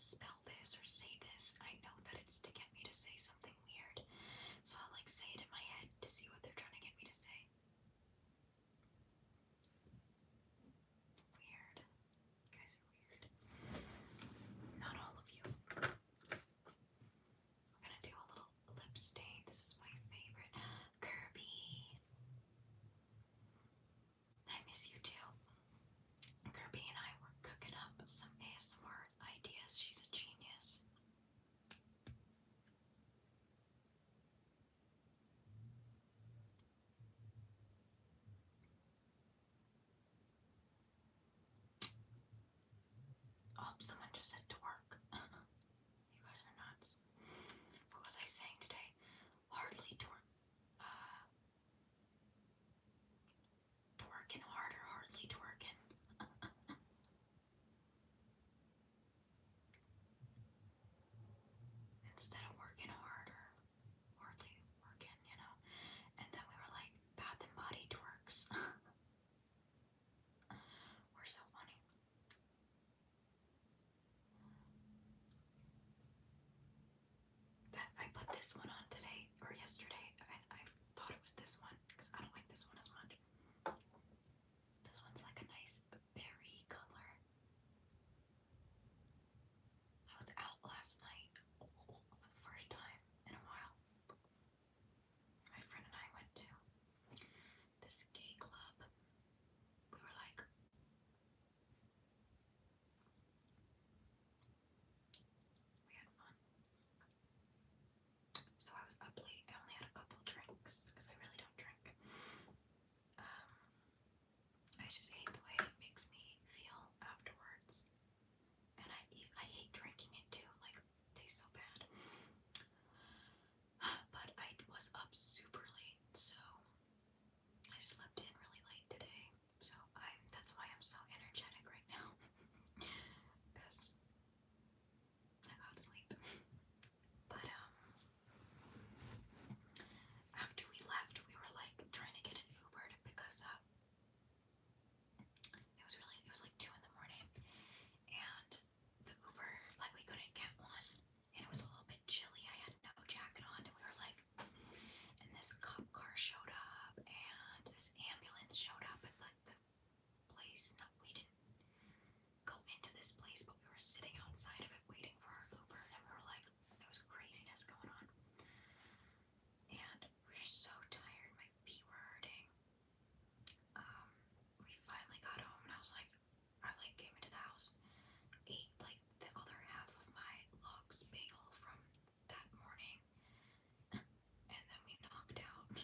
spell this or say this, I know that it's to get me to say something weird. So I'll like say it in my head to see what they're trying to get me to say. Weird. You guys are weird. Not all of you. We're gonna do a little lip stain. This is my favorite. Kirby. I miss you too. Kirby and I were cooking up some ASMR ideas. She's a genius. Oh, someone just said twerk. You guys are nuts. What was I saying today? Hardly twerk. Twerking harder, hardly twerking. Instead of working harder, hardly working, you know. And then we were like, Bath and Body twerks. We're so funny. That I put this one on today or yesterday, and I thought it was this one because I don't like this one as much. This one's like a nice berry color. I was out last night for the first time in a while. My friend and I went to this gay club. We were like, we had fun. So I was up late. I only had a couple drinks because I really don't drink. I just hate the way it makes me feel afterwards. And I hate drinking it too, like it tastes so bad. But I was up super late, so I slept in really late today. So that's why I'm so energetic right now. Because I got sleep. But after we left, we were like trying to get an Uber because it was like 2 in the morning, and the Uber, like we couldn't get one, and it was a little bit chilly. I had no jacket on, and we were like, and this cop car showed up, and this ambulance showed up at like the place. We didn't go into this place, but we were sitting outside of it waiting for our Uber, and we were like, there was craziness going on, and we were so tired. My feet were hurting. We finally got home, and I like came into the house, ate like the other half of my lox bagel from that morning, and then we knocked out.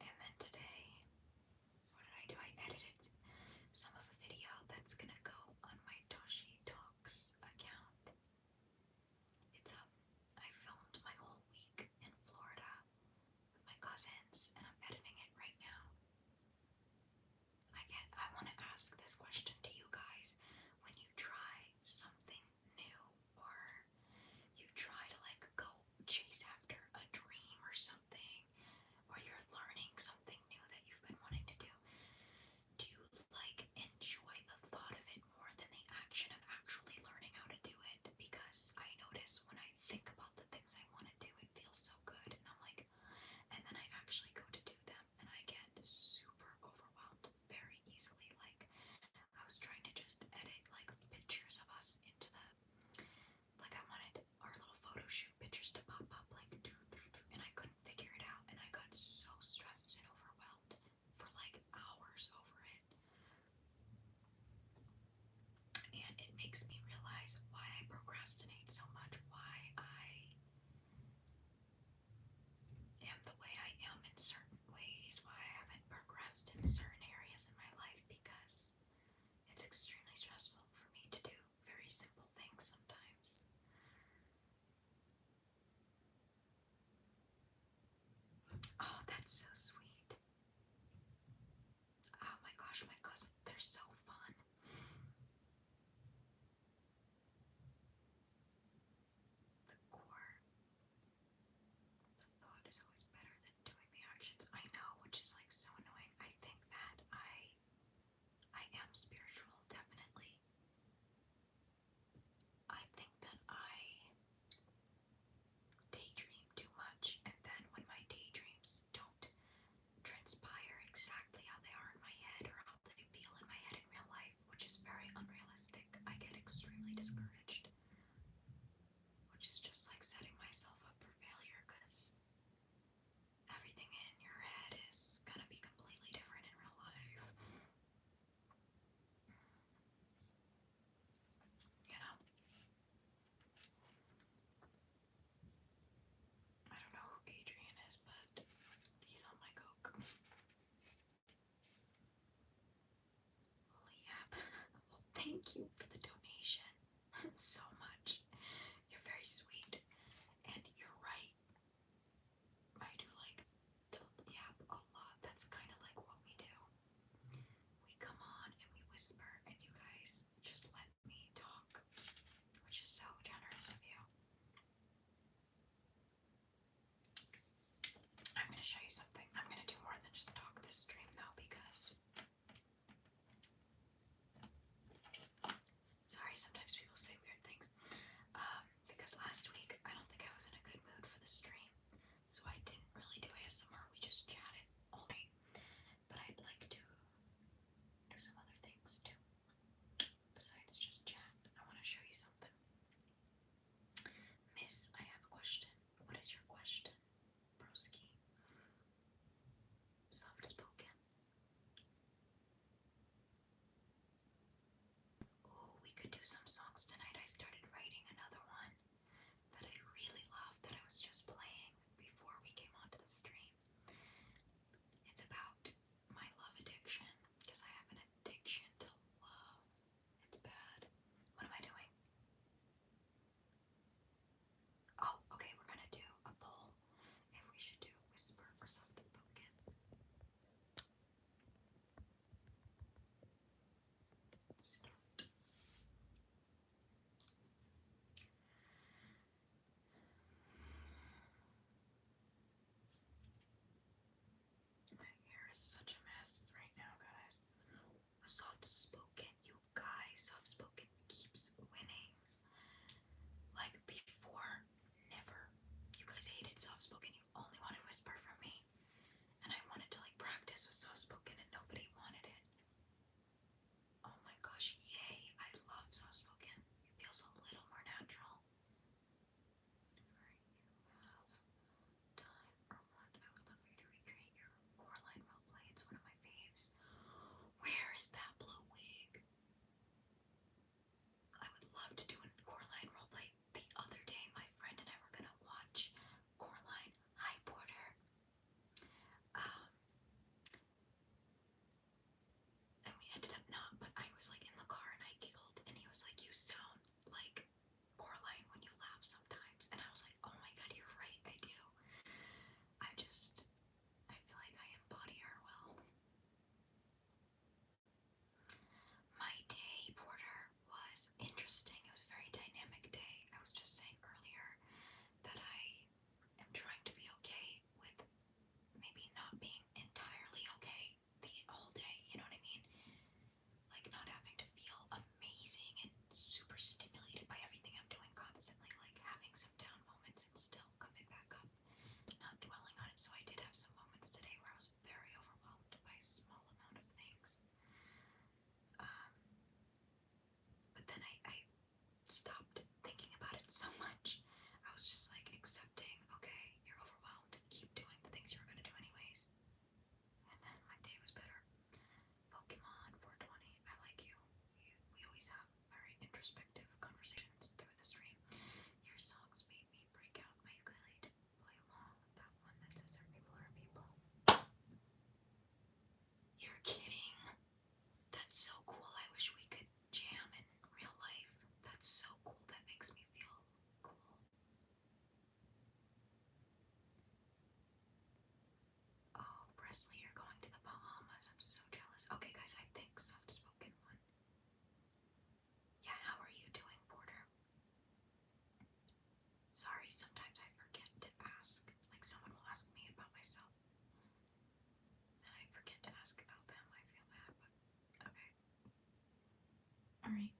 And then today, what did I do? I edited some of a video that's gonna go on my Toshi Talks account. I filmed my whole week in Florida with my cousins, and I'm editing it right now. I want to ask this question to you guys. When you try something new, or you try to like go chase after a dream or something, or you're learning something new that you've been wanting to do you like enjoy the thought of it more than the action of actually learning how to do it? Because I notice when I think about the things I want to do, it feels so good, and I'm like, and then I actually go to do them, and I get super overwhelmed very easily. Like, I was trying to just edit like pictures of us into like I wanted our little photo shoot pictures to pop up like, and I couldn't figure it out, and I got so stressed and overwhelmed for like hours over it. And it makes me realize why I procrastinate so much, why I am the way I am in certain ways, why I haven't progressed in certain areas in my life, because it's extremely stressful for me to do very simple things sometimes. Oh, that's so sweet. Oh my gosh, my cousins, they're so fun. am spiritual, definitely. I think that I daydream too much, and then when my daydreams don't transpire exactly how they are in my head or how they feel in my head in real life, which is very unrealistic, I get extremely discouraged. Which is just like setting myself up for failure because everything in your head is gonna be completely different in real life. You know? I don't know who Adrian is, but he's on my coke. Holy yap. Well, thank you for the donation so much. You're very sweet. And you're right. I do like to yap a lot. That's kind of like what we do. We come on and we whisper, and you guys just let me talk, which is so generous of you. I'm going to show you something. I'm going to do more than just talk this stream though, because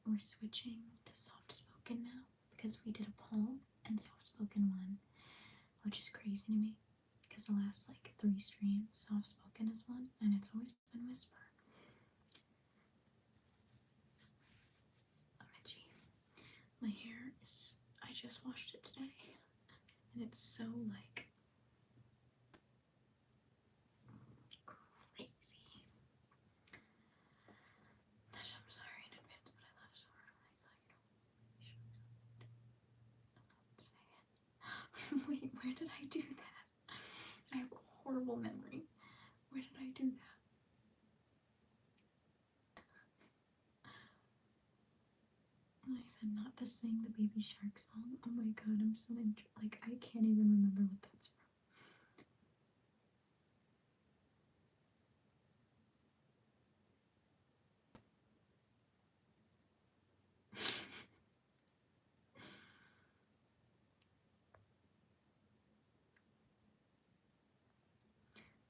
we're switching to soft spoken now because we did a poll and soft spoken won, which is crazy to me because the last like 3 streams, soft spoken has won, and it's always been whisper. I'm itchy. My hair is, I just washed it today, and it's so like crazy. I'm sorry in advance, but I laugh so hard when I thought, wait, where did I do that? I have a horrible memory. Where did I do that? I said not to sing the Baby Shark song. Oh my god, I'm so like I can't even remember what that's from.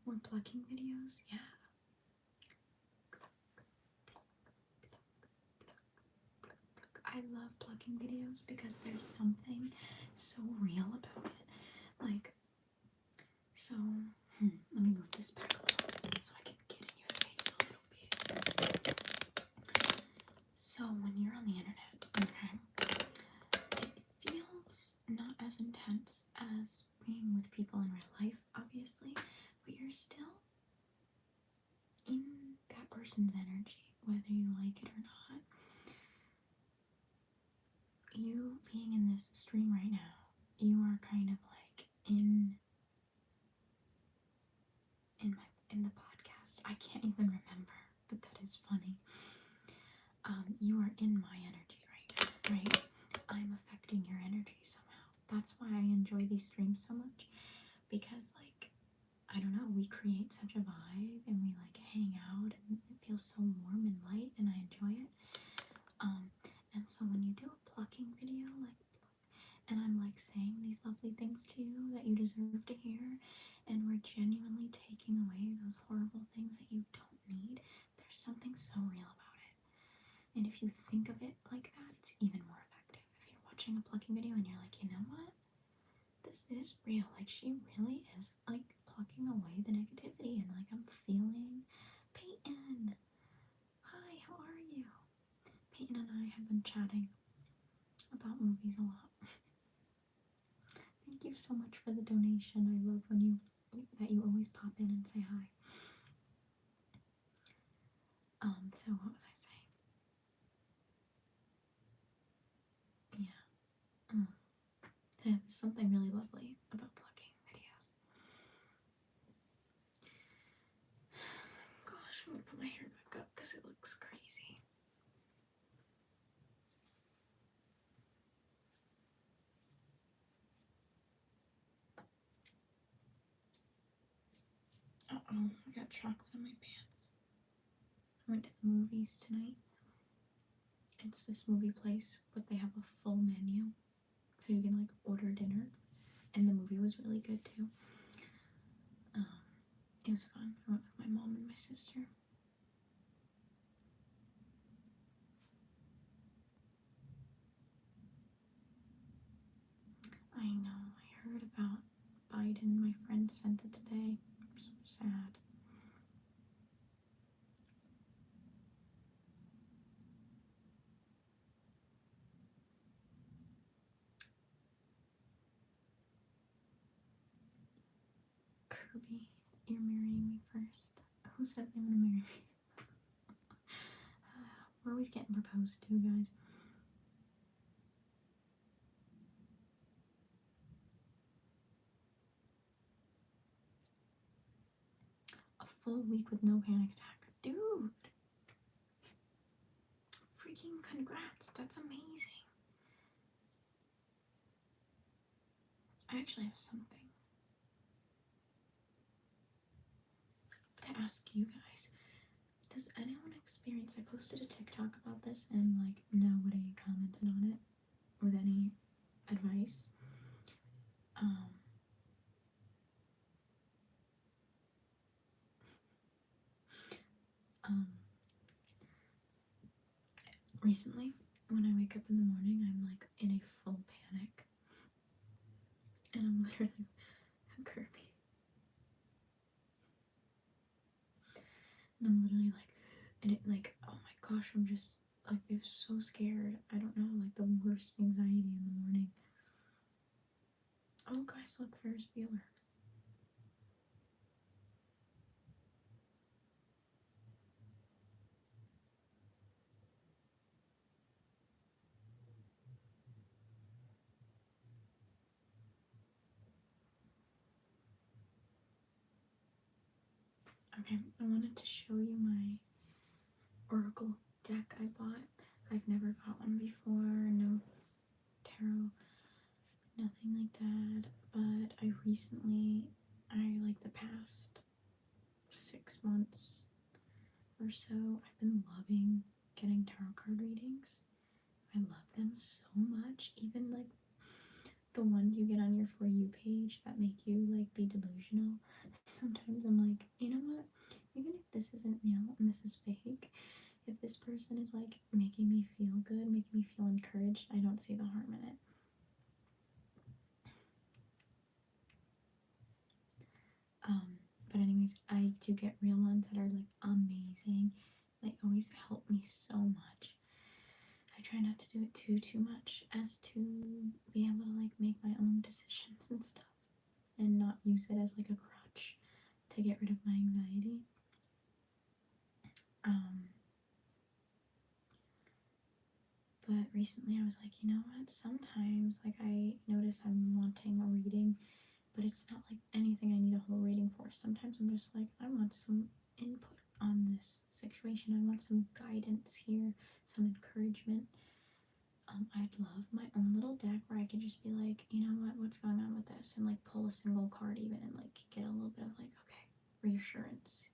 More plucking videos? Yeah. I love plucking videos because there's something so real about it. Like, so, let me move this back a little so I can get in your face a little bit. So, when you're on the internet, okay, it feels not as intense as being with people in real life, obviously, but you're still in that person's energy, whether you like it or not. You being in this stream right now, you are kind of like in the podcast. I can't even remember, but that is funny. You are in my energy right now, right? I'm affecting your energy somehow. That's why I enjoy these streams so much, because like, I don't know, we create such a vibe and we like hang out and it feels so warm and light and I enjoy it. And so when you do a plucking video, like, and I'm like saying these lovely things to you that you deserve to hear, and we're genuinely taking away those horrible things that you don't need, there's something so real about it. And if you think of it like that, it's even more effective. If you're watching a plucking video and you're like, you know what? This is real. Like, she really is like plucking away the negativity, and like I'm feeling. Peyton, hi, how are you? Peyton and I have been chatting about movies a lot. Thank you so much for the donation. I love when that you always pop in and say hi. So what was I saying? Yeah. There's something really lovely about plucking videos. Gosh, I'm gonna put my hair back up because it looks crazy. Uh-oh, I got chocolate in my pants. I went to the movies tonight. It's this movie place, but they have a full menu, so you can like order dinner, and the movie was really good too. It was fun. I went with my mom and my sister. I know, I heard about Biden. My friend sent it today. I'm so sad. Kirby, you're marrying me first. Who said they want to marry me? We're always getting proposed to, guys. A full week with no panic attack. Dude! Freaking congrats. That's amazing. I actually have something to ask you guys. Does anyone experience, I posted a TikTok about this and like nobody commented on it with any advice. recently, when I wake up in the morning, I'm like in a full panic. And I'm literally, I'm Kirby. And I'm literally like, and it like, oh my gosh, I'm just like, I'm so scared. I don't know, like the worst anxiety in the morning. Oh, guys, look, Ferris Bueller. Okay, I wanted to show you my Oracle deck I bought. I've never got one before, no tarot, nothing like that. But I like the past 6 months or so, I've been loving getting tarot card readings. I love them so much. Even like the ones you get on your For You page that make you like be delusional. Sometimes I'm like, you know what? Even if this isn't real and this is fake, if this person is like making me feel good, making me feel encouraged, I don't see the harm in it. But anyways, I do get real ones that are like amazing. They always help me so much. I try not to do it too much as to be able to like make my own decisions and stuff and not use it as like a crutch to get rid of my anxiety. But recently I was like, you know what? Sometimes like I notice I'm wanting a reading, but it's not like anything I need a whole reading for. Sometimes I'm just like, I want some input on this situation. I want some guidance here, some encouragement. I'd love my own little deck where I could just be like, you know what, what's going on with this? And like pull a single card even and like get a little bit of like, okay, reassurance.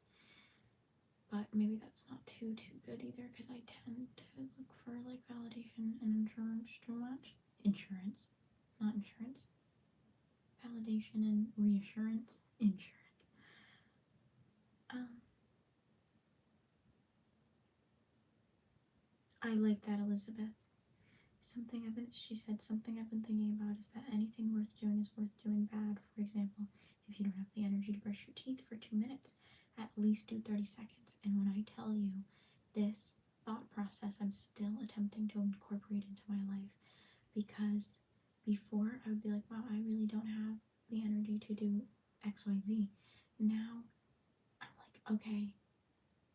But maybe that's not too good either because I tend to look for like validation and insurance too much. Insurance, not insurance. Validation and reassurance. Insurance. I like that, Elizabeth. She said, something I've been thinking about is that anything worth doing is worth doing bad. For example, if you don't have the energy to brush your teeth for 2 minutes, at least do 30 seconds. And when I tell you this thought process, I'm still attempting to incorporate into my life because before I would be like, wow, I really don't have the energy to do XYZ. Now I'm like, okay,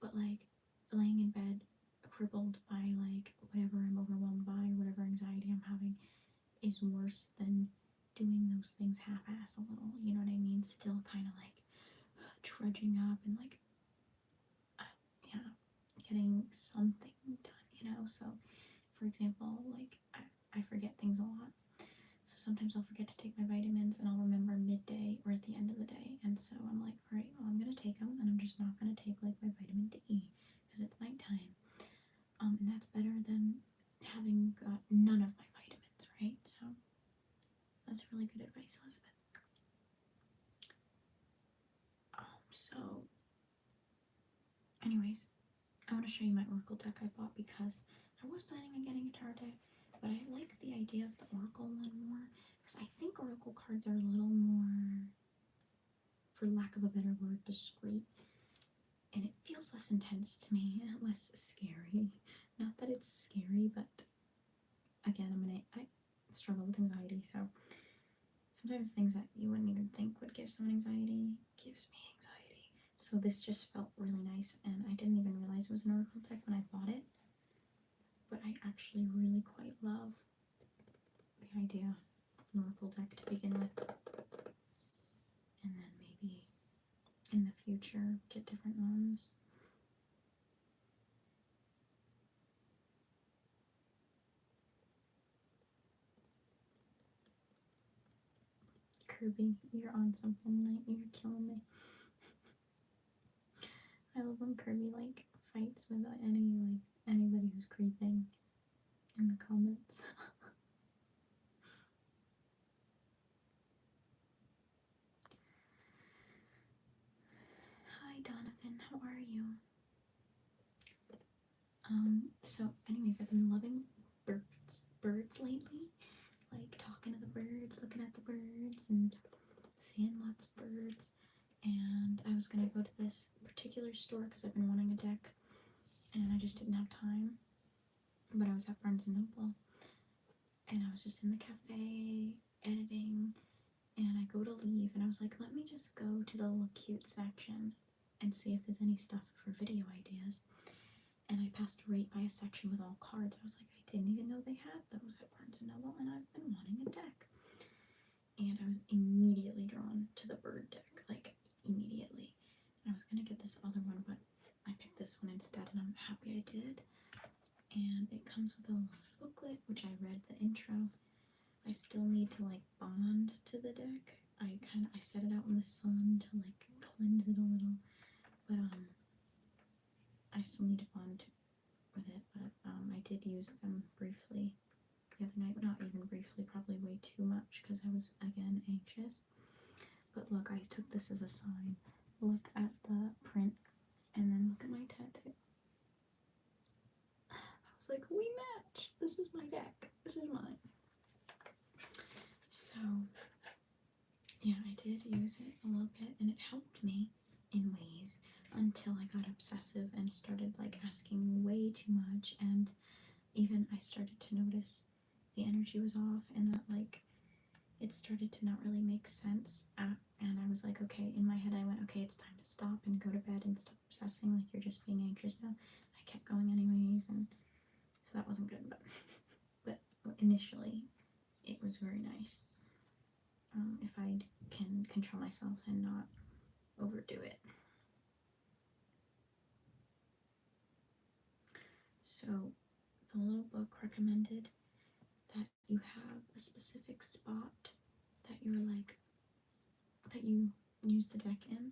but like laying in bed crippled by like whatever I'm overwhelmed by or whatever anxiety I'm having is worse than doing those things half-ass a little, you know what I mean? Still kind of like trudging up and like yeah, getting something done, you know? So for example, like I forget things a lot, so sometimes I'll forget to take my vitamins and I'll remember midday or at the end of the day, and so I'm like, all right, well, I'm gonna take them and I'm just not gonna take like my vitamin D because it's nighttime. And that's better than having got none of my vitamins, right? So that's really good advice, Elizabeth. So anyways, I want to show you my Oracle deck I bought because I was planning on getting a tarot deck, but I like the idea of the Oracle one more because I think Oracle cards are a little more, for lack of a better word, discreet, and it feels less intense to me, less scary. Not that it's scary, but again, I struggle with anxiety, so sometimes things that you wouldn't even think would give someone anxiety gives me anxiety. So this just felt really nice, and I didn't even realize it was an Oracle deck when I bought it, but I actually really quite love the idea of an Oracle deck to begin with, and then maybe in the future get different ones. Kirby, you're on something tonight. You're killing me. I love when Kirby like fights with anybody who's creeping in the comments. Hi Donovan, how are you? So, anyways, I've been loving birds lately. Like talking to the birds, looking at the birds, and seeing lots of birds. And I was gonna go to this particular store because I've been wanting a deck, and I just didn't have time. But I was at Barnes and Noble, and I was just in the cafe editing, and I go to leave, and I was like, let me just go to the little cute section and see if there's any stuff for video ideas. And I passed right by a section with all cards. I was like, I didn't even know they had those at Barnes and Noble, and I've been wanting a deck. And I was immediately drawn to the bird deck, like immediately. And I was gonna get this other one, but I picked this one instead, and I'm happy I did. And it comes with a booklet, which I read the intro. I still need to like bond to the deck. I set it out in the sun to like cleanse it a little, but I still need to bond with it. But I did use them briefly the other night, not even briefly, probably way too much because I was again anxious. But look, I took this as a sign. Look at the print, and then look at my tattoo. I was like, we match. This is my deck. This is mine. So yeah, I did use it a little bit, and it helped me in ways until I got obsessive and started like asking way too much, and even I started to notice the energy was off, and that like it started to not really make sense. And I was like, okay, in my head I went, okay, it's time to stop and go to bed and stop obsessing, like you're just being anxious now. I kept going anyways, and so that wasn't good, but initially it was very nice. If I can control myself and not overdo it. So the little book recommended that you have a specific spot that you're like, that you use the deck in,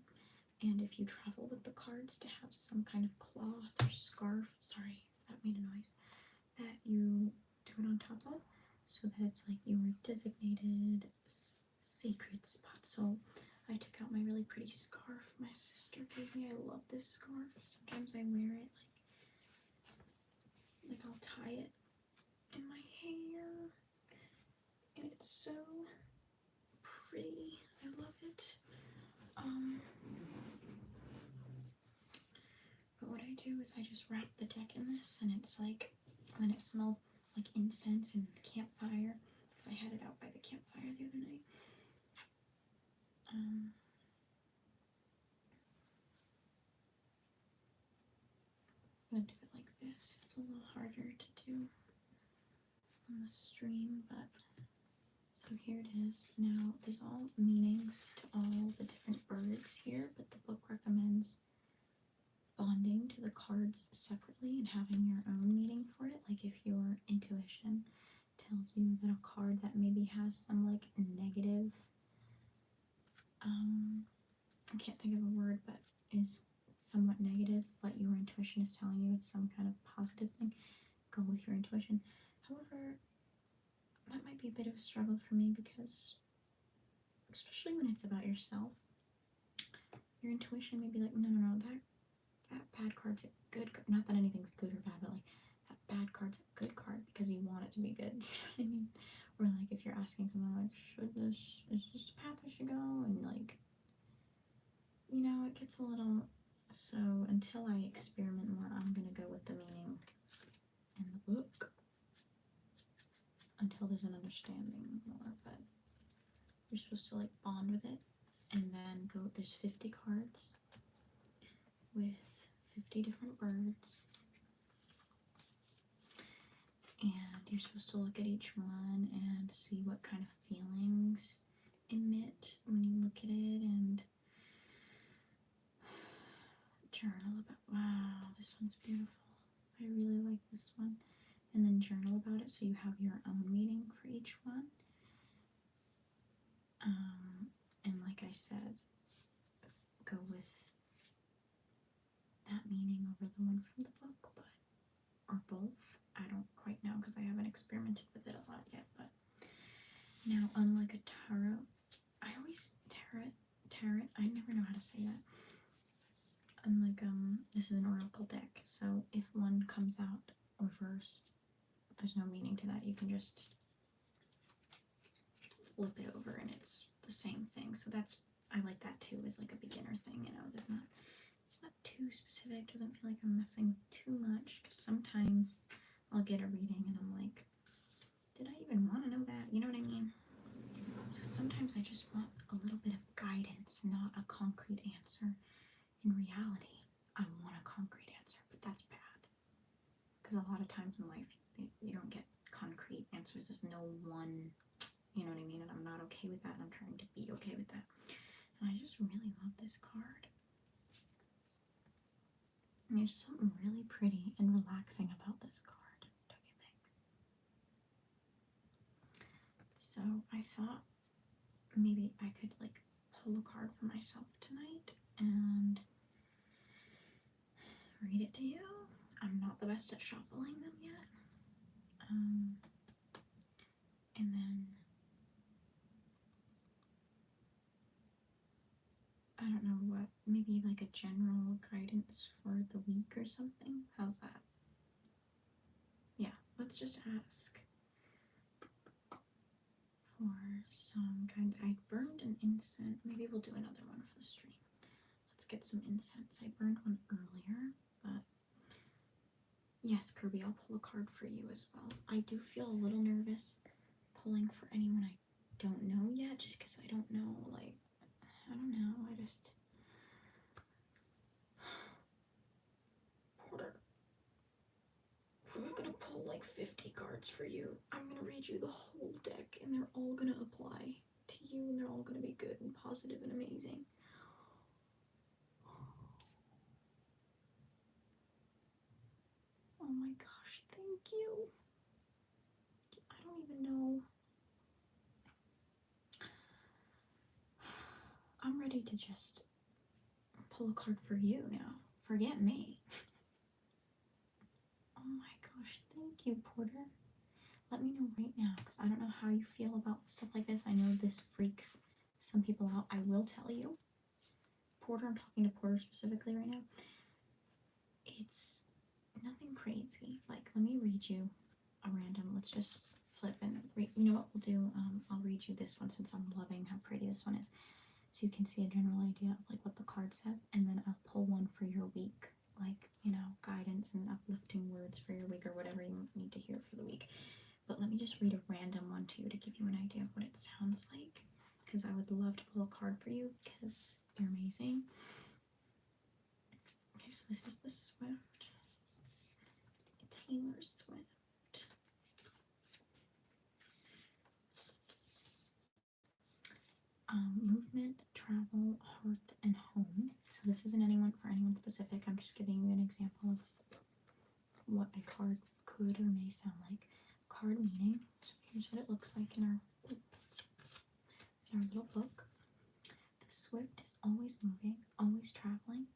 and if you travel with the cards, to have some kind of cloth or scarf, sorry if that made a noise, that you do it on top of, so that it's like your designated sacred spot. So I took out my really pretty scarf my sister gave me. I love this scarf. Sometimes I wear it like I'll tie it in my hair, and it's so pretty. I love it. But what I do is I just wrap the deck in this, and it's like, and it smells like incense and campfire, because I had it out by the campfire the other night. I'm gonna do it like this. It's a little harder to do on the stream, but so here it is. Now there's all meanings to all the different birds here, but the book recommends bonding to the cards separately and having your own meaning for it. Like if your intuition tells you that a card that maybe has some like negative, I can't think of a word, but is somewhat negative, but your intuition is telling you it's some kind of positive thing, go with your intuition. However, that might be a bit of a struggle for me, because especially when it's about yourself, your intuition may be like, no, that bad card's a good card. Not that anything's good or bad, but like that bad card's a good card because you want it to be good. Do you know what I mean? Or like if you're asking someone like, is this the path I should go? And like, you know, it gets a little, so until I experiment more, I'm gonna go with the meaning in the book until there's an understanding more. But you're supposed to like bond with it, and then go, there's 50 cards with 50 different birds, and you're supposed to look at each one and see what kind of feelings emit when you look at it, and journal about, wow, this one's beautiful, I really like this one, and then journal about it so you have your own meaning for each one. And like I said, go with that meaning over the one from the book, but or both. I don't quite know because I haven't experimented with it a lot yet. But now, unlike a tarot, I always tarot. I never know how to say that. Unlike this is an oracle deck, so if one comes out or reversed. There's no meaning to that. You can just flip it over and it's the same thing. So that's, I like that too, as like a beginner thing, you know. It's not too specific. Doesn't feel like I'm messing with too much, because sometimes I'll get a reading and I'm like, did I even want to know that? You know what I mean? So sometimes I just want a little bit of guidance, not a concrete answer. In reality, I want a concrete answer, but that's bad. Because a lot of times in life, you don't get concrete answers. There's no one, you know what I mean? And I'm not okay with that, and I'm trying to be okay with that. And I just really love this card. And there's something really pretty and relaxing about this card, don't you think? So I thought maybe I could like pull a card for myself tonight and read it to you. I'm not the best at shuffling them yet. And then I don't know what, maybe like a general guidance for the week or something. How's that? Yeah, let's just ask for some guidance. I burned an incense. Maybe we'll do another one for the stream. Let's get some incense. I burned one earlier, but yes, Kirby, I'll pull a card for you as well. I do feel a little nervous pulling for anyone I don't know yet, just because I don't know, like, I don't know, I just... Porter, we're gonna pull like 50 cards for you. I'm gonna read you the whole deck, and they're all gonna apply to you, and they're all gonna be good and positive and amazing. Oh my gosh, thank you. I don't even know. I'm ready to just pull a card for you now. Forget me. Oh my gosh, thank you, Porter. Let me know right now, because I don't know how you feel about stuff like this. I know this freaks some people out. I will tell you. Porter, I'm talking to Porter specifically right now. It's nothing crazy. Like, let me read you a random. Let's just flip and read. You know what we'll do? I'll read you this one since I'm loving how pretty this one is. So you can see a general idea of like what the card says, and then I'll pull one for your week, like, you know, guidance and uplifting words for your week or whatever you need to hear for the week. But let me just read a random one to you to give you an idea of what it sounds like, because I would love to pull a card for you because you're amazing. Okay, so this is the Swift. Taylor Swift. Movement, travel, hearth, and home. So this isn't for anyone specific. I'm just giving you an example of what a card could or may sound like. Card meaning. So here's what it looks like in our little book. The Swift is always moving, always traveling.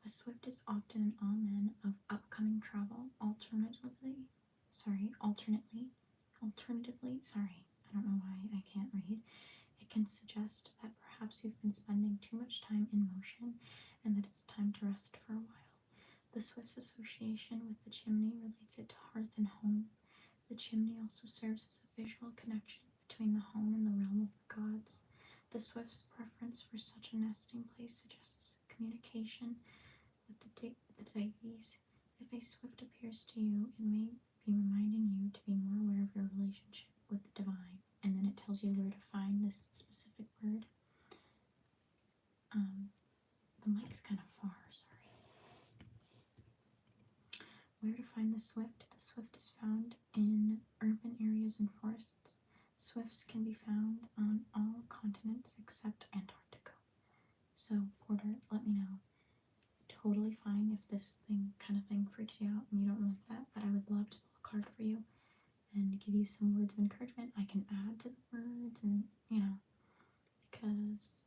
A Swift is often an omen of upcoming travel. Alternatively, sorry, I don't know why I can't read. It can suggest that perhaps you've been spending too much time in motion and that it's time to rest for a while. The Swift's association with the chimney relates it to hearth and home. The chimney also serves as a visual connection between the home and the realm of the gods. The Swift's preference for such a nesting place suggests communication with the deities. If a Swift appears to you, it may be reminding you to be more aware of your relationship with the divine. And then it tells you where to find this specific bird. The mic's kind of far, sorry. Where to find the Swift? The Swift is found in urban areas and forests. Swifts can be found on all continents except Antarctica. So, Porter, let me know. Totally fine if this kind of thing freaks you out and you don't like that, but I would love to pull a card for you and give you some words of encouragement. I can add to the words, and you know, because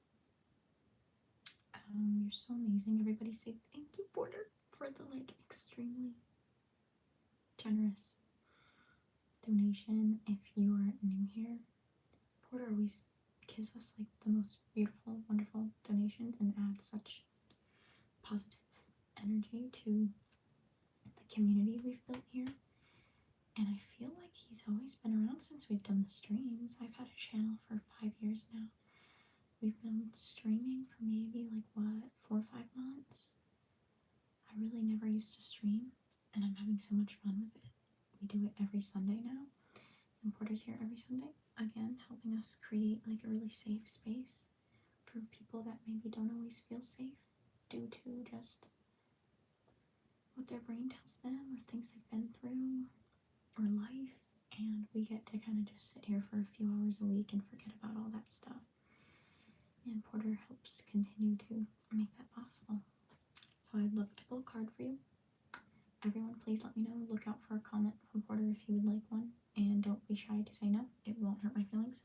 you're so amazing. Everybody say thank you, Porter, for the like extremely generous donation. If you are new here, Porter always gives us like the most beautiful, wonderful donations and adds such positive energy to the community we've built here. always been around since we've done the streams. I've had a channel for 5 years now. We've been streaming for maybe like what, 4 or 5 months. I really never used to stream, and I'm having so much fun with it. We do it every Sunday now, and Porter's here every Sunday, again, helping us create like a really safe space for people that maybe don't always feel safe due to just what their brain tells them or things they've been through or life. And we get to kind of just sit here for a few hours a week and forget about all that stuff. And Porter helps continue to make that possible. So I'd love to pull a card for you. Everyone, please let me know. Look out for a comment from Porter if you would like one. And don't be shy to say no. It won't hurt my feelings.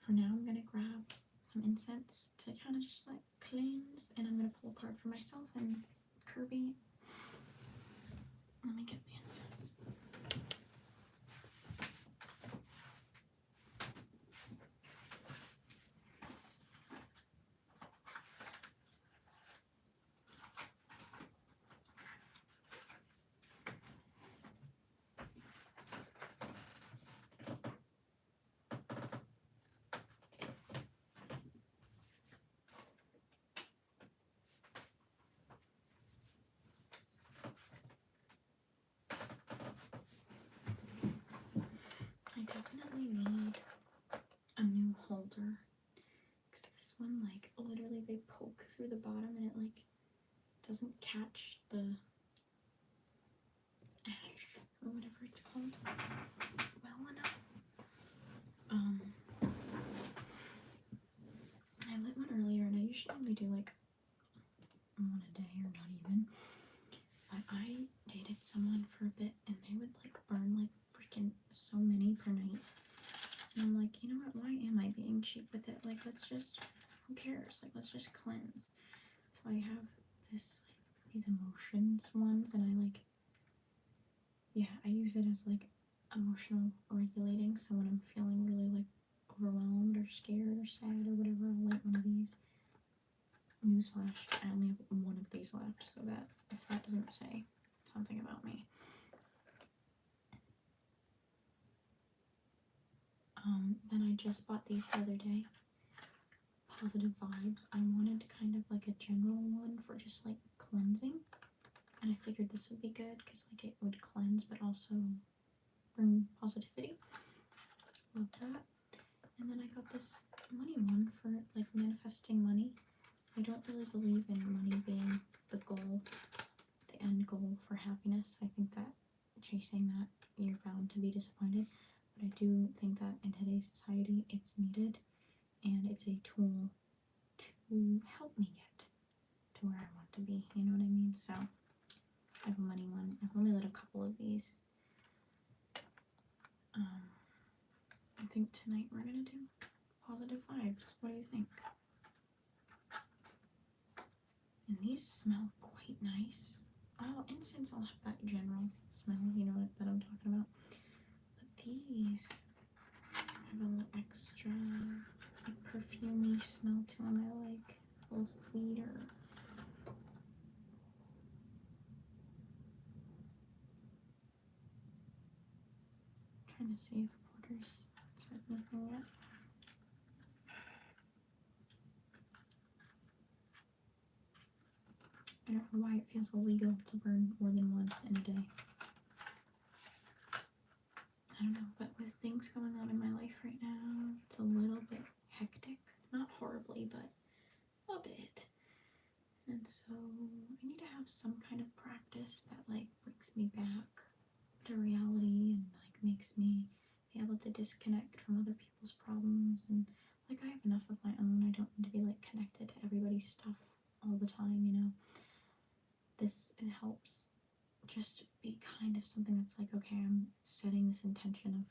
For now, I'm going to grab some incense to kind of just like cleanse. And I'm going to pull a card for myself and Kirby. Let me get the incense. I definitely need a new holder, because this one, like, literally they poke through the bottom and it like doesn't catch the ash or whatever it's called well enough. I lit one earlier, and I usually only do like one a day or not even, but I dated someone for a bit and they would like burn like freaking so many per night. And I'm like, you know what, why am I being cheap with it? Like, let's just, who cares? Like, let's just cleanse. So I have this, like, these emotions ones, and I like, yeah, I use it as like emotional regulating. So when I'm feeling really like overwhelmed or scared or sad or whatever, I'll light one of these. Newsflash, I only have one of these left, so that if that doesn't say something about me. Then I just bought these the other day. Positive vibes. I wanted kind of like a general one for just like cleansing, and I figured this would be good because like it would cleanse but also bring positivity. Love that. And then I got this money one for like manifesting money. I don't really believe in money being the goal, the end goal for happiness. I think that chasing that, you're bound to be disappointed. But I do think that in today's society, it's needed, and it's a tool to help me get to where I want to be. You know what I mean? So I have a money one. I've only lit a couple of these. I think tonight we're gonna do positive vibes. What do you think? And these smell quite nice. Oh, incense will have that general smell, you know that I'm talking about. But these have a little extra like perfumey smell to them. I like a little sweeter. Trying to see if Porter's said anything yet. I don't know why it feels illegal to burn more than one in a day. I don't know, but with things going on in my life right now, it's a little bit hectic. Not horribly, but a bit. And so I need to have some kind of practice that like brings me back to reality and like makes me be able to disconnect from other people's problems. And like I have enough of my own. I don't need to be like connected to everybody's stuff all the time, you know. This, it helps just be kind of something that's like, okay, I'm setting this intention of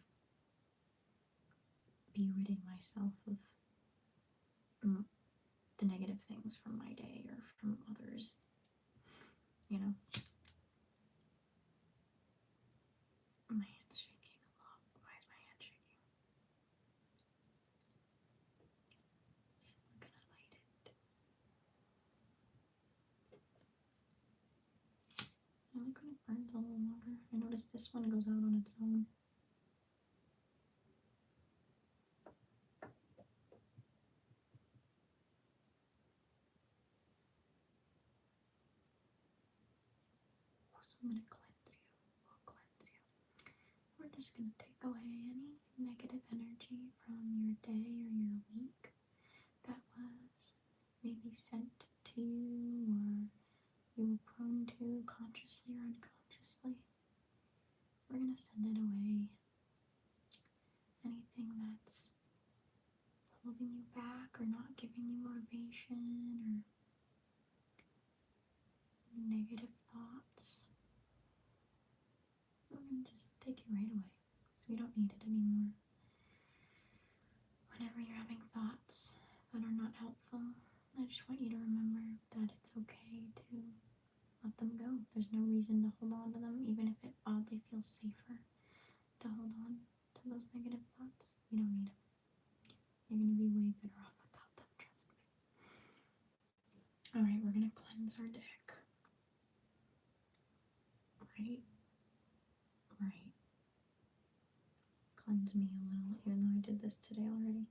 be ridding myself of the negative things from my day or from others, you know. My hand's shaking a lot. Why is my hand shaking? So I'm gonna light it. I like when it burns a little longer. I noticed this one goes out on its own. going to cleanse you. We'll cleanse you. We're just going to take away any negative energy from your day or your week that was maybe sent to you or you were prone to consciously or unconsciously. We're going to send it away. Anything that's holding you back or not giving you motivation or negative thoughts, we're going to just take it right away because we don't need it anymore. Whenever you're having thoughts that are not helpful, I just want you to remember that it's okay to let them go. There's no reason to hold on to them, even if it oddly feels safer to hold on to those negative thoughts. You don't need them. You're going to be way better off without them, trust me. Alright, we're going to cleanse our deck. Right. Cleanse me a little, even though I did this today already.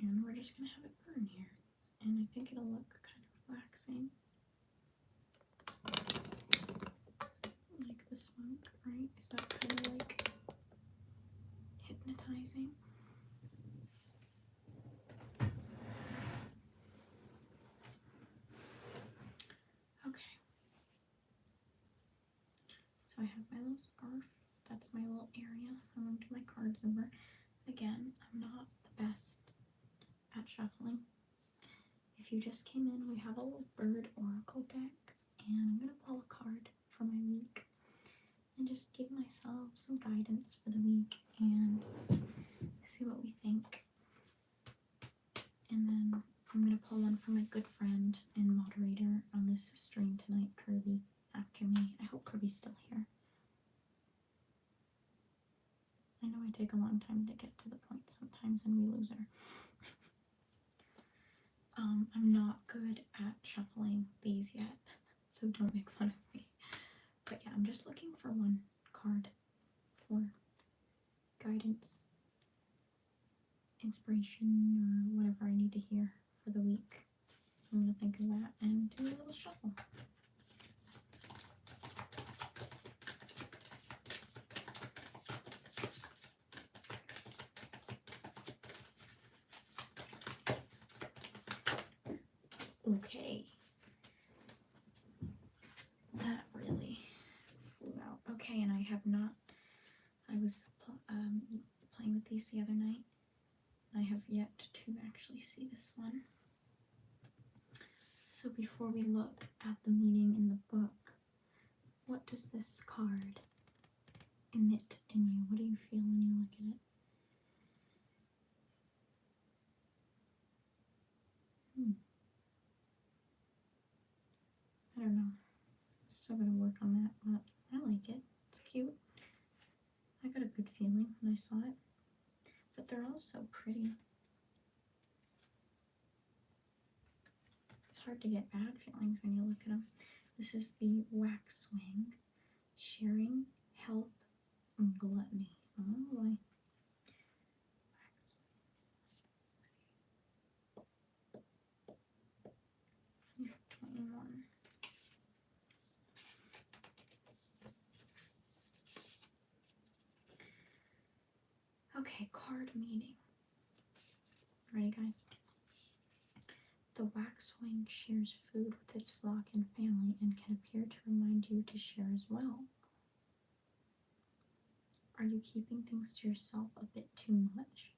And we're just going to have it burn here. And I think it'll look kind of relaxing. Like the smoke, right? Is that kind of like hypnotizing? Okay. So I have my little scarf. That's my little area. I'm going to do my cards over. Again, I'm not the best at shuffling. If you just came in, we have a little bird oracle deck, and I'm going to pull a card for my week and just give myself some guidance for the week and see what we think. And then I'm going to pull one for my good friend and moderator on this stream tonight, Kirby, after me. I hope Kirby's still here. I know I take a long time to get to the point sometimes and we lose her. I'm not good at shuffling these yet, so don't make fun of me. But yeah, I'm just looking for one card for guidance, inspiration, or whatever I need to hear for the week. So I'm going to think of that and do a little shuffle. Okay. That really flew out. Okay, and I was playing with these the other night. I have yet to actually see this one. So before we look at the meaning in the book, what does this card emit in you? What do you feel when you look at it? I don't know. Still gotta work on that, but I like it. It's cute. I got a good feeling when I saw it. But they're all so pretty. It's hard to get bad feelings when you look at them. This is the Waxwing, sharing, health, and gluttony. Oh boy. Waxwing. 21. Okay, card meaning. Ready, guys? The waxwing shares food with its flock and family and can appear to remind you to share as well. Are you keeping things to yourself a bit too much?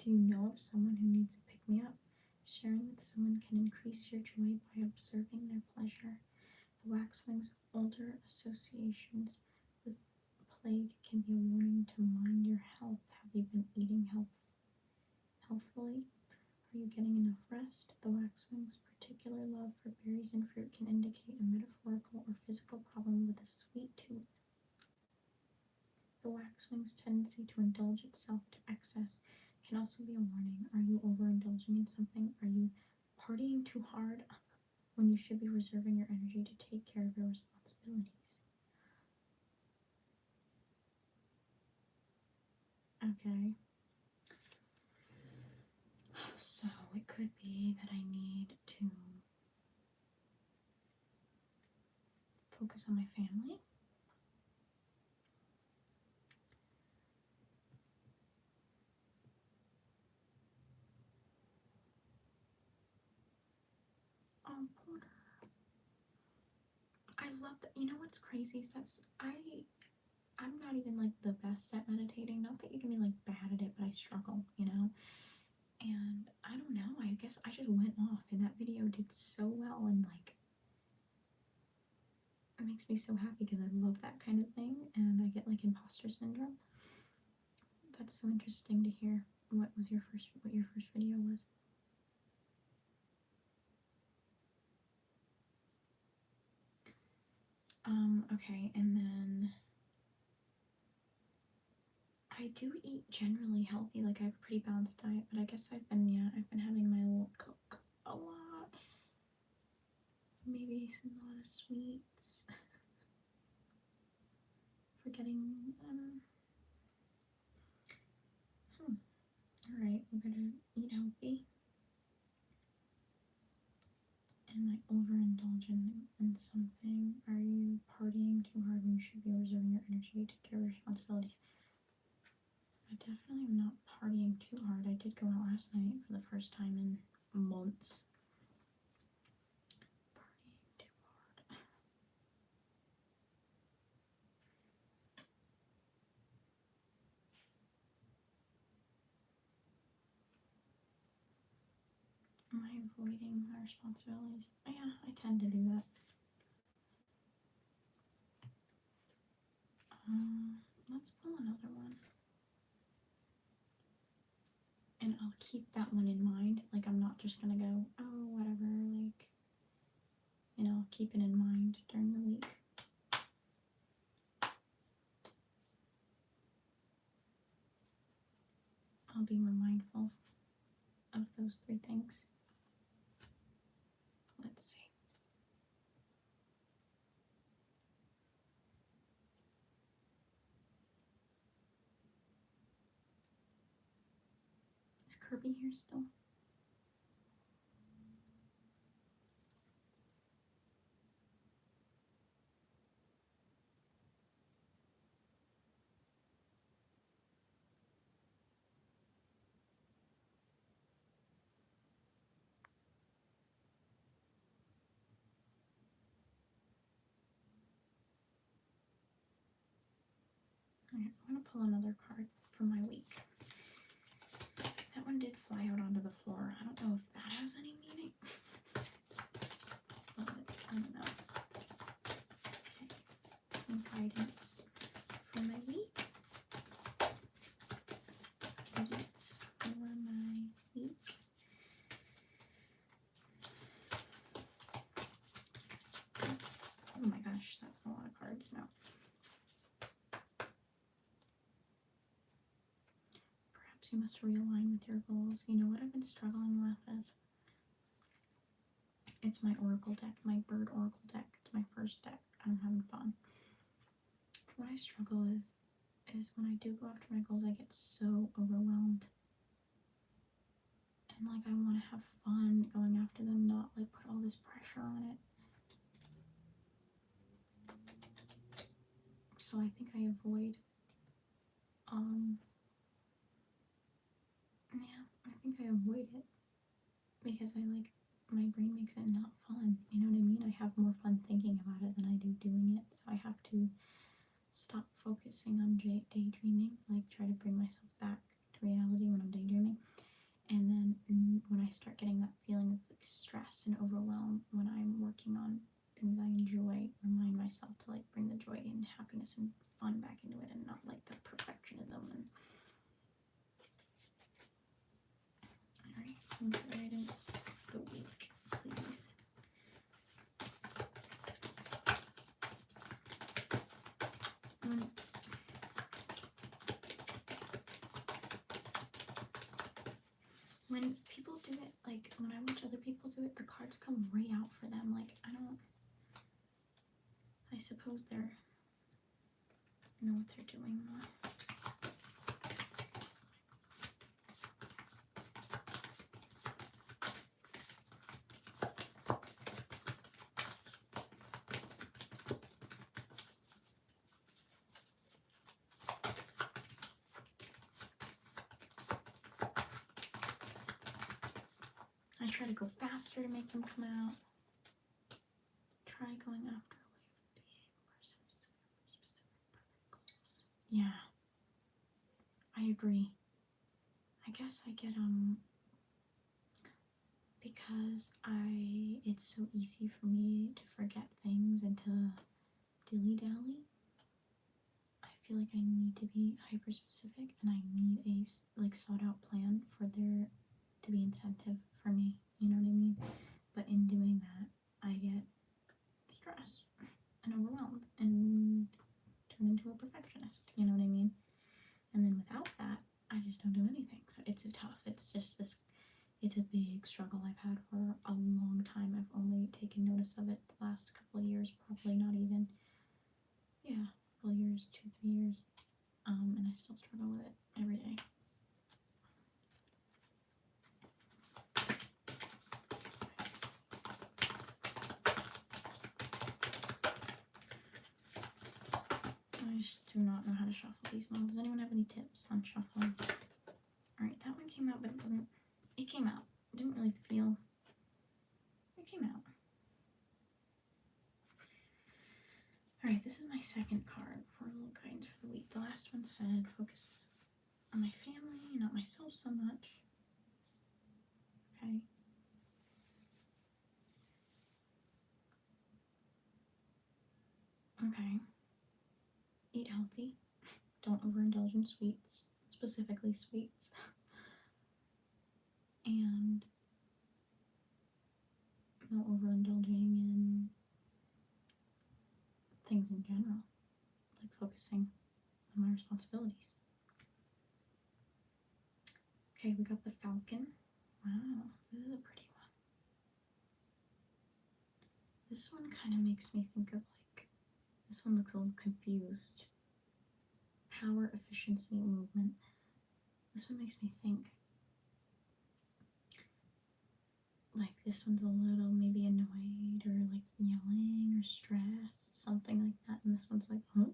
Do you know of someone who needs a pick-me-up? Sharing with someone can increase your joy by observing their pleasure. The waxwing's older associations with plague can be a warning to mind your health. Have you been eating healthfully? Are you getting enough rest? The waxwing's particular love for berries and fruit can indicate a metaphorical or physical problem with a sweet tooth. The waxwing's tendency to indulge itself to excess can also be a warning. Are you overindulging in something? Are you partying too hard when you should be reserving your energy to take care of your responsibilities? Okay. So it could be that I need to focus on my family. Oh, Porter. I love that. You know what's crazy is I'm not even like the best at meditating. Not that you can be like bad at it, but I struggle, you know? And I don't know, I guess I just went off and that video did so well, and like it makes me so happy because I love that kind of thing and I get like imposter syndrome. That's so interesting to hear. What your first video was? Okay, and then I do eat generally healthy, like I have a pretty balanced diet, but I guess I've been having my little Coke a lot. Maybe a lot of sweets. Forgetting Alright, we're gonna eat healthy and like overindulge in something. Are you partying too hard when you should be reserving your energy to take care of responsibilities? I definitely am not partying too hard. I did go out last night for the first time in months. Partying too hard. Am I avoiding my responsibilities? Yeah, I tend to do that. Let's pull another one. And I'll keep that one in mind. Like, I'm not just gonna go, oh, whatever, like, you know, keep it in mind during the week. I'll be more mindful of those 3 things. Let's see. Is Kirby here still? Alright, I'm gonna pull another card for my week. That one did fly out onto the floor. I don't know if that has any meaning. But I don't know. Okay, some guidance for my week. Guidance for my week. Oh my gosh, that's a lot of cards now. Perhaps you must realign with your goals. You know what I've been struggling with it? It's my oracle deck, my bird oracle deck. It's my first deck. I'm having fun. What I struggle is when I do go after my goals, I get so overwhelmed. And like I want to have fun going after them, not like put all this pressure on it. So I think I avoid I think I avoid it because I like my brain makes it not fun. You know what I mean? I have more fun thinking about it than I do doing it. So I have to stop focusing on daydreaming, like try to bring myself back to reality when I'm daydreaming. And then when I start getting that feeling of like stress and overwhelm when I'm working on things I enjoy, remind myself to like bring the joy and happiness and fun back into it and not like the perfectionism. And alright, some guidance for the week, please. When people do it, like when I watch other people do it, the cards come right out for them. Like I suppose they're know what they're doing more. I try to go faster to make them come out. Try going after a way of being more specific goals. Yeah, I agree. I guess I get because it's so easy for me to forget things and to dilly-dally. I feel like I need to be hyper specific, and I need a like sought out plan for there to be incentive for me, you know what I mean? But in doing that, I get stressed and overwhelmed and turn into a perfectionist, you know what I mean? And then without that, I just don't do anything. So it's tough. It's just this, it's a big struggle I've had for a long time. I've only taken notice of it the last couple of years, probably not even, yeah, a couple of years, 2-3 years. And I still struggle with it every day. I just do not know how to shuffle these ones. Does anyone have any tips on shuffling? Alright, that one came out, but it wasn't, it came out. It didn't really feel, it came out. Alright, this is my second card for little guidance for the week. The last one said focus on my family, not myself so much. Okay. Okay. Eat healthy. Don't overindulge in sweets, specifically sweets. And no overindulging in things in general, like focusing on my responsibilities. Okay, we got the falcon. Wow, this is a pretty one. This one kind of makes me think of like, this one looks a little confused. Power, efficiency, movement. This one makes me think like this one's a little maybe annoyed or like yelling or stressed, something like that. And this one's like, huh?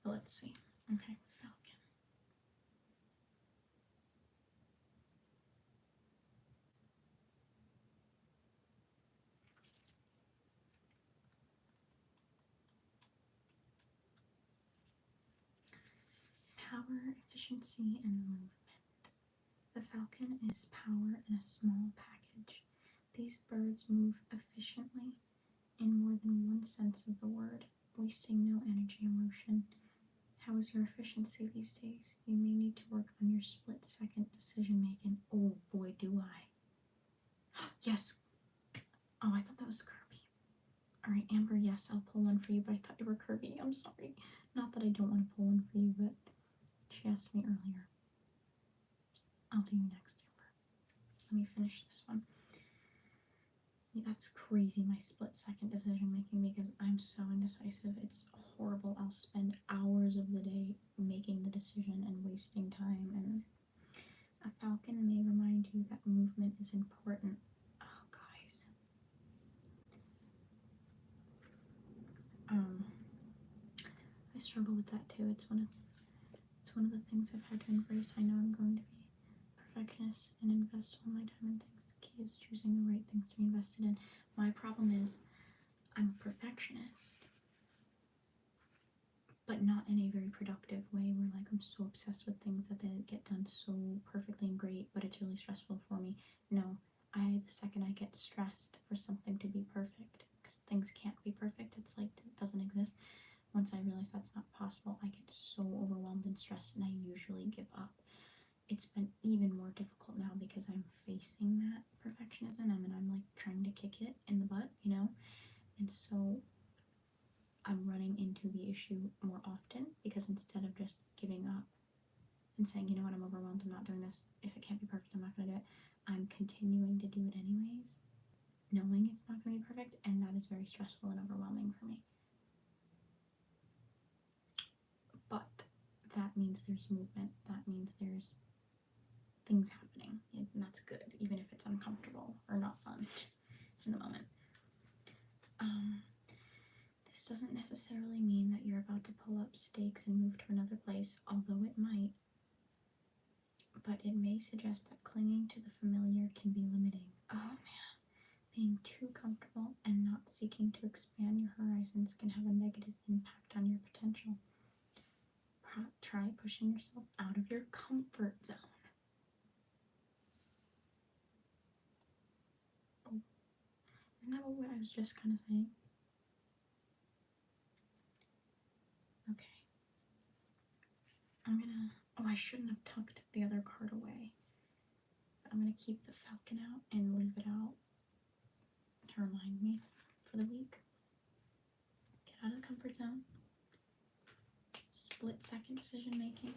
But let's see. Okay, falcon. Power, efficiency, and movement. The falcon is power in a small package. These birds move efficiently in more than one sense of the word, wasting no energy or motion. How is your efficiency these days? You may need to work on your split-second decision making. Oh boy, do I. Yes. Oh, I thought that was Kirby. Alright, Amber, yes, I'll pull one for you, but I thought you were Kirby. I'm sorry. Not that I don't want to pull one for you, but she asked me earlier. I'll do you next, Amber. Let me finish this one. Yeah, that's crazy, my split-second decision making, because I'm so indecisive. It's horrible. I'll spend hours of the day making the decision and wasting time. And a falcon may remind you that movement is important. Oh, guys. I struggle with that too. It's one of the things I've had to embrace. I know I'm going to be a perfectionist and invest all my time in things. The key is choosing the right things to be invested in. My problem is I'm a perfectionist, but not in a very productive way where like I'm so obsessed with things that they get done so perfectly and great, but it's really stressful for me. No, the second I get stressed for something to be perfect, because things can't be perfect, it's like it doesn't exist. Once I realize that's not possible, I get so overwhelmed and stressed and I usually give up. It's been even more difficult now because I'm facing that perfectionism and I'm like trying to kick it in the butt, you know? And so I'm running into the issue more often because instead of just giving up and saying, you know what, I'm overwhelmed, I'm not doing this, if it can't be perfect, I'm not gonna do it, I'm continuing to do it anyways, knowing it's not gonna be perfect, and that is very stressful and overwhelming for me. But that means there's movement, that means there's things happening, and that's good, even if it's uncomfortable or not fun in the moment. This doesn't necessarily mean that you're about to pull up stakes and move to another place, although it might. but it may suggest that clinging to the familiar can be limiting. Oh man, being too comfortable and not seeking to expand your horizons can have a negative impact on your potential. Try pushing yourself out of your comfort zone. Oh, isn't that what I was just kind of saying? Okay. Oh, I shouldn't have tucked the other card away. I'm gonna keep the falcon out and leave it out to remind me for the week. Get out of the comfort zone. Split-second decision making.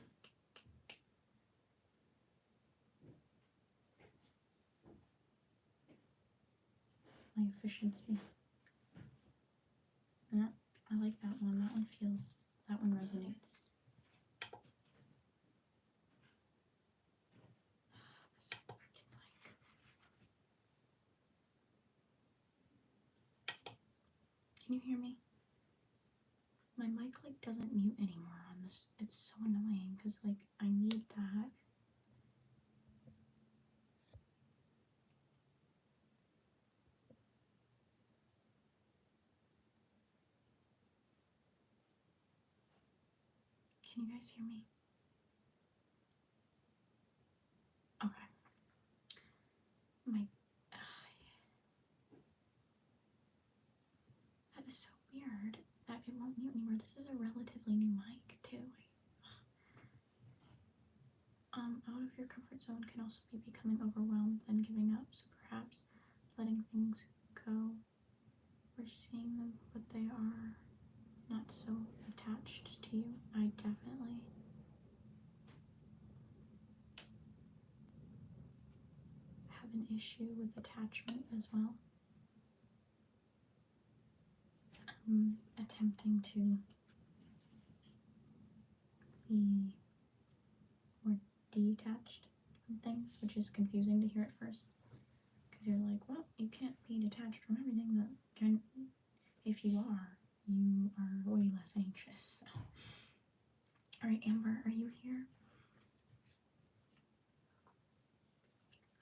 My efficiency. Yeah, I like that one. That one resonates. This freaking mic. Can you hear me? My mic like doesn't mute anymore on this. It's so annoying because like I need that. Can you guys hear me? Okay. That is so weird that it won't mute anymore. This is a relatively new mic too. Out of your comfort zone can also be becoming overwhelmed and giving up. So perhaps letting things go or seeing them for what they are, not so attached to you. I definitely have an issue with attachment as well. Attempting to be more detached from things, which is confusing to hear at first. Because you're like, well, you can't be detached from everything. If you are way less anxious. So. Alright, Amber, are you here?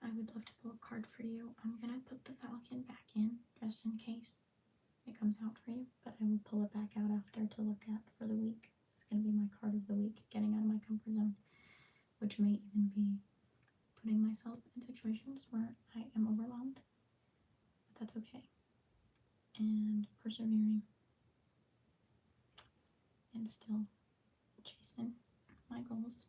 I would love to pull a card for you. I'm gonna put the falcon back in just in case it comes out for you, but I will pull it back out after to look at for the week. It's gonna be my card of the week, getting out of my comfort zone, which may even be putting myself in situations where I am overwhelmed, but that's okay. And persevering and still chasing my goals.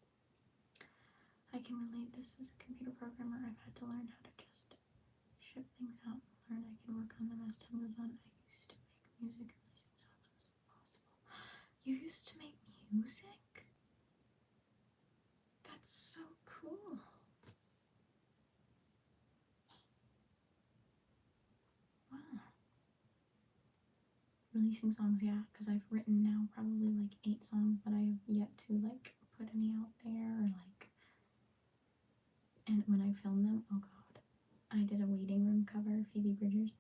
I can relate. This as a computer programmer. I've had to learn how to just ship things out and learn I can work on them as time goes on. I used to make music and releasing songs was impossible. You used to make music? That's so cool. Wow. Releasing songs, yeah, because I've written now probably like 8 songs, but I have yet to like put any out there or like. And when I filmed them, oh god, I did a waiting room cover, Phoebe Bridgers.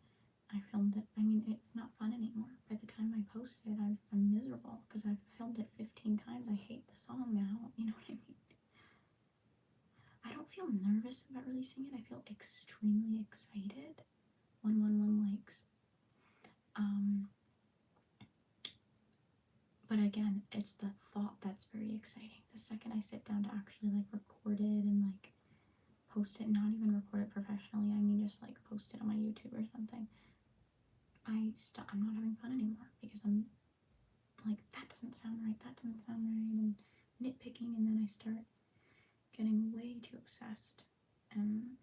I filmed it. I mean, it's not fun anymore. By the time I post it, I'm miserable because I've filmed it 15 times. I hate the song now. You know what I mean? I don't feel nervous about releasing it. I feel extremely excited. 111 likes. But again, it's the thought that's very exciting. The second I sit down to actually like record it and like post it, not even record it professionally, I mean just like post it on my YouTube or something, I'm not having fun anymore because I'm like, that doesn't sound right, and nitpicking, and then I start getting way too obsessed. And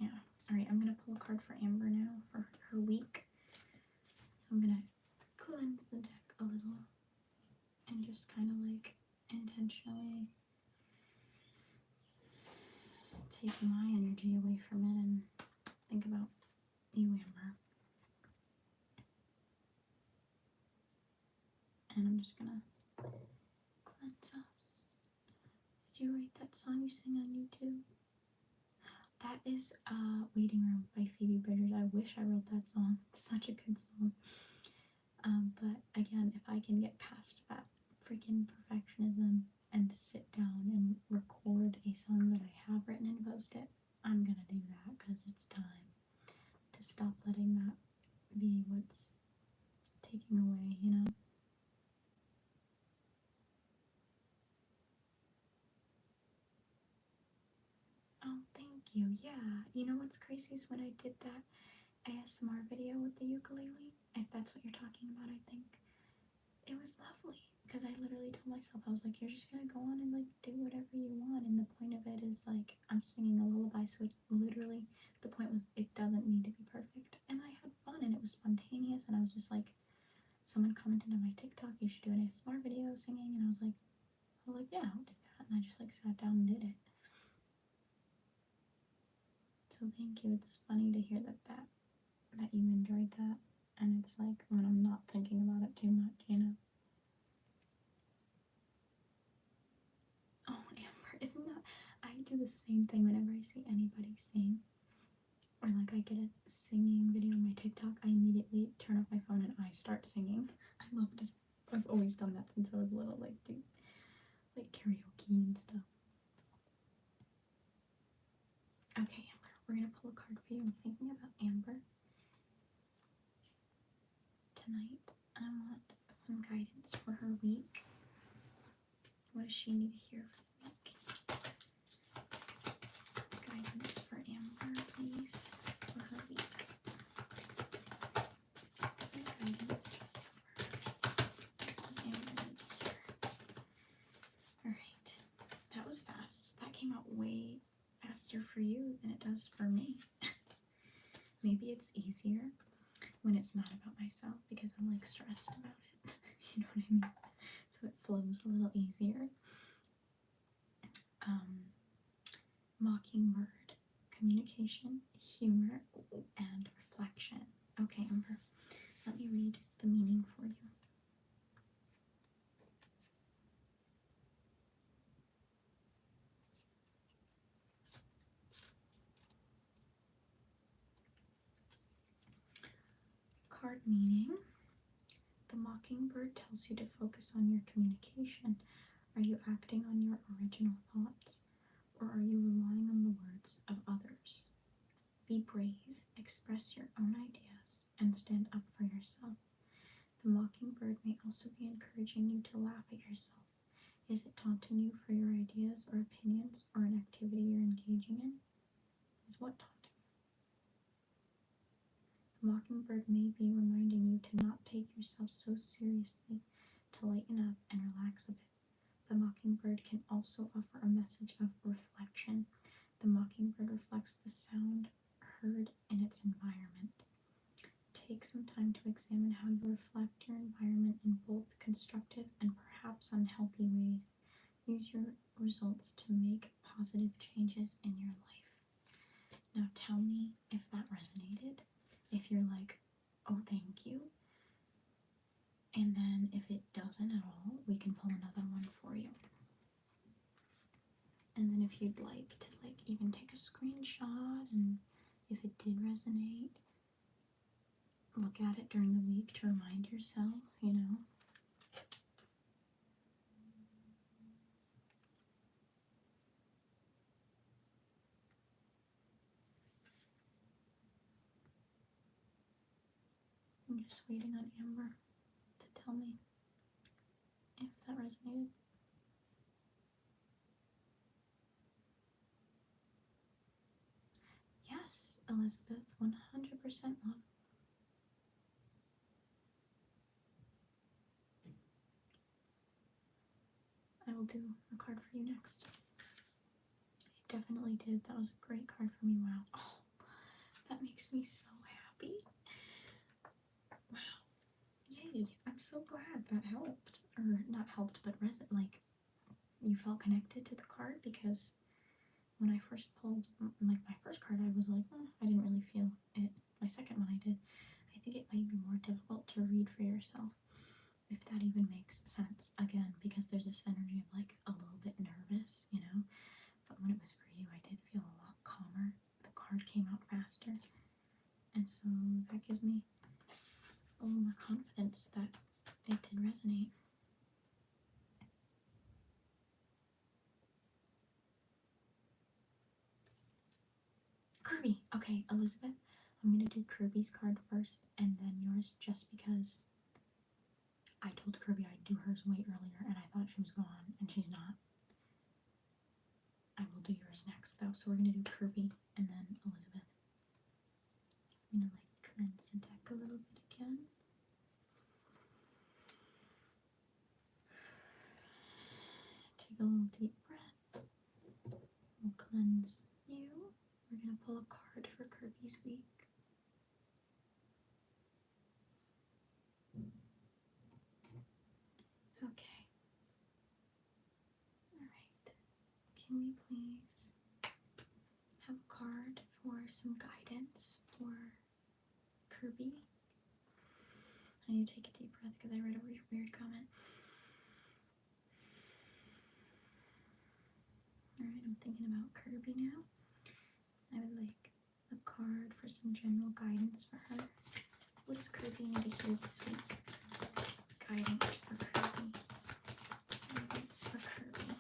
yeah. Alright, I'm gonna pull a card for Amber now for her week. I'm gonna cleanse the deck a little and just kind of like intentionally take my energy away from it and think about you, Amber. And I'm just gonna cleanse us. Did you write that song you sang on YouTube? That is Waiting Room by Phoebe Bridgers. I wish I wrote that song. It's such a good song. But again, if I can get past that freaking perfectionism and sit down and record a song that I have written and post it, I'm gonna do that because it's time to stop letting that be what's taking away, you know? Oh, thank you. Yeah. You know what's crazy is when I did that ASMR video with the ukulele, if that's what you're talking about, I think. It was lovely because I literally told myself, I was like, you're just gonna go on and like do whatever you want. And the point of it is like, I'm singing a lullaby, so it literally, the point was, it doesn't need to be perfect. And I had fun and it was spontaneous. And I was just like, someone commented on my TikTok, you should do an ASMR video singing. And I was like, yeah, I'll do that. And I just like sat down and did it. So thank you. It's funny to hear that you enjoyed that. And it's like when I'm not thinking about it too much, you know? Oh, Amber, isn't that? I do the same thing whenever I see anybody sing. Or like I get a singing video on my TikTok, I immediately turn off my phone and I start singing. I love just, I've always done that since I was little, like do like karaoke and stuff. Okay, Amber, we're gonna pull a card for you. I'm thinking about Amber tonight. I want some guidance for her week. What does she need to hear for the week? Guidance for Amber, please, for her week. Guidance for Amber. Alright, that was fast. That came out way faster for you than it does for me. Maybe it's easier when it's not about myself because I'm like stressed about it. You know what I mean? So it flows a little easier. Mockingbird, communication, humor, and reflection. Okay, Amber, let me read the meaning for you. Card meaning. The mockingbird tells you to focus on your communication. Are you acting on your original thoughts, or are you relying on the words of others? Be brave, express your own ideas, and stand up for yourself. The mockingbird may also be encouraging you to laugh at yourself. Is it taunting you for your ideas or opinions or an activity you're engaging in? Is what taunting? The mockingbird may be reminding you to not take yourself so seriously, to lighten up and relax a bit. The mockingbird can also offer a message of reflection. The mockingbird reflects the sound heard in its environment. Take some time to examine how you reflect your environment in both constructive and perhaps unhealthy ways. Use your results to make positive changes in your life. Now tell me if that resonated. If you're like, oh, thank you. And then if it doesn't at all, we can pull another one for you. And then if you'd like to like even take a screenshot, and if it did resonate, look at it during the week to remind yourself, you know. I'm just waiting on Amber to tell me if that resonated. Yes, Elizabeth, 100% love. I will do a card for you next. It definitely did. That was a great card for me. Wow. Oh, that makes me so happy. Wow. Yay. I'm so glad that helped. Or not helped, but like you felt connected to the card, because when I first pulled like my first card, I was like, oh, I didn't really feel it. My second one I did. I think it might be more difficult to read for yourself, if that even makes sense. Again, because there's this energy of like a little bit nervous, you know. But when it was for you, I did feel a lot calmer. The card came out faster, and so that gives me a little more confidence that it did resonate. Kirby. Okay, Elizabeth, I'm gonna do Kirby's card first and then yours just because I told Kirby I'd do hers way earlier and I thought she was gone and she's not. I will do yours next though. So we're gonna do Kirby and then Elizabeth. I'm gonna like cleanse the deck a little bit again. Take a little deep breath. We'll cleanse you. We're gonna pull a card for Kirby's week. Okay. Alright. Can we please have a card for some guidance for Kirby? I need to take a deep breath because I read a weird comment. Alright, I'm thinking about Kirby now. I would like a card for some general guidance for her. What does Kirby need to hear this week? Guidance for Kirby. Guidance for Kirby.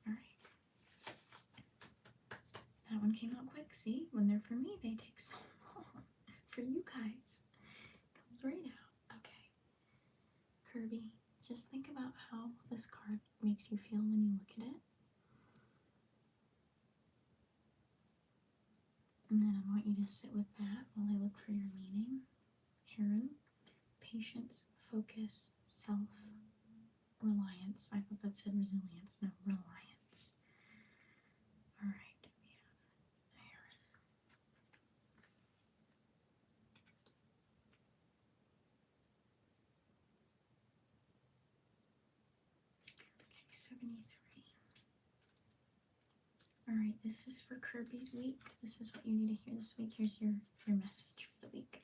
Alright. That one came out quick. See? When they're for me, they take so long. For you guys. Comes right out. Okay. Kirby, just think about how this card makes you feel when you look at it. And then I want you to sit with that while I look for your meaning. Heron, patience, focus, self-reliance. I thought that said resilience, no, reliance. Alright, we have Heron. Okay, 73. Alright, this is for Kirby's week. This is what you need to hear this week. Here's your message for the week.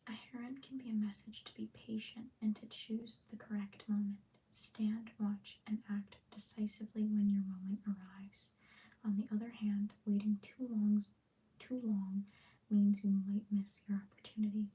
A heron can be a message to be patient and to choose the correct moment. Stand, watch, and act decisively when your moment arrives. On the other hand, waiting too long means you might miss your opportunity.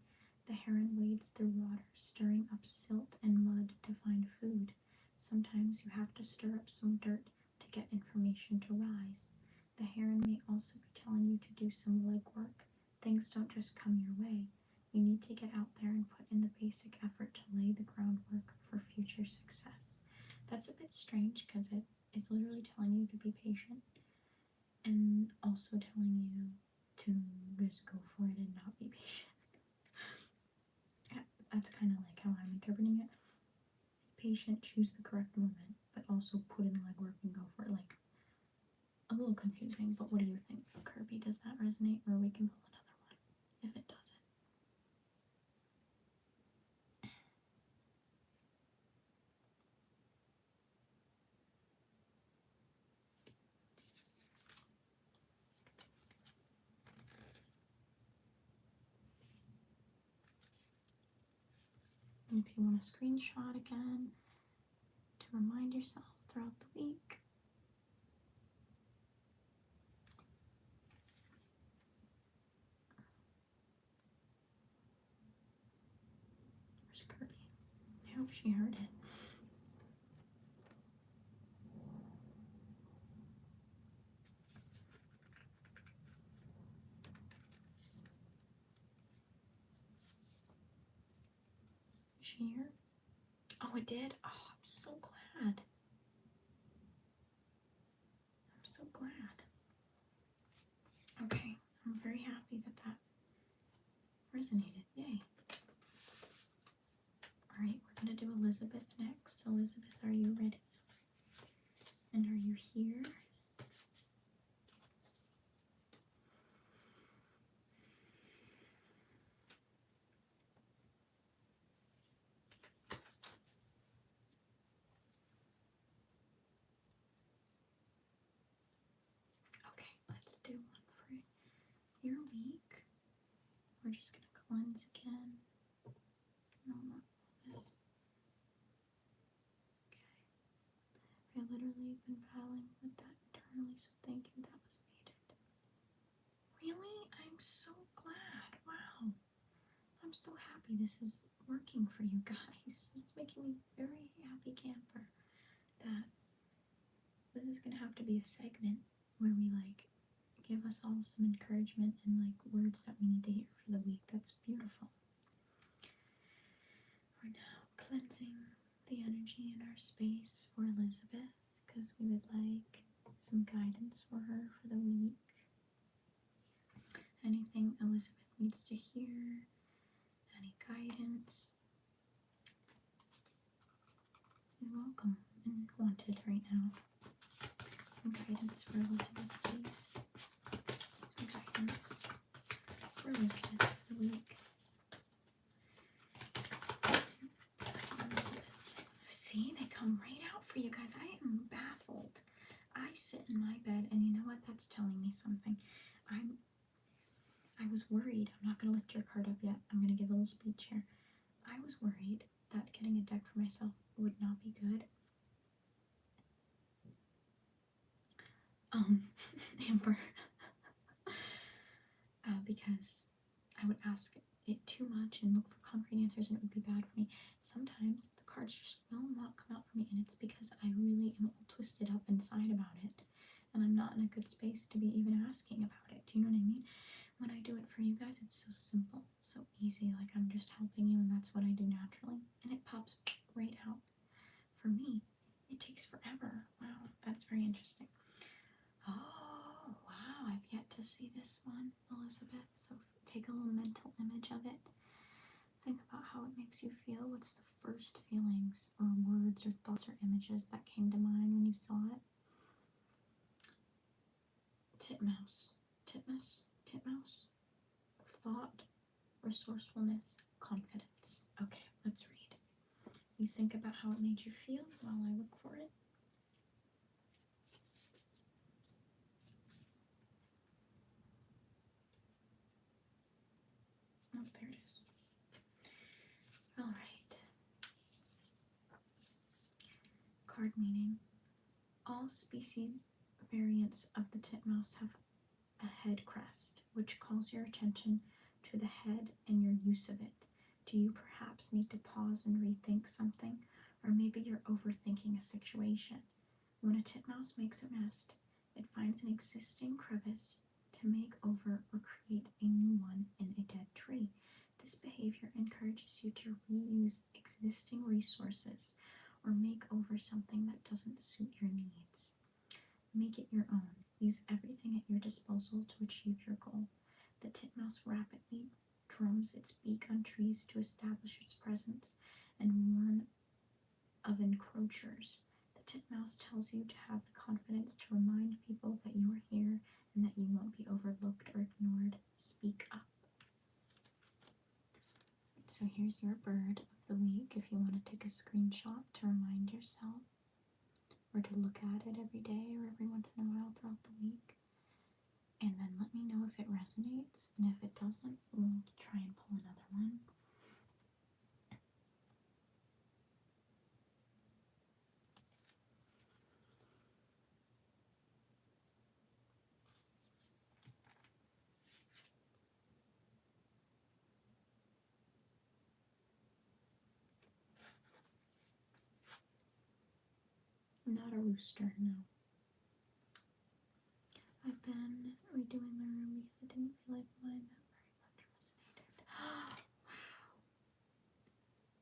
The heron wades through water, stirring up silt and mud to find food. Sometimes you have to stir up some dirt to get information to rise. The heron may also be telling you to do some legwork. Things don't just come your way. You need to get out there and put in the basic effort to lay the groundwork for future success. That's a bit strange because it is literally telling you to be patient and also telling you to just go for it and not be patient. That's kind of like how I'm interpreting it. Patient, choose the correct moment, but also put in legwork and go for it. Like, a little confusing, but what do you think, Kirby? Does that resonate, or we can pull another one if it doesn't? And if you want a screenshot again to remind yourself throughout the week. Where's Kirby? I hope she heard it. Is she here? Oh, it did? Oh, I'm so glad. I'm so glad. Okay, I'm very happy that that resonated. Yay. Alright, we're going to do Elizabeth next. Elizabeth, are you ready? And are you here? Okay, let's do one for your week. We're just going to cleanse again. No, not this. Okay. I literally been battling with that internally, so thank you. That was needed. Really? I'm so glad. Wow. I'm so happy this is working for you guys. This is making me very happy camper that this is going to have to be a segment where we like give us all some encouragement and like words that we need to hear for the week. That's beautiful. We're now cleansing the energy in our space for Elizabeth because we would like some guidance for her for the week. Anything Elizabeth needs to hear, any guidance, is welcome and wanted right now. Some guidance for Elizabeth, please. Some guidance for Elizabeth for the week. Elizabeth. See, they come right out for you guys. I am baffled. I sit in my bed, and you know what? That's telling me something. I was worried. I'm not going to lift your card up yet. I'm going to give a little speech here. I was worried that getting a deck for myself would not be good. Amber. Because I would ask it too much and look for concrete answers and it would be bad for me. Sometimes the cards just will not come out for me, and it's because I really am all twisted up inside about it and I'm not in a good space to be even asking about it. Do you know what I mean? When I do it for you guys, it's so simple, so easy, like I'm just helping you and that's what I do naturally, and it pops right out. For me, it takes forever. Wow, that's very interesting. Oh, wow, I've yet to see this one, Elizabeth, so take a little mental image of it. Think about how it makes you feel. What's the first feelings or words or thoughts or images that came to mind when you saw it? Titmouse, titmouse, titmouse. Thought, resourcefulness, confidence. Okay, let's read. You think about how it made you feel while I look for it. Oh, there it is. All right. Card meaning. All species variants of the titmouse have a head crest, which calls your attention to the head and your use of it. Do you perhaps need to pause and rethink something? Or maybe you're overthinking a situation. When a titmouse makes a nest, it finds an existing crevice to make over or create a new one in a dead tree. This behavior encourages you to reuse existing resources or make over something that doesn't suit your needs. Make it your own. Use everything at your disposal to achieve your goal. The titmouse rapidly drums its beak on trees to establish its presence and warn of encroachers. The titmouse tells you to have the confidence to remind people that you are here and that you won't be overlooked or ignored. Speak up. So here's your bird of the week if you want to take a screenshot to remind yourself, or to look at it every day or every once in a while throughout the week. And then let me know if it resonates, and if it doesn't, we'll try and pull another one. Not a rooster, no. I've been redoing my room because I didn't feel like mine that very much resonated. Wow.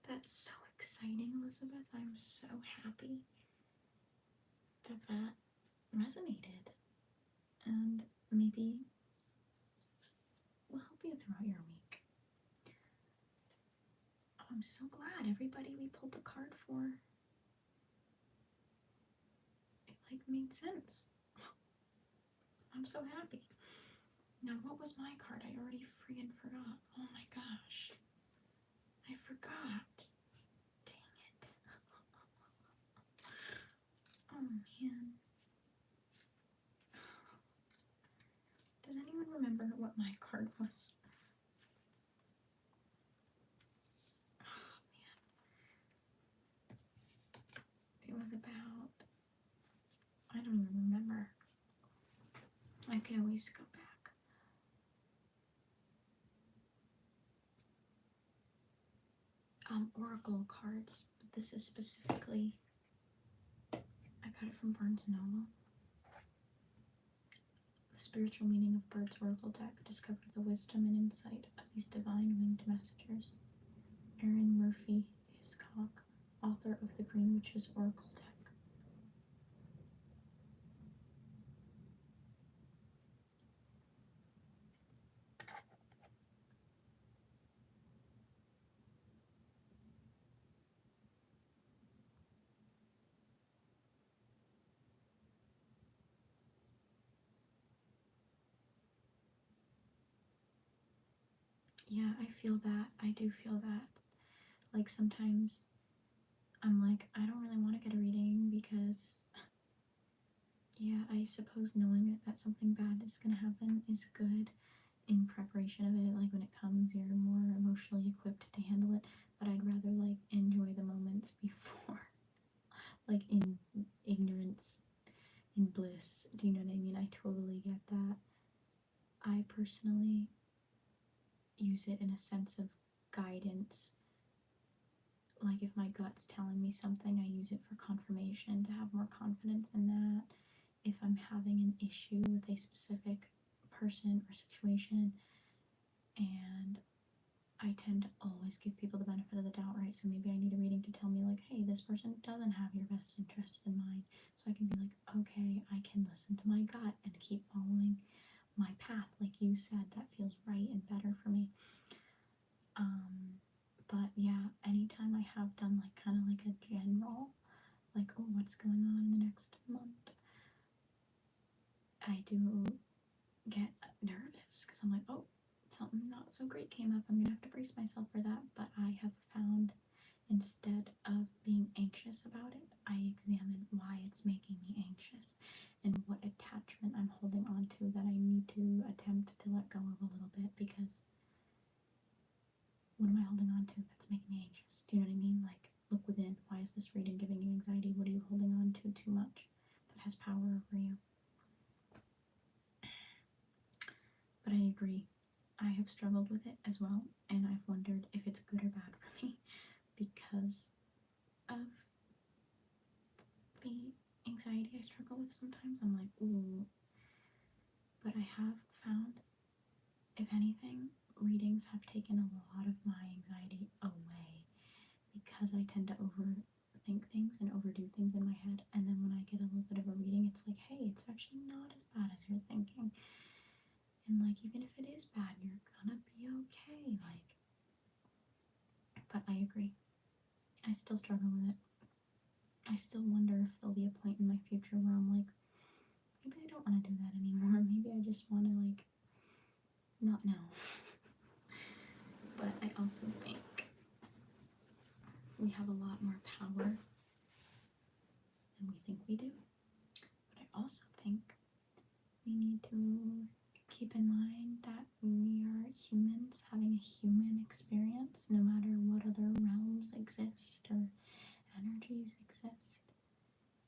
That's so exciting, Elizabeth. I'm so happy that that resonated. And maybe will help you throughout your week. I'm so glad everybody we pulled the card for, it like made sense. I'm so happy. Now, what was my card? I already freaking forgot. Oh my gosh. I forgot. Dang it. Oh man. Does anyone remember what my card was? Oh man. It was about, I don't even remember. I can always go back. Oracle cards, but this is specifically, I got it from Barnes & Noble. The spiritual meaning of Bird's oracle deck. Discover the wisdom and insight of these divine winged messengers. Aaron Murphy Hiscock, author of the Green Witch's Oracle deck. Yeah, I feel that. I do feel that. Like sometimes I'm like, I don't really want to get a reading because, yeah, I suppose knowing that something bad is going to happen is good in preparation of it. Like when it comes, you're more emotionally equipped to handle it. But I'd rather like enjoy the moments before, like in ignorance, in bliss. Do you know what I mean? I totally get that. I personally use it in a sense of guidance. Like if my gut's telling me something, I use it for confirmation to have more confidence in that. If I'm having an issue with a specific person or situation, and I tend to always give people the benefit of the doubt, right? So maybe I need a reading to tell me like, hey, this person doesn't have your best interest in mind. So I can be like, okay, I can listen to my gut and keep following my path. Like you said, that feels right and better for me. But yeah, anytime I have done like kind of like a general, like, oh, what's going on in the next month, I do get nervous because I'm like, oh, something not so great came up. I'm gonna have to brace myself for that. But I have found instead of being anxious about it, I examine why it's making me anxious and what attachment I'm holding on to that I need to attempt to let go of a little bit, because what am I holding on to that's making me anxious? Do you know what I mean? Like, look within. Why is this reading giving you anxiety? What are you holding on to too much that has power over you? But I agree. I have struggled with it as well, and I've wondered if it's good or bad for me because of the anxiety I struggle with sometimes. I'm like, ooh. But I have found, if anything, readings have taken a lot of my anxiety away, because I tend to overthink things and overdo things in my head, and then when I get a little bit of a reading, it's like, hey, it's actually not as bad as you're thinking, and like even if it is bad, you're gonna be okay. Like, but I agree, I still struggle with it. I still wonder if there'll be a point in my future where I'm like, maybe I don't want to do that anymore. Maybe I just want to like not know. But I also think we have a lot more power than we think we do. But I also think we need to keep in mind that we are humans having a human experience, no matter what other realms exist or energies exist.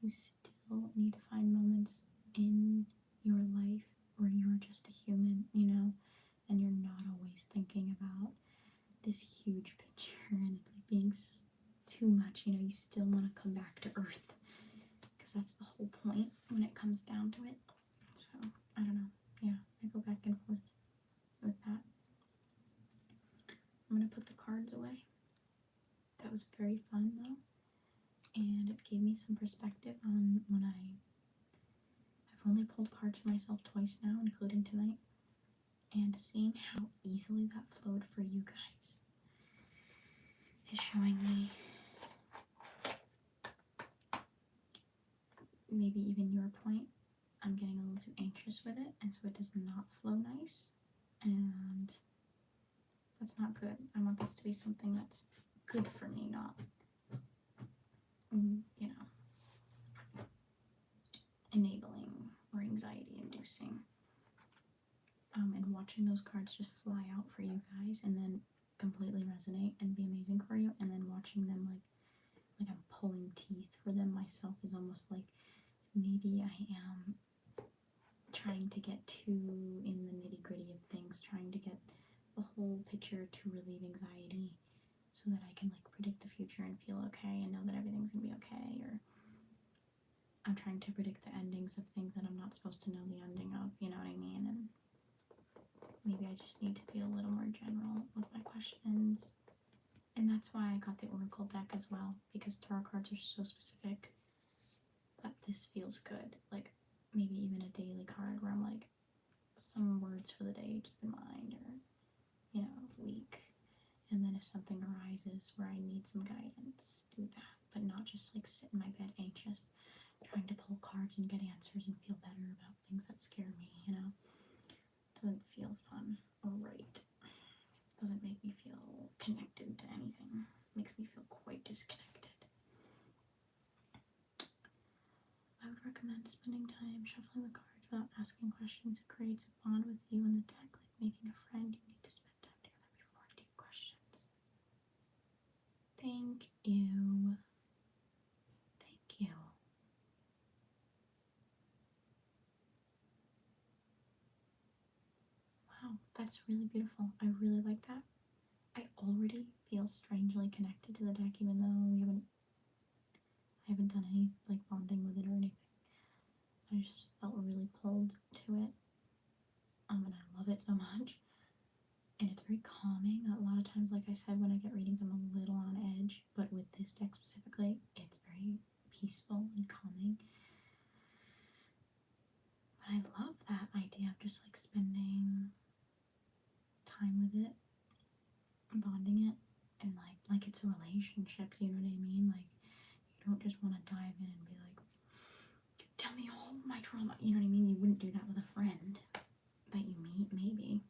You still need to find moments in your life where you're just a human, you know, and you're not always thinking about this huge picture and like being too much. You know, you still want to come back to earth, because that's the whole point when it comes down to it. So I don't know. Yeah, I go back and forth with that. I'm gonna put the cards away. That was very fun though, and it gave me some perspective on when I've only pulled cards for myself twice now, including tonight, and seeing how easily that flowed for you guys is showing me maybe even your point. I'm getting a little too anxious with it, and so it does not flow nice, and that's not good. I want this to be something that's good for me, not, you know, enabling or anxiety inducing. And watching those cards just fly out for you guys and then completely resonate and be amazing for you, and then watching them like I'm pulling teeth for them myself is almost like maybe I am trying to get too in the nitty-gritty of things, trying to get the whole picture to relieve anxiety so that I can like predict the future and feel okay and know that everything's gonna be okay. Or I'm trying to predict the endings of things that I'm not supposed to know the ending of, you know what I mean? And maybe I just need to be a little more general with my questions. And that's why I got the Oracle deck as well, because tarot cards are so specific that this feels good. Like maybe even a daily card where I'm like, some words for the day to keep in mind, or, you know, week. And then if something arises where I need some guidance, do that. But not just like sit in my bed anxious, trying to pull cards and get answers and feel better about things that scare me, you know? Doesn't feel fun or right. Doesn't make me feel connected to anything. Makes me feel quite disconnected. I would recommend spending time shuffling the cards without asking questions. It creates a bond with you and the deck, like making a friend. You need to spend time together before deep questions. Thank you. Thank you. Wow, that's really beautiful. I really like that. I already feel strangely connected to the deck, even though I haven't done any like bonding with it or anything. I just felt really pulled to it. And I love it so much. And it's very calming. A lot of times, like I said, when I get readings, I'm a little on edge, but with this deck specifically, it's very peaceful and calming. But I love that idea of just like spending time with it, bonding it, and like it's a relationship, you know what I mean? Like you don't just want to dive in and be like, tell me all my trauma, you know what I mean? You wouldn't do that with a friend that you meet, maybe.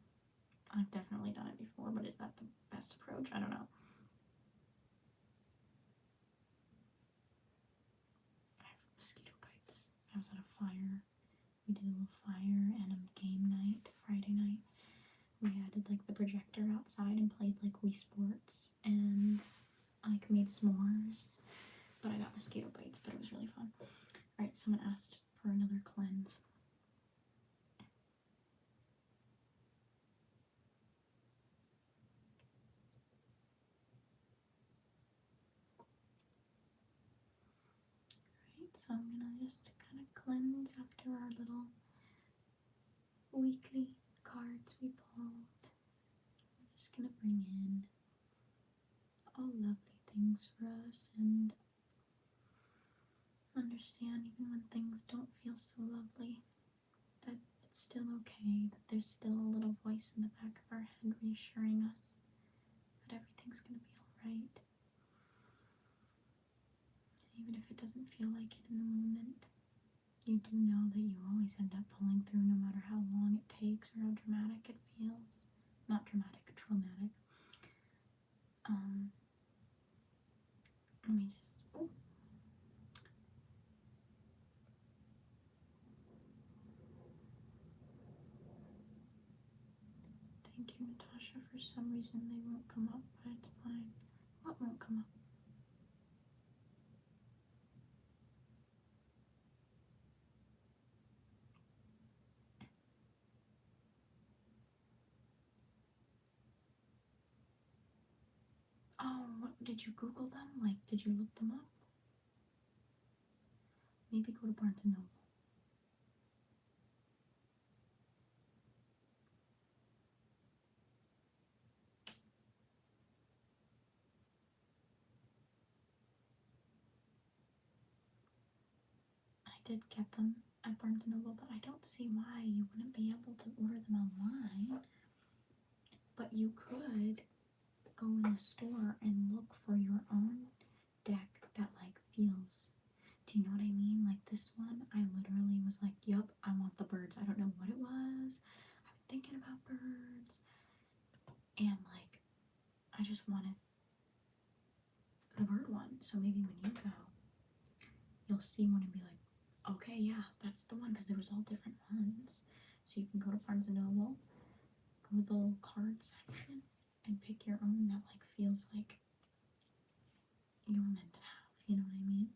I've definitely done it before, but is that the best approach? I don't know. I have mosquito bites. I was at a fire. We did a little fire and a game night Friday night. We had like the projector outside and played like Wii Sports and like made s'mores. But I got mosquito bites, but it was really fun. Alright, someone asked for another cleanse. Alright, so I'm gonna just kind of cleanse after our little weekly cards we pulled. I'm just gonna bring in all lovely things for us and understand even when things don't feel so lovely, that it's still okay, that there's still a little voice in the back of our head reassuring us that everything's gonna be alright. Even if it doesn't feel like it in the moment, you do know that you always end up pulling through no matter how long it takes or how dramatic it feels. Not dramatic, traumatic. Let me just. Oh. Thank you, Natasha. For some reason, they won't come up, but it's fine. What won't come up? Oh, what, did you Google them? Like, did you look them up? Maybe go to Barnes and Noble. I did get them at Barnes and Noble, but I don't see why you wouldn't be able to order them online. But you could go in the store and look for your own deck that like feels. Do you know what I mean? Like this one, I literally was like, yup, I want the birds. I don't know what it was. I've been thinking about birds. And like, I just wanted the bird one. So maybe when you go, you'll see one and be like, okay, yeah, that's the one, because there was all different ones. So you can go to Barnes and Noble, go to the little card section, and pick your own that like feels like you're meant to have. You know what I mean?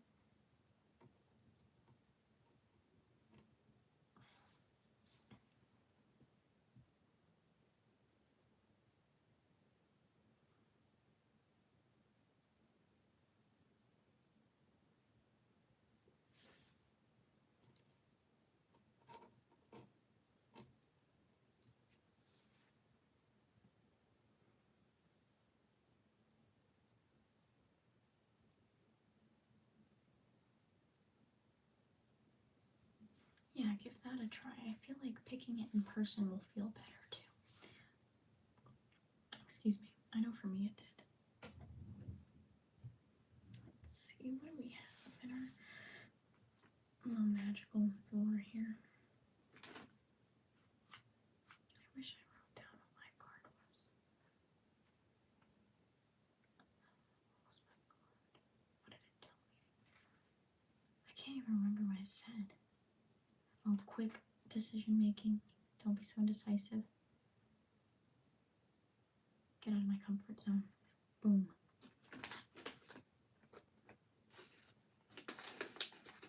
Yeah, give that a try. I feel like picking it in person will feel better too. Excuse me. I know for me it did. Let's see, what do we have in our little magical drawer here? I wish I wrote down what my card was. What did it tell me? I can't even remember what it said. Oh, quick decision making. Don't be so indecisive. Get out of my comfort zone. Boom.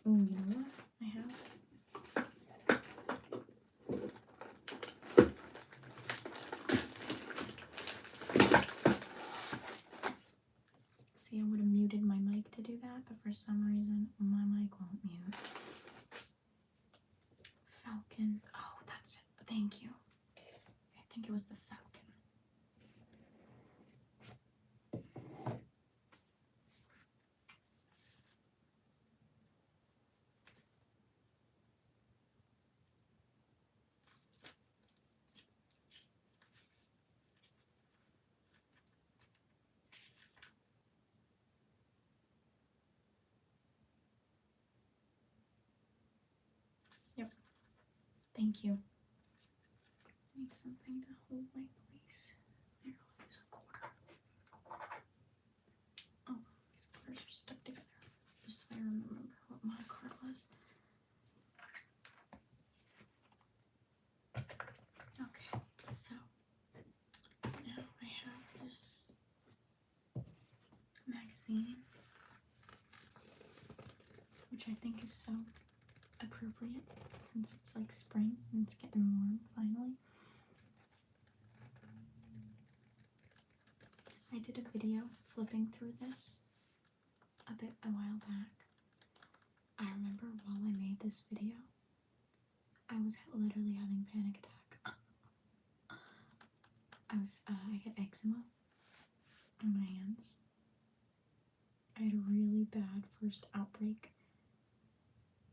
Oh, you know what I have? See, I would have muted my mic to do that, but for some reason my mic won't mute. Falcon. Oh, that's it. Thank you. I think it was the falcon. Yep. Thank you. I need something to hold my place. There, I'll use a quarter. Oh, these quarters are stuck together. Just so I remember what my card was. Okay, so now I have this magazine, which I think is so appropriate since it's like spring and it's getting warm finally. I did a video flipping through this a while back. I remember while I made this video, I was literally having a panic attack. I get eczema on my hands. I had a really bad first outbreak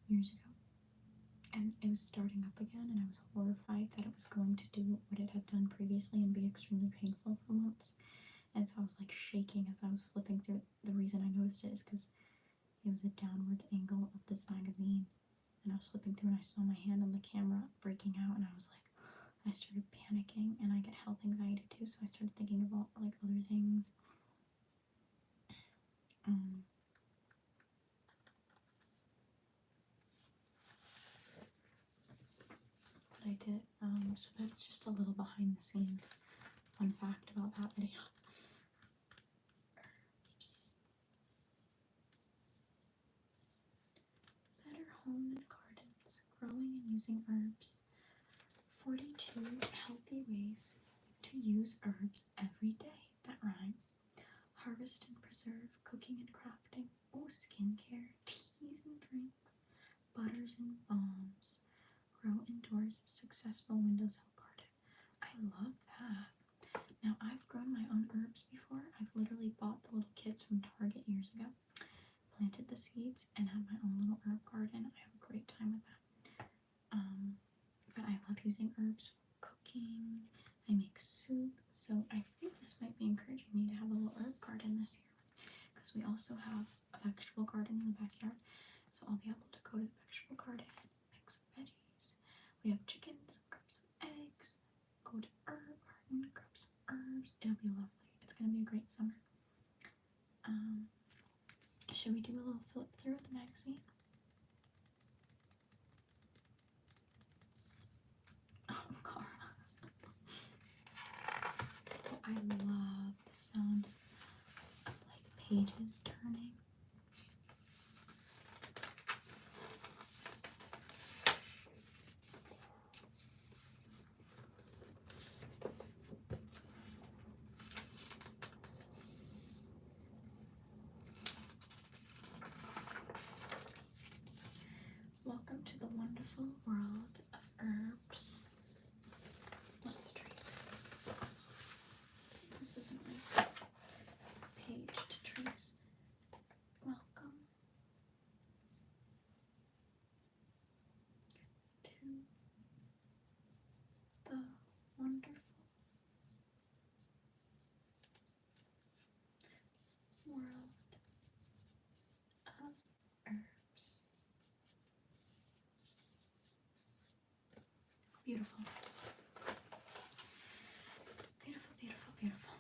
years ago, and it was starting up again, and I was horrified that it was going to do what it had done previously and be extremely painful for months. And so I was like shaking as I was flipping through. The reason I noticed it is because it was a downward angle of this magazine, and I was flipping through and I saw my hand on the camera breaking out, and I was like, I started panicking, and I get health anxiety too, so I started thinking about like other things. But I did, so that's just a little behind the scenes fun fact about that video. Herbs. Better home and gardens, growing and using herbs. 42 healthy ways to use herbs every day. That rhymes. Harvest and preserve, cooking and crafting. Oh, skincare, teas and drinks, butters and balms. Grow indoors, successful windowsill garden. I love that. Now, I've grown my own herbs before. I've literally bought the little kits from Target years ago, planted the seeds, and have my own little herb garden. I have a great time with that. But I love using herbs for cooking. I make soup, so I think this might be encouraging me to have a little herb garden this year, because we also have a vegetable garden in the backyard, so I'll be able to go to the vegetable garden, pick some veggies. We have chickens, grab some eggs, go to herb garden, grab some herbs. It'll be lovely. It's gonna be a great summer. Should we do a little flip through of the magazine? Oh, Cara. I love the sound of like pages turning. Welcome to the wonderful world of herbs. Let's trace it. This is a nice page to trace. Welcome beautiful. Beautiful, beautiful, beautiful.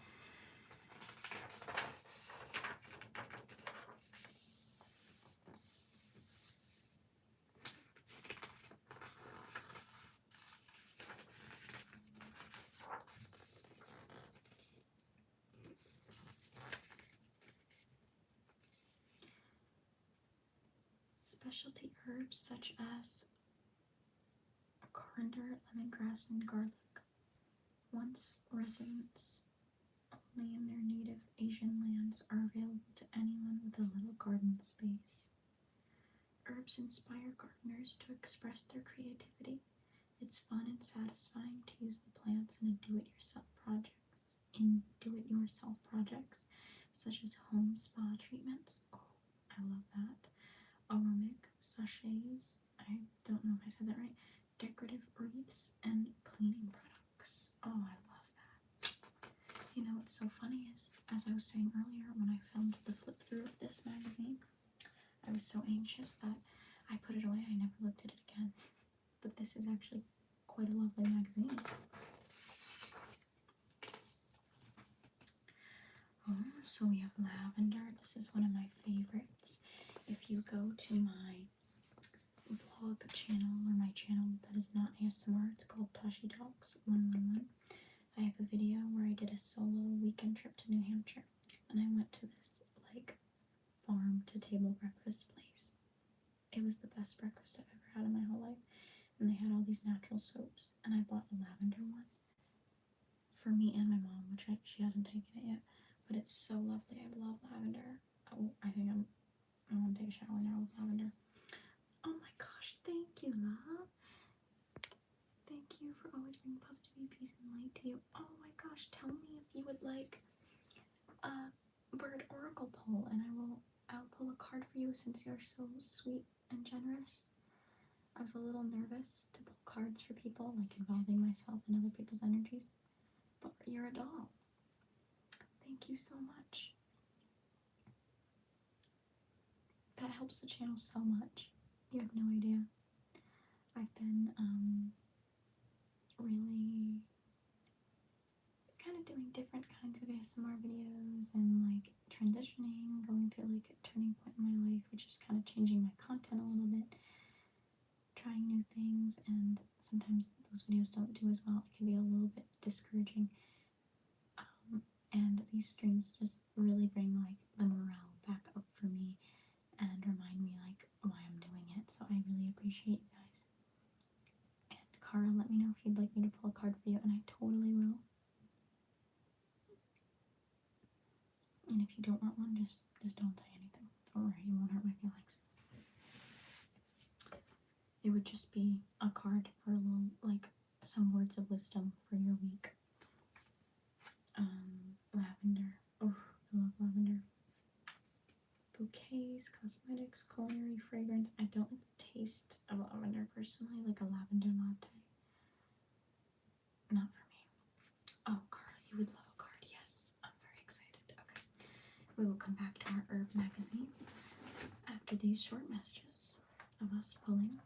Specialty herbs such as coriander, lemongrass, and garlic, once residents only in their native Asian lands, are available to anyone with a little garden space. Herbs inspire gardeners to express their creativity. It's fun and satisfying to use the plants in do-it-yourself projects, such as home spa treatments. Oh, I love that. Aromatic sachets. I don't know if I said that right. Decorative wreaths and cleaning products. Oh, I love that. You know what's so funny is, as I was saying earlier, when I filmed the flip through of this magazine, I was so anxious that I put it away. I never looked at it again. But this is actually quite a lovely magazine. Oh, so we have lavender. This is one of my favorites. If you go to my vlog channel, or my channel that is not ASMR, it's called Tashi Talks 111. I have a video where I did a solo weekend trip to New Hampshire, and I went to this like farm to table breakfast place. It was the best breakfast I've ever had in my whole life, and they had all these natural soaps, and I bought a lavender one for me and my mom, which she hasn't taken it yet, but it's so lovely. I love lavender. Oh, I think I want to take a shower now with lavender. Oh my gosh, thank you, love. Thank you for always bringing positivity, peace, and light to you. Oh my gosh, tell me if you would like a bird oracle pull, and I'll pull a card for you since you're so sweet and generous. I was a little nervous to pull cards for people, like involving myself in other people's energies, but you're a doll. Thank you so much. That helps the channel so much. You have no idea. I've been really kind of doing different kinds of ASMR videos and like transitioning, going through like a turning point in my life, which is kind of changing my content a little bit, trying new things, and sometimes those videos don't do as well. It can be a little bit discouraging. And these streams just really bring like the morale back up for me and remind me like why I'm doing it. So I really appreciate you guys. And Cara, let me know if you'd like me to pull a card for you, and I totally will. And if you don't want one, just don't say anything. Don't worry, it won't hurt my feelings. It would just be a card for a little, like, some words of wisdom for your week. Lavender. Oh, I love lavender. Bouquets, cosmetics, culinary, fragrance. I don't like the taste of lavender personally, like a lavender latte. Not for me. Oh, Cara, you would love a card. Yes, I'm very excited. Okay. We will come back to our herb magazine after these short messages of us pulling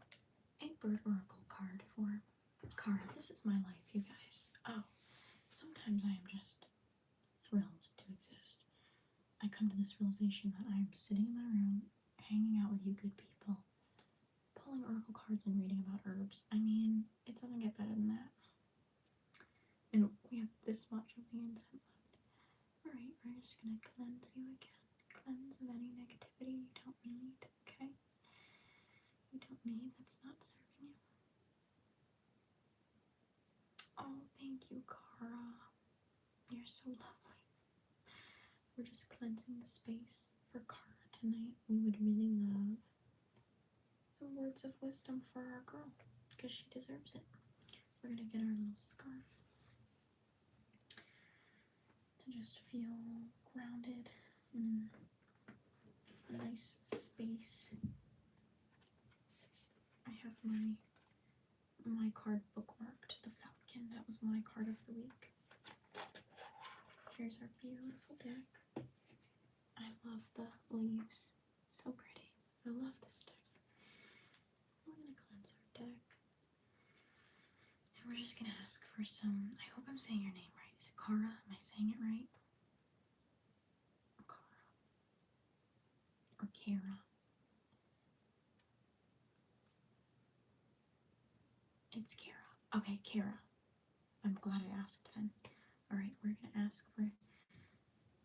a bird oracle card for Cara. This is my life, you guys. Oh, sometimes I am just thrilled to exist. I come to this realization that I am sitting in my room, hanging out with you good people, pulling oracle cards and reading about herbs. I mean, it doesn't get better than that. And we have this much of the incense left. Alright, we're just gonna cleanse you again. Cleanse of any negativity you don't need, okay? You don't need, that's not serving you. Oh, thank you, Cara. You're so lovely. We're just cleansing the space for Cara tonight. We would really love some words of wisdom for our girl, because she deserves it. We're gonna get our little scarf to just feel grounded in a nice space. I have my card bookmarked, the Falcon. That was my card of the week. Here's our beautiful deck. I love the leaves. So pretty. I love this deck. We're gonna cleanse our deck. we're just gonna ask for some. I hope I'm saying your name right. Is it Kara? Am I saying it right? Kara or Kara? It's Kara. Okay, Kara. I'm glad I asked then. All right, we're gonna ask for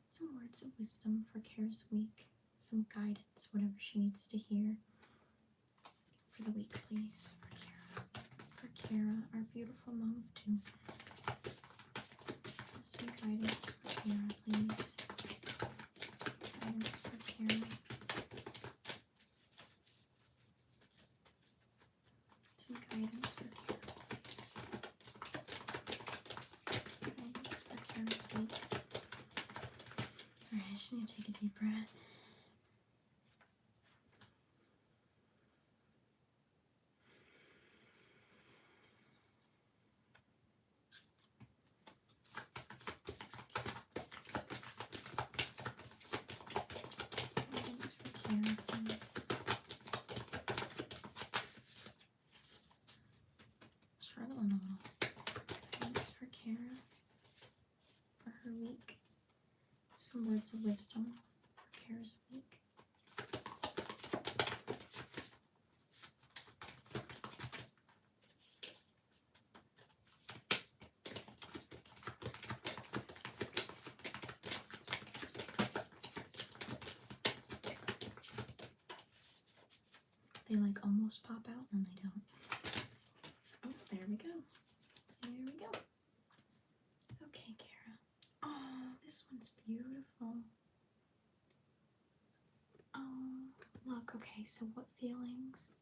some words of wisdom for Kara's week, some guidance, whatever she needs to hear for the week, please. For Kara, our beautiful mom of two. Some guidance for Kara, please. Guidance for Kara. Some guidance for Kara, please. Guidance for Kara's week. Alright, I just need to take a deep breath. Guidance for Kara, please. Struggling a little. Guidance for Kara for her week. Some words of wisdom for Kara's week. They like almost pop out and they don't. Oh, there we go. There we go. Okay, Kara. Oh, this one's beautiful. Oh, look. Okay, so what feelings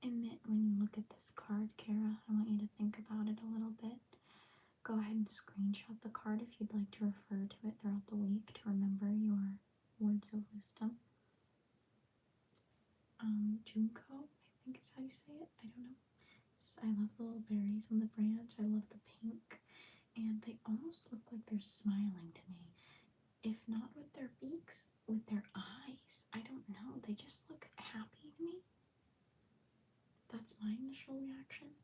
emit when you look at this card, Kara? I want you to think about it a little bit. Go ahead and screenshot the card if you'd like to refer to it throughout the week to remember your words of wisdom. Junko, I think is how you say it. I don't know. I love the little berries on the branch. I love the pink. And they almost look like they're smiling to me. If not with their beaks, with their eyes. I don't know. They just look happy to me. That's my initial reaction.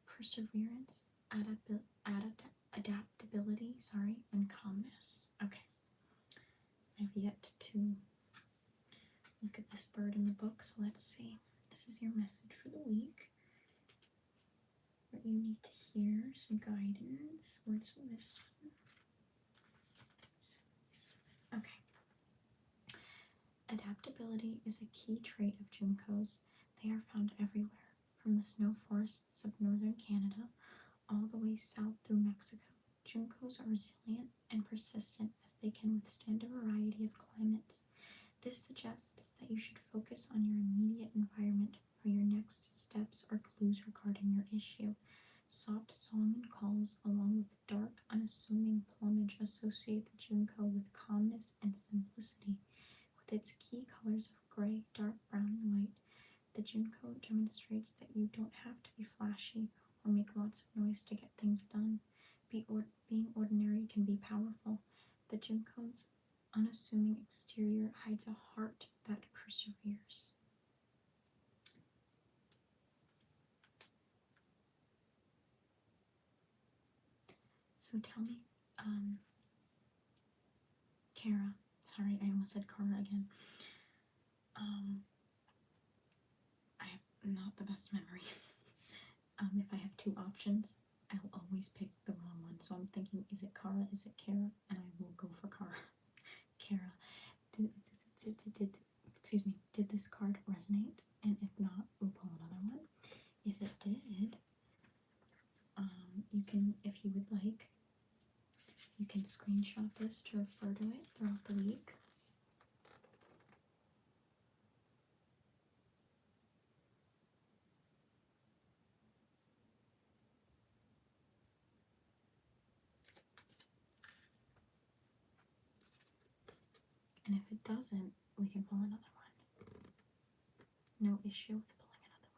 Perseverance, adaptability, and calmness. Okay. I've yet to look at this bird in the book, so let's see. This is your message for the week. What you need to hear, some guidance, words of wisdom. Okay. Adaptability is a key trait of Juncos. They are found everywhere, from the snow forests of northern Canada all the way south through Mexico. Juncos are resilient and persistent as they can withstand a variety of climates. This suggests that you should focus on your immediate environment for your next steps or clues regarding your issue. Soft song and calls, along with dark, unassuming plumage, associate the junco with calmness and simplicity. With its key colors of gray, dark brown, and white, the junco demonstrates that you don't have to be flashy or make lots of noise to get things done. Being ordinary can be powerful. The junco's unassuming exterior hides a heart that perseveres. So tell me, Kara, sorry, I almost said Kara again. I have not the best memory. If I have two options, I'll always pick the wrong one. So I'm thinking, is it Kara, is it Kara? And I will go for Kara. Kara, did this card resonate? And if not, we'll pull another one. If it did, you can, if you would like, you can screenshot this to refer to it throughout the week. And if it doesn't, we can pull another one. No issue with pulling another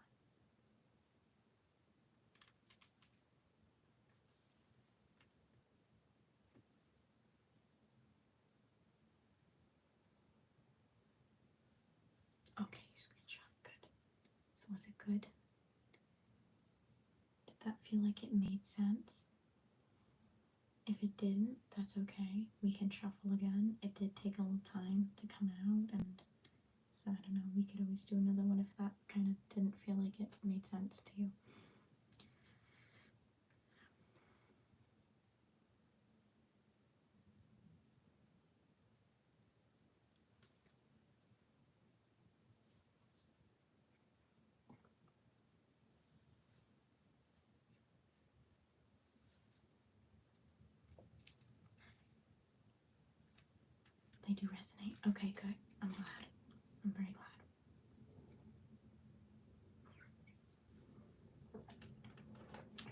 one. Okay, screenshot. Good. So was it good? Did that feel like it made sense. If it didn't, that's okay. We can shuffle again. It did take a little time to come out, and so I don't know, we could always do another one if that kind of didn't feel like it made sense to you. They do resonate. Okay, good. I'm glad. I'm very glad.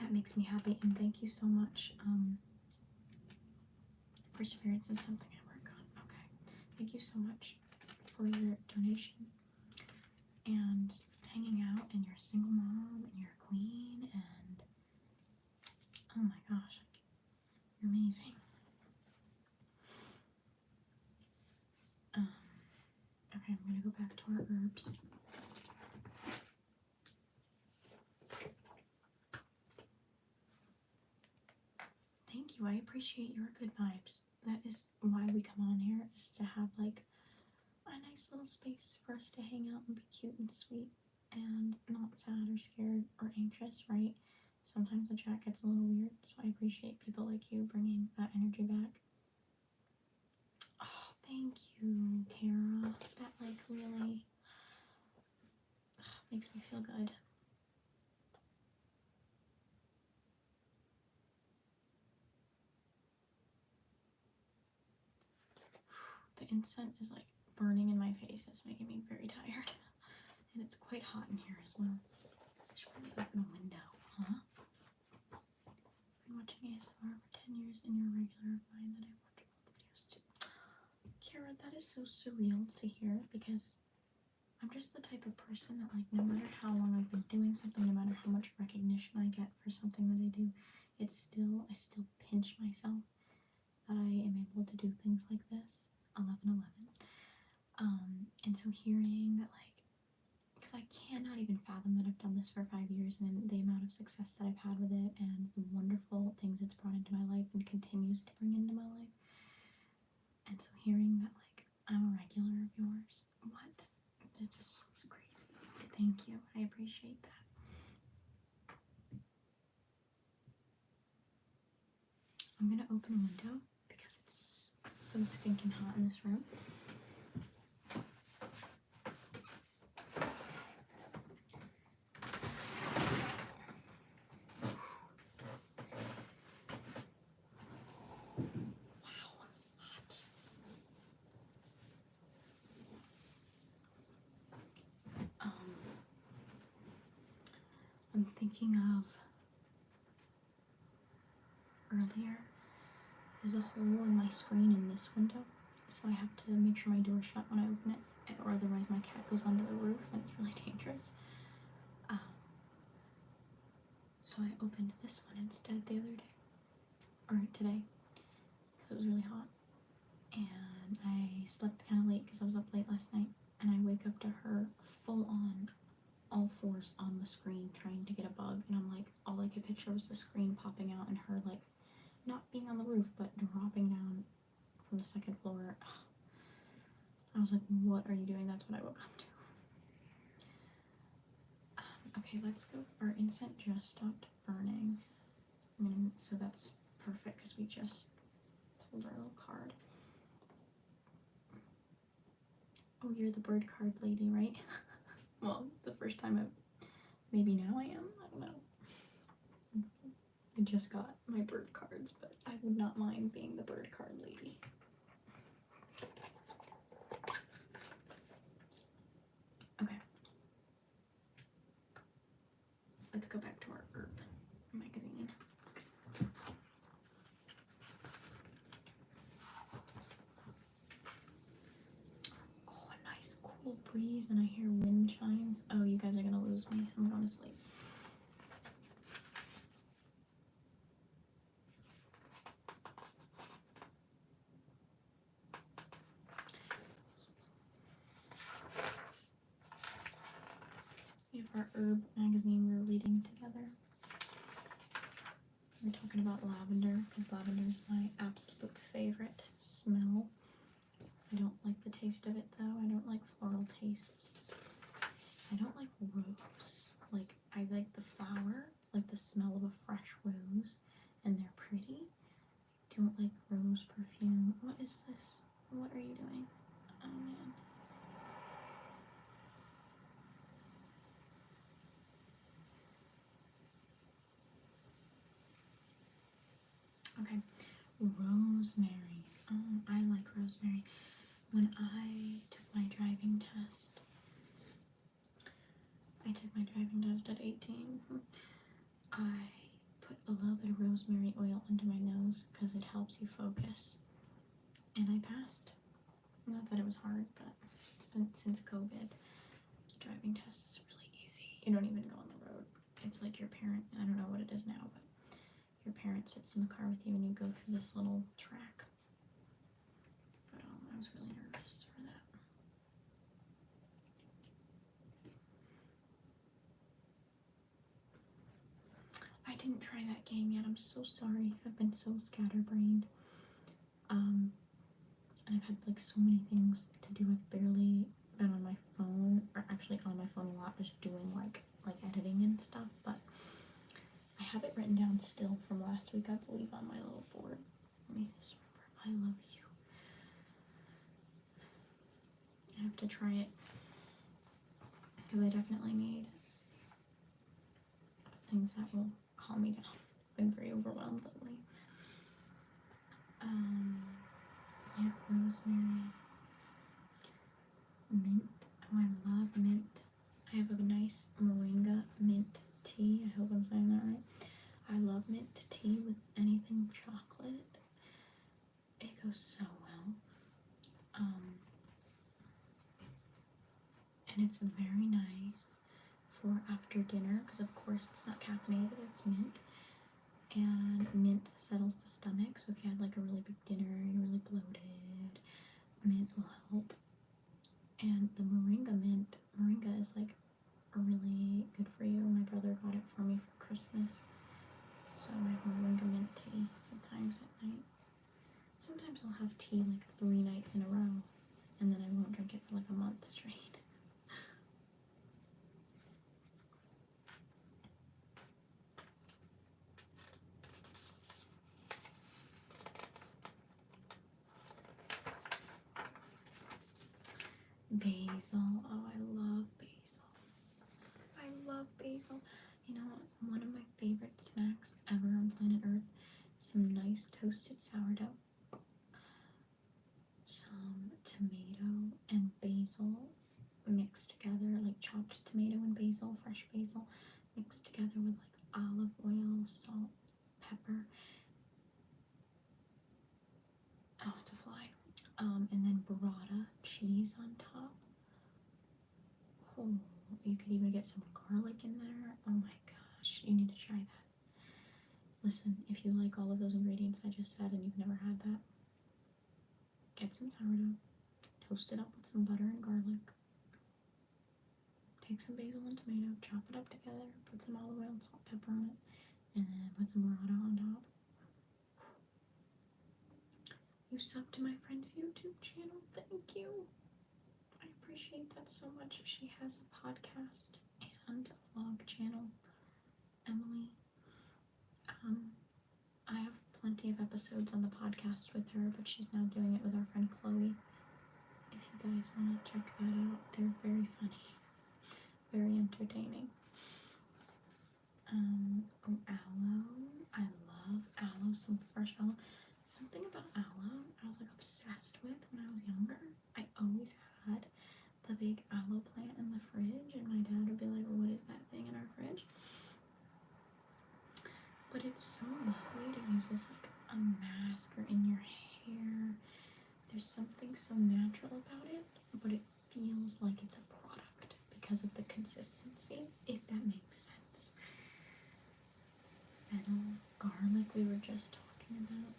That makes me happy, and thank you so much. Perseverance is something I work on. Okay. Thank you so much for your donation and hanging out, and you're a single mom, and you're a queen, and oh my gosh, you're amazing. Okay, I'm gonna go back to our herbs. Thank you. I appreciate your good vibes. That is why we come on here, is to have like a nice little space for us to hang out and be cute and sweet and not sad or scared or anxious, right? Sometimes the chat gets a little weird, so I appreciate people like you bringing that energy back. Oh, thank you, Kara. That like really makes me feel good. The incense is like burning in my face. It's making me very tired. And it's quite hot in here as well. I should probably open a window, huh? I've been watching ASMR for 10 years and you're a regular of mine that I watch all the videos too. Kara, that is so surreal to hear, because I'm just the type of person that, like, no matter how long I've been doing something, no matter how much recognition I get for something that I do, I still pinch myself that I am able to do things like this. 11/11. And so hearing that, like, because I cannot even fathom that I've done this for 5 years, and the amount of success that I've had with it, and the wonderful things it's brought into my life and continues to bring into my life. And so hearing that, like, I'm a regular of yours, what? It just is crazy. Thank you. I appreciate that. I'm gonna open a window because it's so stinking hot in this room. I'm thinking of earlier, there's a hole in my screen in this window, so I have to make sure my door is shut when I open it, or otherwise my cat goes onto the roof and it's really dangerous. So I opened this one instead the other day, or today, because it was really hot, and I slept kind of late because I was up late last night, and I wake up to her full on, all fours on the screen trying to get a bug, and I'm like, all I could picture was the screen popping out and her like not being on the roof but dropping down from the second floor. I was like, what are you doing? That's what I woke up to. Okay, let's go. Our incense just stopped burning. So that's perfect because we just pulled our little card. Oh, you're the bird card lady, right? Well, the first time maybe now I am. I don't know. I just got my bird cards, but I would not mind being the bird card lady. Okay. Let's go back to our herb magazine. Oh, a nice cool breeze, and I hear wind chimes. Oh, you guys are gonna lose me. I'm going to sleep. We have our herb magazine we're reading together. We're talking about lavender because lavender is my absolute favorite smell. I don't like the taste of it though. I don't like floral tastes. I don't like rose. Like, I like the flower, like the smell of a fresh rose, and they're pretty. I don't like rose perfume. What is this? What are you doing? Oh man. Okay, rosemary. I like rosemary. When I took my driving test, at 18. I put a little bit of rosemary oil under my nose because it helps you focus, and I passed. Not that it was hard, but it's been since COVID. The driving test is really easy. You don't even go on the road. It's like your parent. I don't know what it is now, but your parent sits in the car with you and you go through this little track. But I was really nervous for that. I didn't try that game yet. I'm so sorry. I've been so scatterbrained. And I've had like so many things to do. I've barely been on my phone, or actually on my phone a lot, just doing like editing and stuff. But I have it written down still from last week, I believe, on my little board. Let me just remember. I love you. I have to try it because I definitely need things that will calm me down. I've been very overwhelmed lately. Yeah, rosemary, mint. Oh, I love mint. I have a nice moringa mint tea. I hope I'm saying that right. I love mint tea with anything chocolate. It goes so well. And it's very nice for after dinner because of course it's not caffeinated, it's mint. And mint settles the stomach, so if you had like a really big dinner, you're really bloated, mint will help. And the moringa is like really good for you. My brother got it for me for Christmas, so I have moringa mint tea sometimes at night. Sometimes I'll have tea like 3 nights in a row, and then I won't drink it for like a month straight. Basil. Oh, I love basil. I love basil. You know, one of my favorite snacks ever on planet Earth, some nice toasted sourdough, some tomato and basil mixed together, like chopped tomato and basil, fresh basil, mixed together with like olive oil, salt, pepper. Oh, it's a fly. And then burrata cheese on top. Oh, you could even get some garlic in there. Oh my gosh, you need to try that. Listen, if you like all of those ingredients I just said and you've never had that, get some sourdough, toast it up with some butter and garlic, take some basil and tomato, chop it up together, put some olive oil and salt, pepper on it, and then put some burrata on top. You sub to my friend's YouTube channel, thank you. I appreciate that so much. She has a podcast and a vlog channel, Emily. I have plenty of episodes on the podcast with her, but she's now doing it with our friend Chloe. If you guys want to check that out, they're very funny, very entertaining. Oh, aloe. I love aloe, some fresh aloe. Something about aloe I was like obsessed with when I was younger. I always had the big aloe plant in the fridge, and my dad would be like, what is that thing in our fridge? But it's so lovely to use this like a mask or in your hair. There's something so natural about it, but it feels like it's a product because of the consistency, if that makes sense. Fennel, garlic, we were just talking about.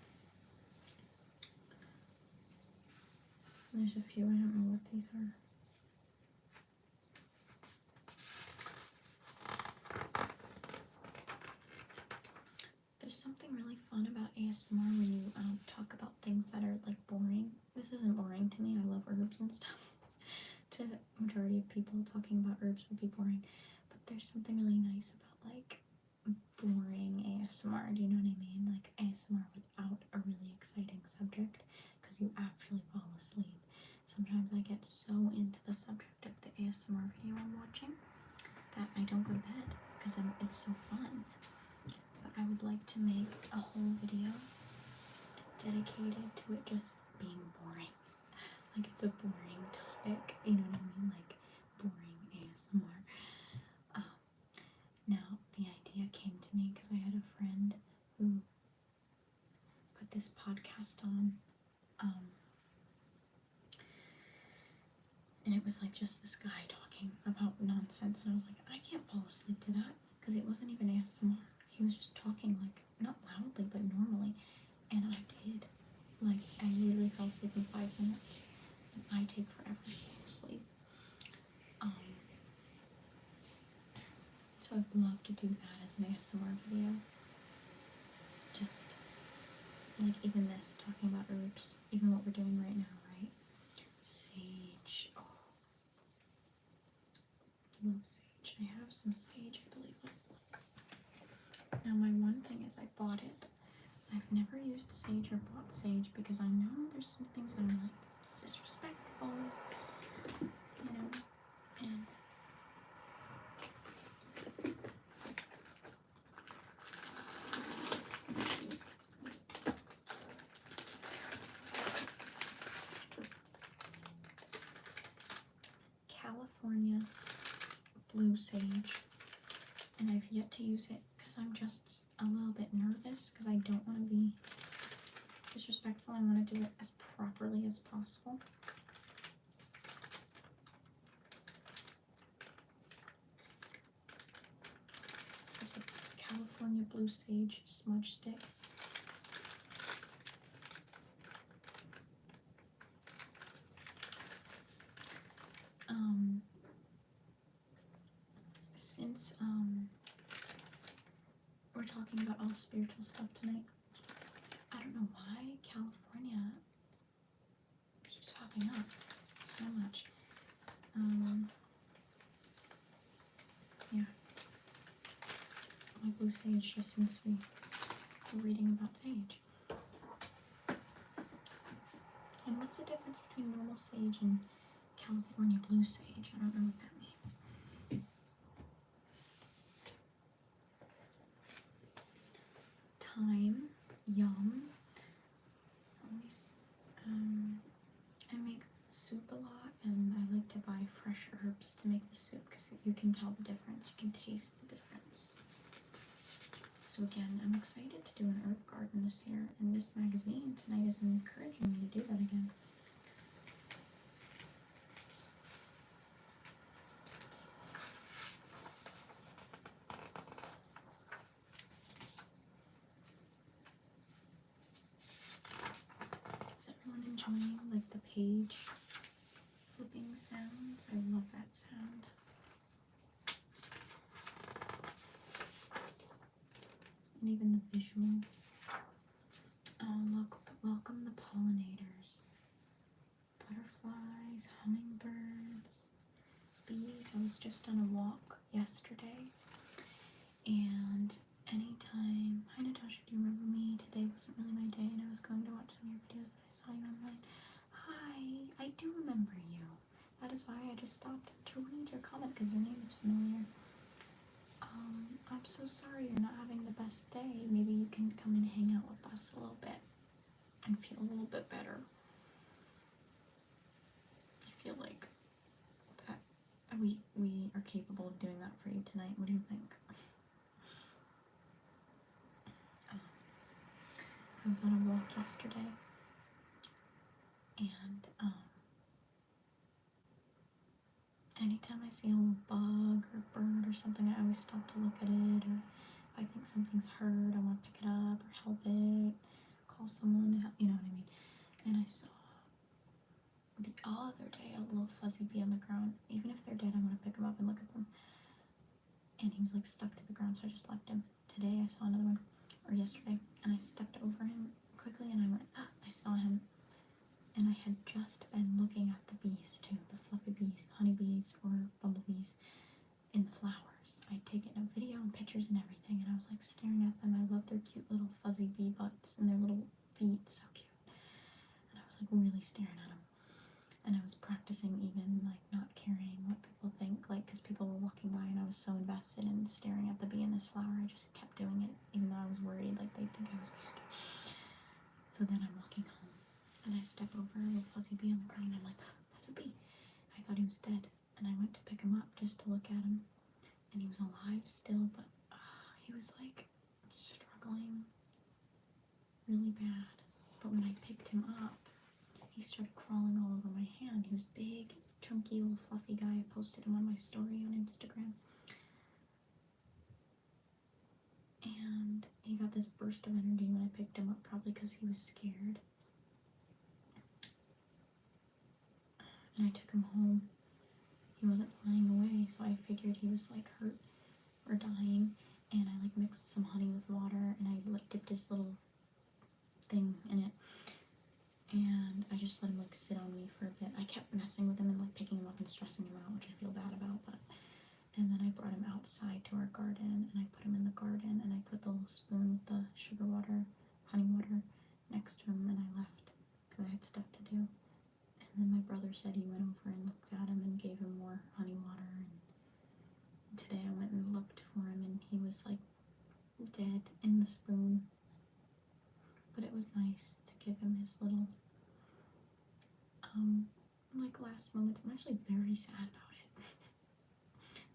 There's a few, I don't know what these are. There's something ASMR where you talk about things that are like boring. This isn't boring to me. I love herbs and stuff. To majority of people, talking about herbs would be boring, but there's something really nice about like boring ASMR. Do you know what I mean? Like ASMR without a really exciting subject, because you actually fall asleep. Sometimes I get so into the subject of the ASMR video I'm watching that I don't go to bed because it's so fun. But I would like to make a whole video dedicated to it just being boring. Like it's a boring topic, you know what I mean? Like boring ASMR. Now, the idea came to me because I had a friend who put this podcast on, and it was like just this guy talking about nonsense, and I was like, I can't fall asleep to that because it wasn't even ASMR. He was just talking like, not loudly, but normally, and I did. Like, I literally fell asleep in 5 minutes, and I take forever to fall asleep. So I'd love to do that as an ASMR video. Just like even this, talking about herbs, even what we're doing right now, right? Sage. Oh, I love sage. I have some sage, I believe. Let's look. Now, my one thing is I bought it. I've never used sage or bought sage because I know there's some things that are like, it's disrespectful, you know, and California blue sage, and I've yet to use it because I'm just a little bit nervous because I don't want to be disrespectful. I want to do it as properly as possible. So it's a California blue sage smudge stick. Since we're talking about all spiritual stuff tonight, I don't know why California keeps popping up so much. Yeah, my blue sage just since we were reading about sage. And what's the difference between normal sage and California blue sage? I don't know what that means. Thyme, yum. Always, I make soup a lot, and I like to buy fresh herbs to make the soup because you can tell the difference. You can taste the difference. So again, I'm excited to do an herb garden this year, and this magazine tonight is encouraging me to do that again. Is everyone enjoying like the page flipping sounds? I love that sound. And even the visual. Oh look, welcome the pollinators. Butterflies, hummingbirds, bees. I was just on a walk yesterday, and anytime, hi Natasha, do you remember me? Today wasn't really my day, and I was going to watch some of your videos, and I saw you online. Hi, I do remember you. That is why I just stopped to read your comment, because your name is familiar. I'm so sorry you're not having the best day. Maybe you can come and hang out with us a little bit and feel a little bit better. I feel like that we are capable of doing that for you tonight. What do you think? I was on a walk yesterday, and anytime I see a little bug or bird or something, I always stop to look at it, or if I think something's hurt, I want to pick it up or help it, call someone, you know what I mean. And I saw the other day a little fuzzy bee on the ground. Even if they're dead, I want to pick them up and look at them. And he was like stuck to the ground, so I just left him. Today I saw another one or yesterday, and I stepped over him quickly, and I went, I saw him, and I had just been looking at the bees too, the fluffy bees, honeybees or bumblebees in the flowers. I'd taken a video and pictures and everything, and I was like staring at them. I love their cute little fuzzy bee butts and their little feet, so cute. And I was like really staring at them. And I was practicing even like not caring what people think, like because people were walking by and I was so invested in staring at the bee in this flower, I just kept doing it even though I was worried like they'd think I was weird. So then I'm walking home and I step over a little fuzzy bee on the ground and I'm like, that's a bee. I thought he was dead and I went to pick him up just to look at him, and he was alive still, but he was like struggling really bad. But when I picked him up, he started crawling all over my hand. He was big, chunky, little fluffy guy. I posted him on my story on Instagram. And he got this burst of energy when I picked him up, probably because he was scared. And I took him home. He wasn't flying away, so I figured he was like hurt or dying. And I like mixed some honey with water, and I like dipped his little thing in it. And I just let him like sit on me for a bit. I kept messing with him and like picking him up and stressing him out, which I feel bad about, but and then I brought him outside to our garden and I put him in the garden and I put the little spoon with the sugar water, honey water next to him, and I left because I had stuff to do. And then my brother said he went over and looked at him and gave him more honey water, and today I went and looked for him and he was like dead in the spoon. But it was nice to give him his little like last moments. I'm actually very sad about it.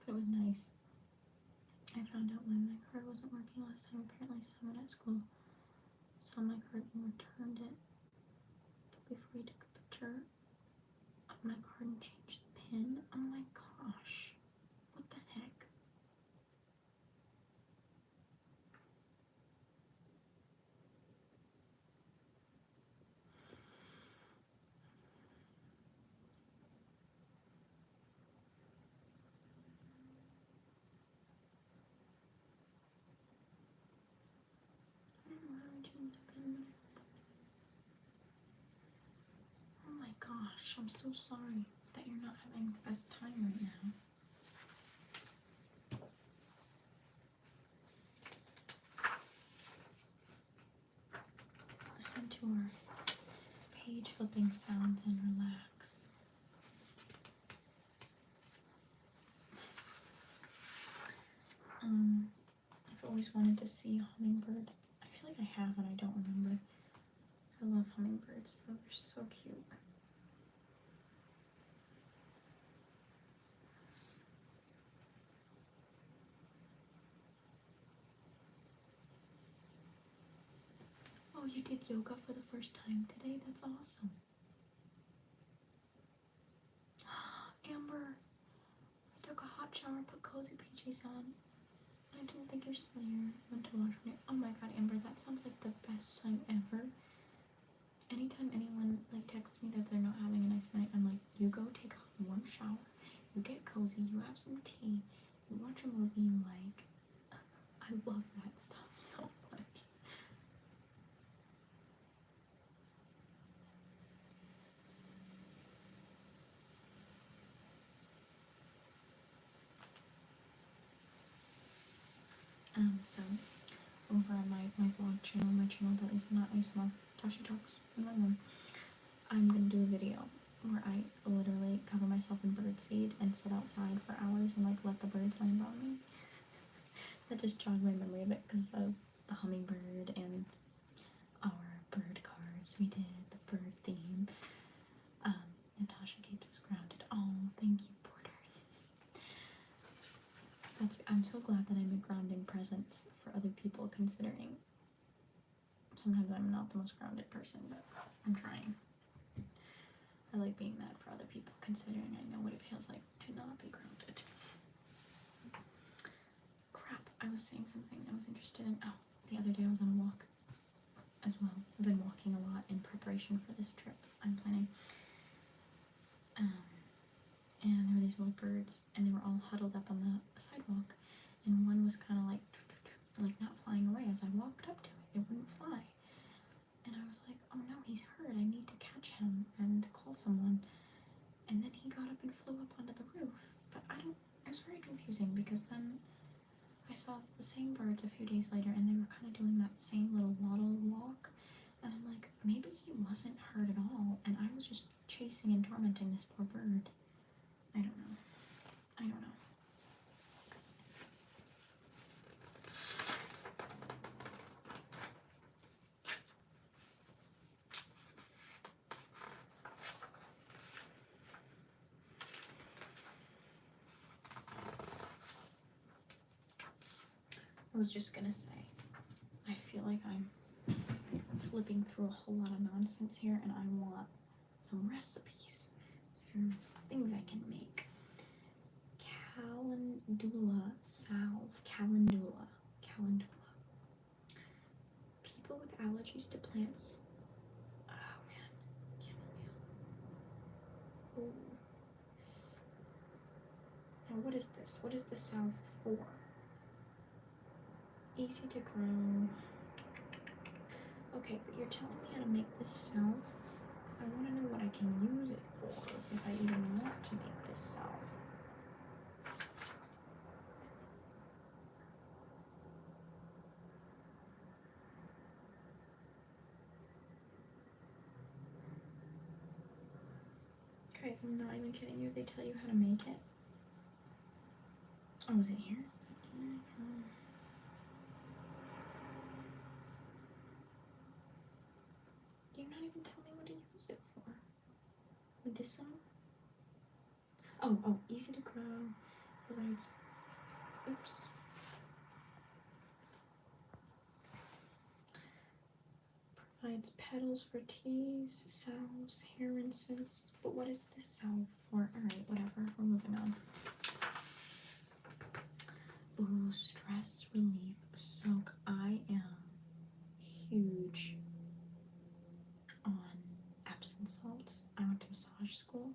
But it was nice. I found out why my card wasn't working last time. Apparently someone at school saw my card and returned it. But before he took a picture of my card and changed the pin, oh my gosh. What the heck? I don't know how I changed the pin. Oh my gosh, I'm so sorry that you're not having the best time right now. Listen to our page flipping sounds and relax. I've always wanted to see a hummingbird. I feel like I have and I don't remember. I love hummingbirds, though. They're so cute. Oh, you did yoga for the first time today? That's awesome. Amber, I took a hot shower, put cozy PJs on. I didn't think you were still here. I went to wash my. Oh my god, Amber, that sounds like the best time ever. Anytime anyone like texts me that they're not having a nice night, I'm like, you go take a warm shower, you get cozy, you have some tea, you watch a movie you like. I love that stuff so much. So over on my vlog channel, my channel that is not ASMR, Tashi Talks in my room, I'm gonna do a video where I literally cover myself in birdseed and sit outside for hours and like let the birds land on me. That just jogged my memory a bit because of the hummingbird and our bird cards we did, the bird theme. Natasha keeps us grounded. Oh, thank you, Porter. I'm so glad that I'm a grounding presence for other people, considering sometimes I'm not the most grounded person, but I'm trying. I like being that for other people, considering I know what it feels like to not be grounded. Crap, I was saying something I was interested in. Oh, the other day I was on a walk as well. I've been walking a lot in preparation for this trip I'm planning. And there were these little birds, and they were all huddled up on the sidewalk, and one was kind of like like not flying away. As I walked up to it, it wouldn't fly. And I was like, oh no, he's hurt. I need to catch him and call someone. And then he got up and flew up onto the roof. But it was very confusing because then I saw the same birds a few days later and they were kind of doing that same little waddle walk. And I'm like, maybe he wasn't hurt at all. And I was just chasing and tormenting this poor bird. I don't know. I don't know. I was just gonna say, I feel like I'm flipping through a whole lot of nonsense here and I want some recipes, some things I can make. Calendula salve. Calendula. People with allergies to plants. Oh man, chamomile. Ooh. Now what is this? What is the salve for? Easy to grow. Okay, but you're telling me how to make this salve? I want to know what I can use it for, if I even want to make this salve. Guys, I'm not even kidding you. They tell you how to make it. Oh, is it here? You're not even telling me what to use it for. Medicinal? Oh, easy to grow. Provides. Oops. Provides petals for teas, salves, hair rinses. But what is this salve for? Alright, whatever. We're moving on. Ooh, stress relief soak. I am huge on Epsom salts. I went to massage school.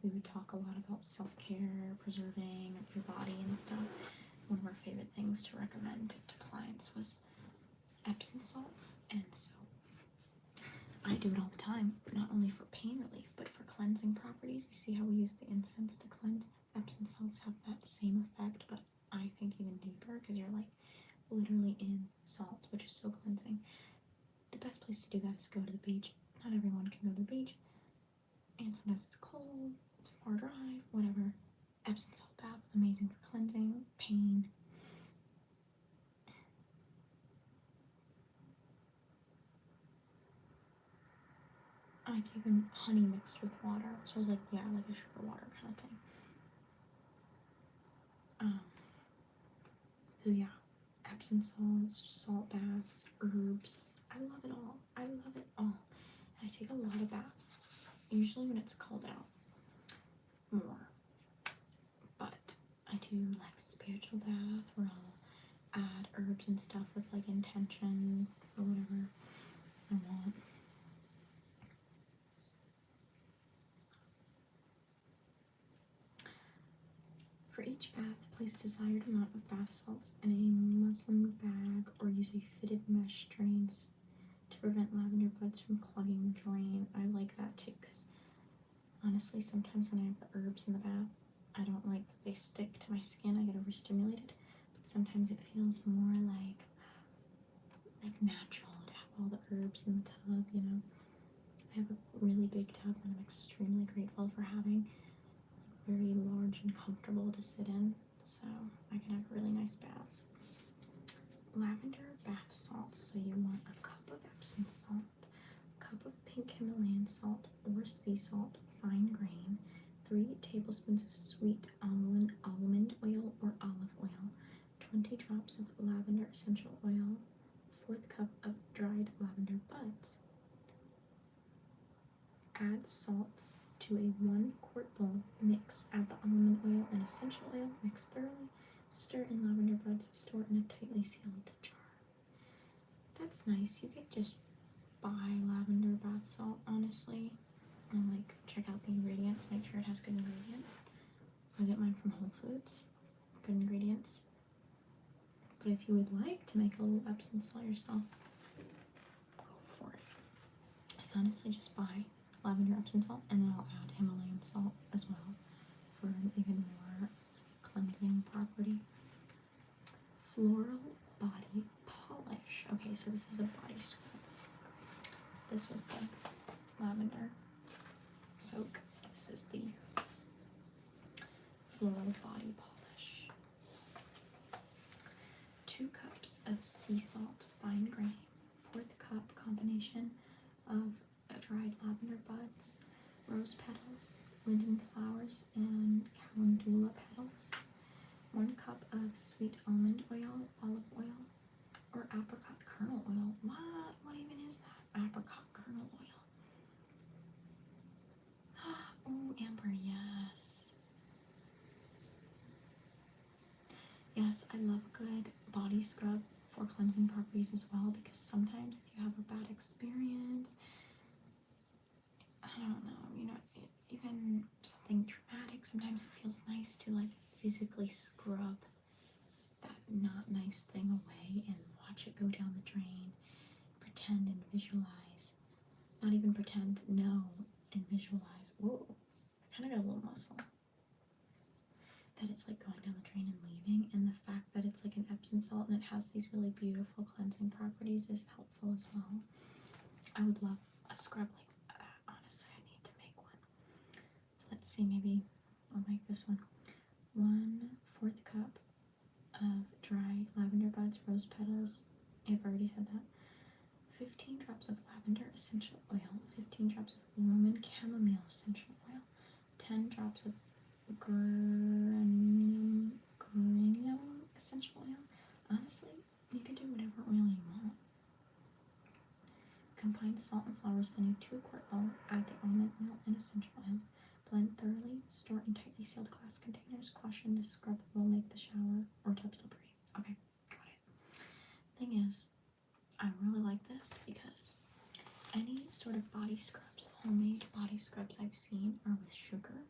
We would talk a lot about self-care, preserving your body and stuff. One of our favorite things to recommend to clients was Epsom salts, and so I do it all the time, not only for pain relief, but for cleansing properties. You see how we use the incense to cleanse? Epsom salts have that same effect, but I think even deeper, because you're like literally in salt, which is so cleansing. The best place to do that is go to the beach. Not everyone can go to the beach, and sometimes it's cold, it's a far drive, whatever. Epsom salt bath, amazing for cleansing, pain. I gave him honey mixed with water, so I was like, yeah, like a sugar water kind of thing. So yeah, Epsom salts, salt baths, herbs. I love it all. I love it all. And I take a lot of baths, usually when it's cold out, more. But I do like spiritual bath where I'll add herbs and stuff with like intention for whatever I want. For each bath, place desired amount of bath salts in a muslin bag or use a fitted mesh drains to prevent lavender buds from clogging the drain. I like that too, because honestly, sometimes when I have the herbs in the bath, I don't like that they stick to my skin. I get overstimulated. But sometimes it feels more like natural to have all the herbs in the tub, you know. I have a really big tub that I'm extremely grateful for having. Very large and comfortable to sit in, so I can have really nice baths. Lavender bath salts. So you want a cup of Epsom salt, a cup of pink Himalayan salt or sea salt, fine grain, 3 tablespoons of sweet almond oil or olive oil, 20 drops of lavender essential oil, 1/4 cup of dried lavender buds. Add salts to a 1-quart bowl. Mix. Add the almond oil and essential oil. Mix thoroughly. Stir in lavender buds. Store in a tightly sealed jar. That's nice. You could just buy lavender bath salt, honestly, and like check out the ingredients. Make sure it has good ingredients. I get mine from Whole Foods. Good ingredients. But if you would like to make a little Epsom salt yourself, go for it. I honestly just buy lavender Epsom salt and then I'll add Himalayan salt as well for an even more cleansing property. Floral body polish. Okay, so this is a body scrub. This was the lavender soak. This is the floral body polish. 2 cups of sea salt fine grain. 4th cup combination of dried lavender buds, rose petals, linden flowers, and calendula petals. 1 cup of sweet almond oil, olive oil, or apricot kernel oil. What even is that? Apricot kernel oil. Oh, Amber, yes. Yes, I love a good body scrub for cleansing properties as well, because sometimes if you have a bad experience, I don't know, even something traumatic, sometimes it feels nice to like physically scrub that not nice thing away and watch it go down the drain. Pretend and visualize. Not even pretend, know and visualize. Whoa, I kind of got a little muscle. That it's like going down the drain and leaving, and the fact that it's like an Epsom salt and it has these really beautiful cleansing properties is helpful as well. I would love a scrub like that. Honestly, I need to make one. So let's see, maybe I'll make this one. 1/4 cup of dry lavender buds, rose petals. I've already said that. 15 drops of lavender essential oil. 15 drops of Roman chamomile essential oil. 10 drops of geranium essential oil. Honestly, you can do whatever oil you want. Combine salt and flowers in a 2-quart bowl. Add the almond oil and essential oils. Blend thoroughly. Store in tightly sealed glass containers. Caution: this scrub will make the shower or tub slippery. Okay, got it. Thing is, I really like this because any sort of body scrubs, homemade body scrubs I've seen are with sugar.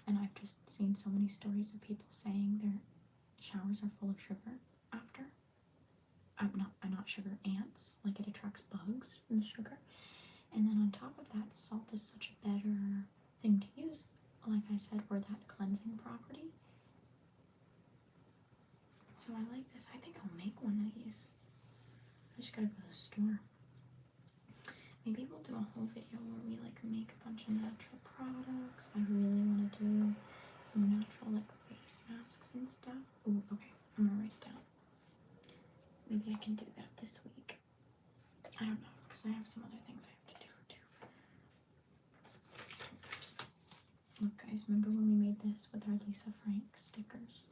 And I've just seen so many stories of people saying their showers are full of sugar after. Not sugar ants, like it attracts bugs from the sugar. And then on top of that, salt is such a better thing to use, like I said, for that cleansing property. So I like this. I think I'll make one of these. I just gotta go to the store. Maybe we'll do a whole video where we like make a bunch of natural products. I really want to do some natural like face masks and stuff. Ooh, okay, I'm gonna write it down. Maybe I can do that this week. I don't know, because I have some other things I have to do too. Look guys, remember when we made this with our Lisa Frank stickers?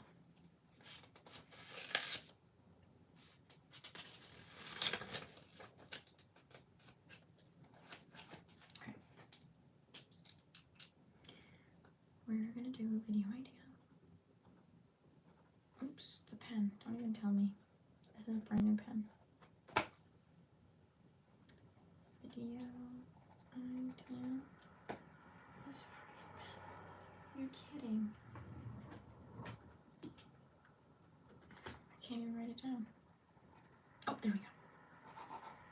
We're gonna do a video idea. Oops, the pen. Don't even tell me. This is a brand new pen. Video idea. This freaking pen. You're kidding. I can't even write it down. Oh, there we go.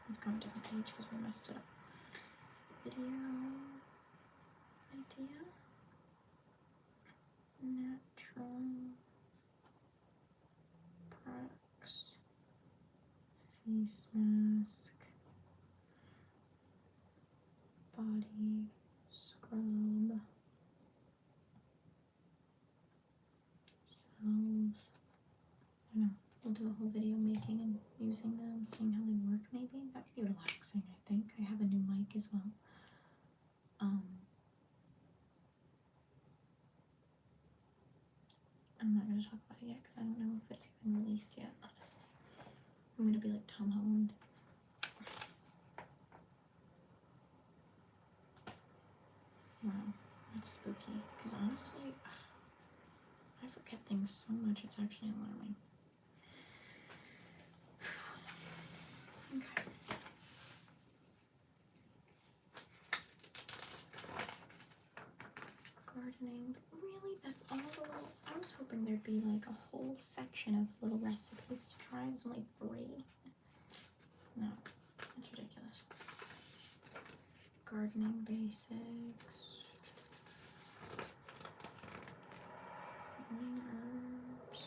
Let's go on a different page because we messed it up. Video idea. Natural products. Face mask. Body scrub. Salves. I don't know. We'll do a whole video making and using them, seeing how they work maybe. That would be relaxing, I think. I have a new mic as well. I'm not going to talk about it yet because I don't know if it's even released yet, honestly. I'm going to be like Tom Holland. Wow, that's spooky. Because honestly, I forget things so much, it's actually alarming. Okay. Gardening. Really? That that's all the little. I was hoping there'd be like a whole section of little recipes to try. There's only 3. No, that's ridiculous. Gardening basics. Green herbs.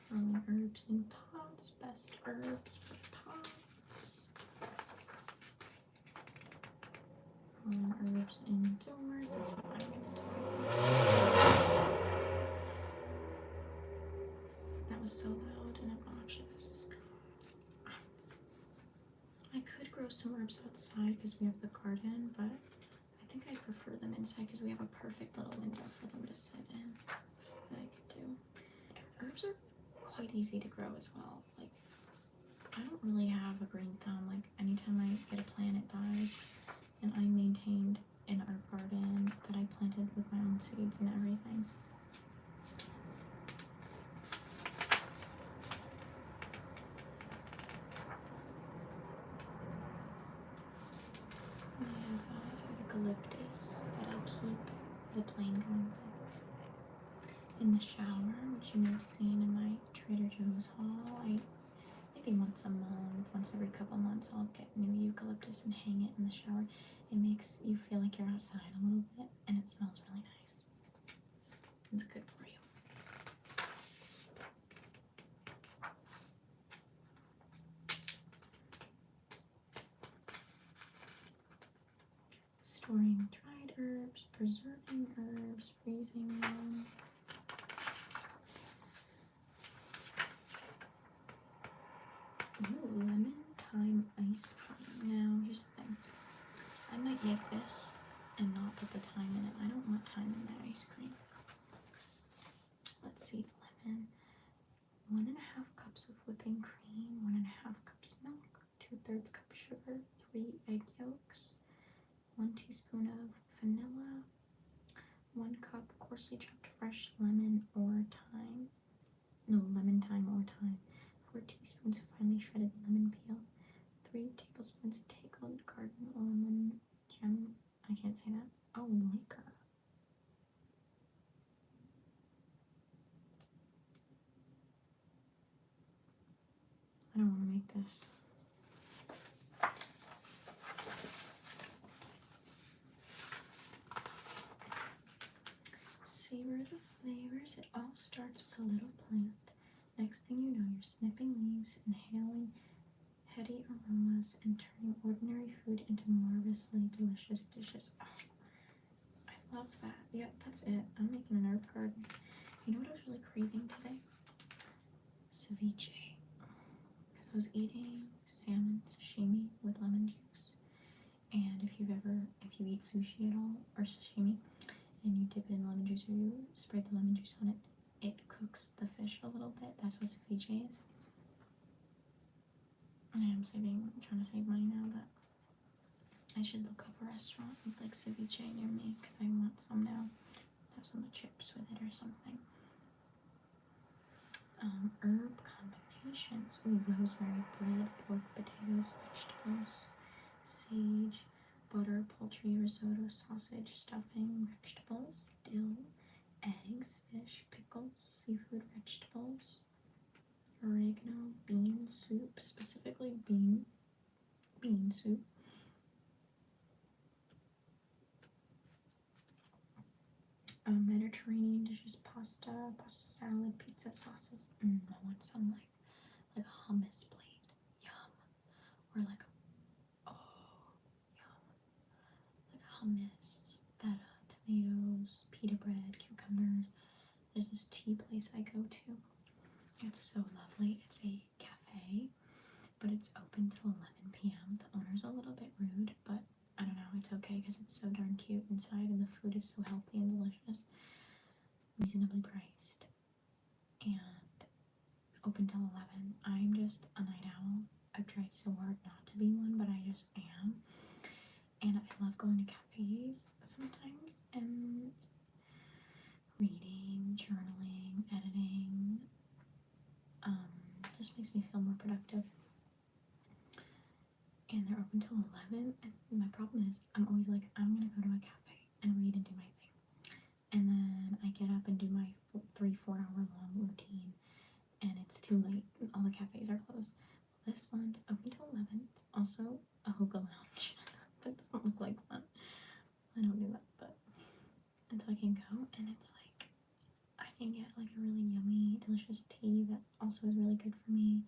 Growing herbs in pots. Best herbs for pots. Growing herbs indoors. That's what I'm gonna do. That was so loud and obnoxious. I could grow some herbs outside because we have the garden, but I think I prefer them inside because we have a perfect little window for them to sit in. That I could do. Herbs are quite easy to grow as well. Like, I don't really have a green thumb. Like, anytime I get a plant, it dies. And I maintained an herb garden that I planted with my own seeds and everything. I have eucalyptus that I keep as a plain going thing. In the shower, which you may have seen in my Trader Joe's haul, maybe once a month, once every couple months, I'll get new eucalyptus and hang it in the shower. It makes you feel like you're outside a little bit, and it smells really nice. It's good for you. Storing dried herbs, preserving herbs, freezing them. Ooh, lemon thyme ice cream. Now, here's the thing. I might make this and not put the thyme in it. I don't want thyme in my ice cream. Let's see, lemon. 1.5 cups of whipping cream, 1.5 cups milk, 2/3 cup sugar, 3 egg yolks, 1 teaspoon of vanilla, 1 cup coarsely chopped fresh lemon or thyme. No, lemon, thyme, or thyme. 4 teaspoons finely shredded lemon peel, 3 tablespoons pickled garden lemon gem. I can't say that. Oh, liquor. I don't want to make this. Savor the flavors. It all starts with a little plant. Next thing you know, you're snipping leaves, inhaling heady aromas, and turning ordinary food into marvelously delicious dishes. Oh, I love that. Yeah, that's it. I'm making an herb garden. You know what I was really craving today? Ceviche. Because I was eating salmon sashimi with lemon juice. And if you eat sushi at all, or sashimi, and you dip it in lemon juice or you spread the lemon juice on it, it cooks the fish a little bit. That's what ceviche is. I'm trying to save money now, but I should look up a restaurant with like ceviche near me because I want some now. Have some chips with it or something. Herb combinations. Ooh, rosemary, bread, pork, potatoes, vegetables, sage, butter, poultry, risotto, sausage, stuffing, vegetables, dill, eggs, fish, pickles, seafood, vegetables, oregano, bean soup, specifically bean soup. Mediterranean dishes, pasta salad, pizza sauces. I want some like a hummus plate. Yum. Or like yum. Like hummus, feta, tomatoes, pita bread, cucumbers. There's this tea place I go to. It's so lovely. It's a cafe, but it's open till 11 p.m. The owner's a little bit rude, but I don't know, it's okay because it's so darn cute inside and the food is so healthy and delicious. Reasonably priced. And open till 11. I'm just a night owl. I've tried so hard not to be one, but I just am. until 11. And my problem is, I'm always like, I'm gonna go to a cafe and read and do my thing. And then I get up and do my 3-4 hour long routine, and it's too late. All the cafes are closed. This one's open till 11. It's also a hookah lounge, but it doesn't look like one. I don't do that, but. And so I can go, and it's like, I can get like a really yummy, delicious tea that also is really good for me,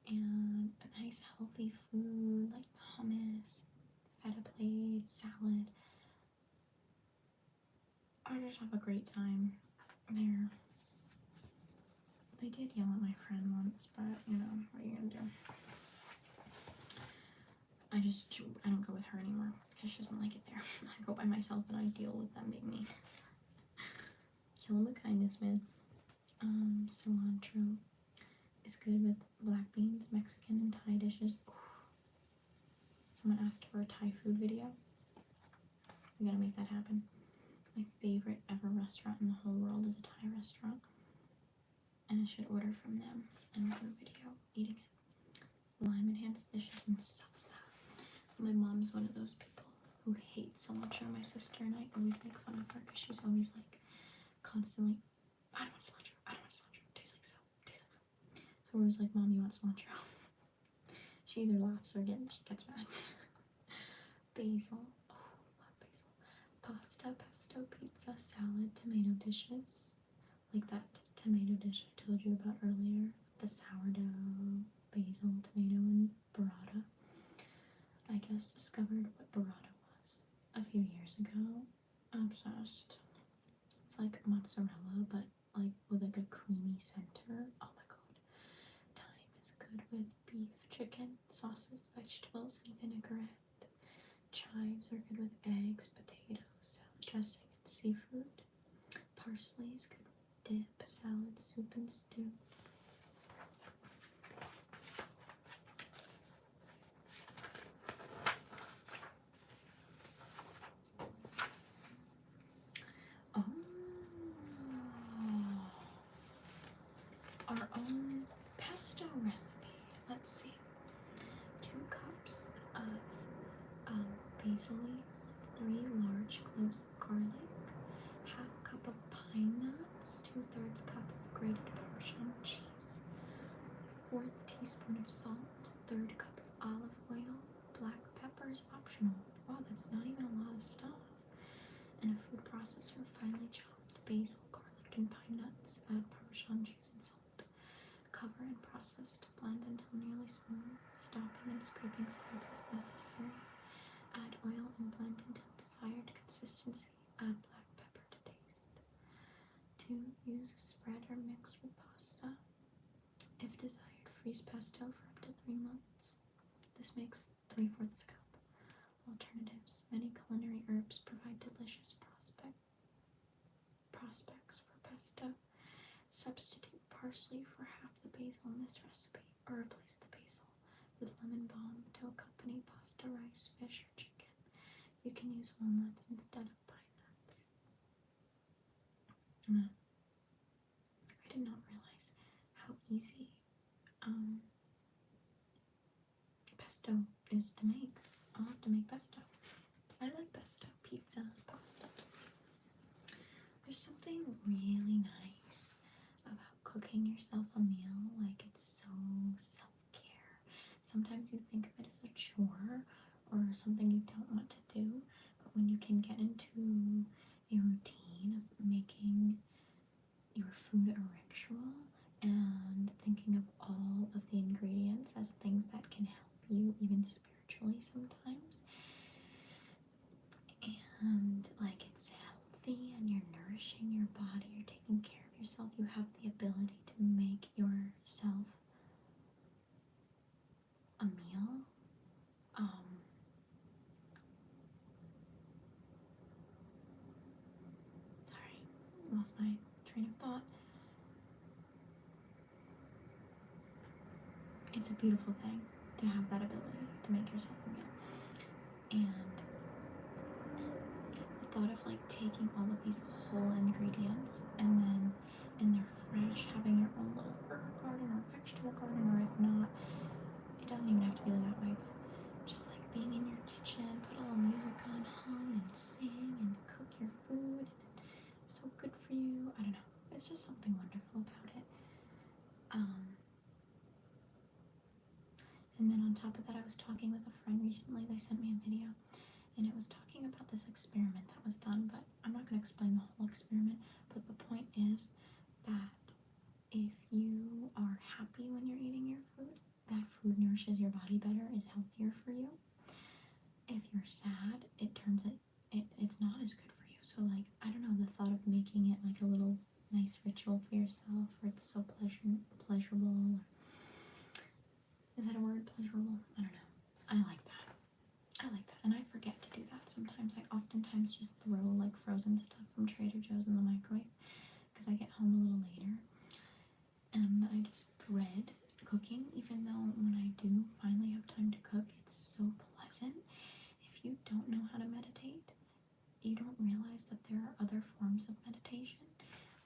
and a nice healthy food like hummus, feta plate, salad. I just have a great time there. They did yell at my friend once, but you know, what are you gonna do? I don't go with her anymore because she doesn't like it there. I go by myself and I deal with them being mean. Kill them with kindness, man. Cilantro is good with black beans, Mexican, and Thai dishes. Someone asked for a Thai food video. We gotta make that happen. My favorite ever restaurant in the whole world is a Thai restaurant, and I should order from them and do a video eating it. Lime enhanced dishes and salsa. My mom's one of those people who hates cilantro. My sister and I always make fun of her because she's always like constantly, I don't want cilantro, I don't want cilantro, tastes like so, tastes like so. So we're always like, Mom, you want cilantro? She either laughs or just gets mad. Basil, oh, love basil. Pasta, pesto, pizza, salad, tomato dishes. Like that tomato dish I told you about earlier, the sourdough, basil, tomato, and burrata. I just discovered what burrata was a few years ago. Obsessed. It's like mozzarella, but like with like a creamy center. Oh my god. Thyme is good with beef, chicken, sauces, vegetables, and vinaigrette. Chives are good with eggs, potatoes, salad dressing, and seafood. Parsley is good with dip, salad, soup, and stew. Oh, our own pesto recipe. Let's see. 2 cups of basil leaves, 3 large cloves of garlic, half cup of pine nuts, 2/3 cup of grated Parmesan cheese, 1/4 teaspoon of salt, 1/3 cup of olive oil, black pepper is optional. Wow, that's not even a lot of stuff. In a food processor, finely chopped basil, garlic, and pine nuts. Add Parmesan cheese and salt. Cover and process to blend until nearly smooth, stopping and scraping sides as necessary. Add oil and blend until desired consistency. Add black pepper to taste. 2. Use a spread or mix with pasta. If desired, freeze pesto for up to 3 months. This makes 3/4 cup. Alternatives. Many culinary herbs provide delicious prospects for pesto. Substitute parsley for half the basil in this recipe, or replace the basil with lemon balm to accompany pasta, rice, fish, or chicken. You can use walnuts instead of pine nuts. I did not realize how easy pesto is to make. I'll have to make pesto. I like pesto, pizza, pasta. There's something really nice about cooking yourself a meal. Like, it's so self-care. Sometimes you think of it as a chore or something you don't want to do, but when you can get into a routine of making your food a ritual and thinking of all of the ingredients as things that can help you even spiritually sometimes, and like it's healthy and you're nourishing your body, you're taking care of yourself, you have the ability to make yourself a meal. Sorry, lost my train of thought. It's a beautiful thing to have that ability to make yourself a meal. And the thought of like taking all of these whole ingredients and then in their fresh, having your own little herb garden or vegetable garden, or if not, it doesn't even have to be that way, but just like And then on top of that, I was talking with a friend recently. They sent me a video, and it was talking about this experiment that was done, but I'm not going to explain the whole experiment. But the point is that if you are happy when you're eating your food, that food nourishes your body better, is healthier for you. If you're sad, it's not as good for you. So like, I don't know, the thought of making it like a little nice ritual for yourself, where it's so pleasurable. Is that a word? Pleasurable? I don't know. I like that. And I forget to do that sometimes. I oftentimes just throw like frozen stuff from Trader Joe's in the microwave because I get home a little later. And I just dread cooking, even though when I do finally have time to cook, it's so pleasant. If you don't know how to meditate, you don't realize that there are other forms of meditation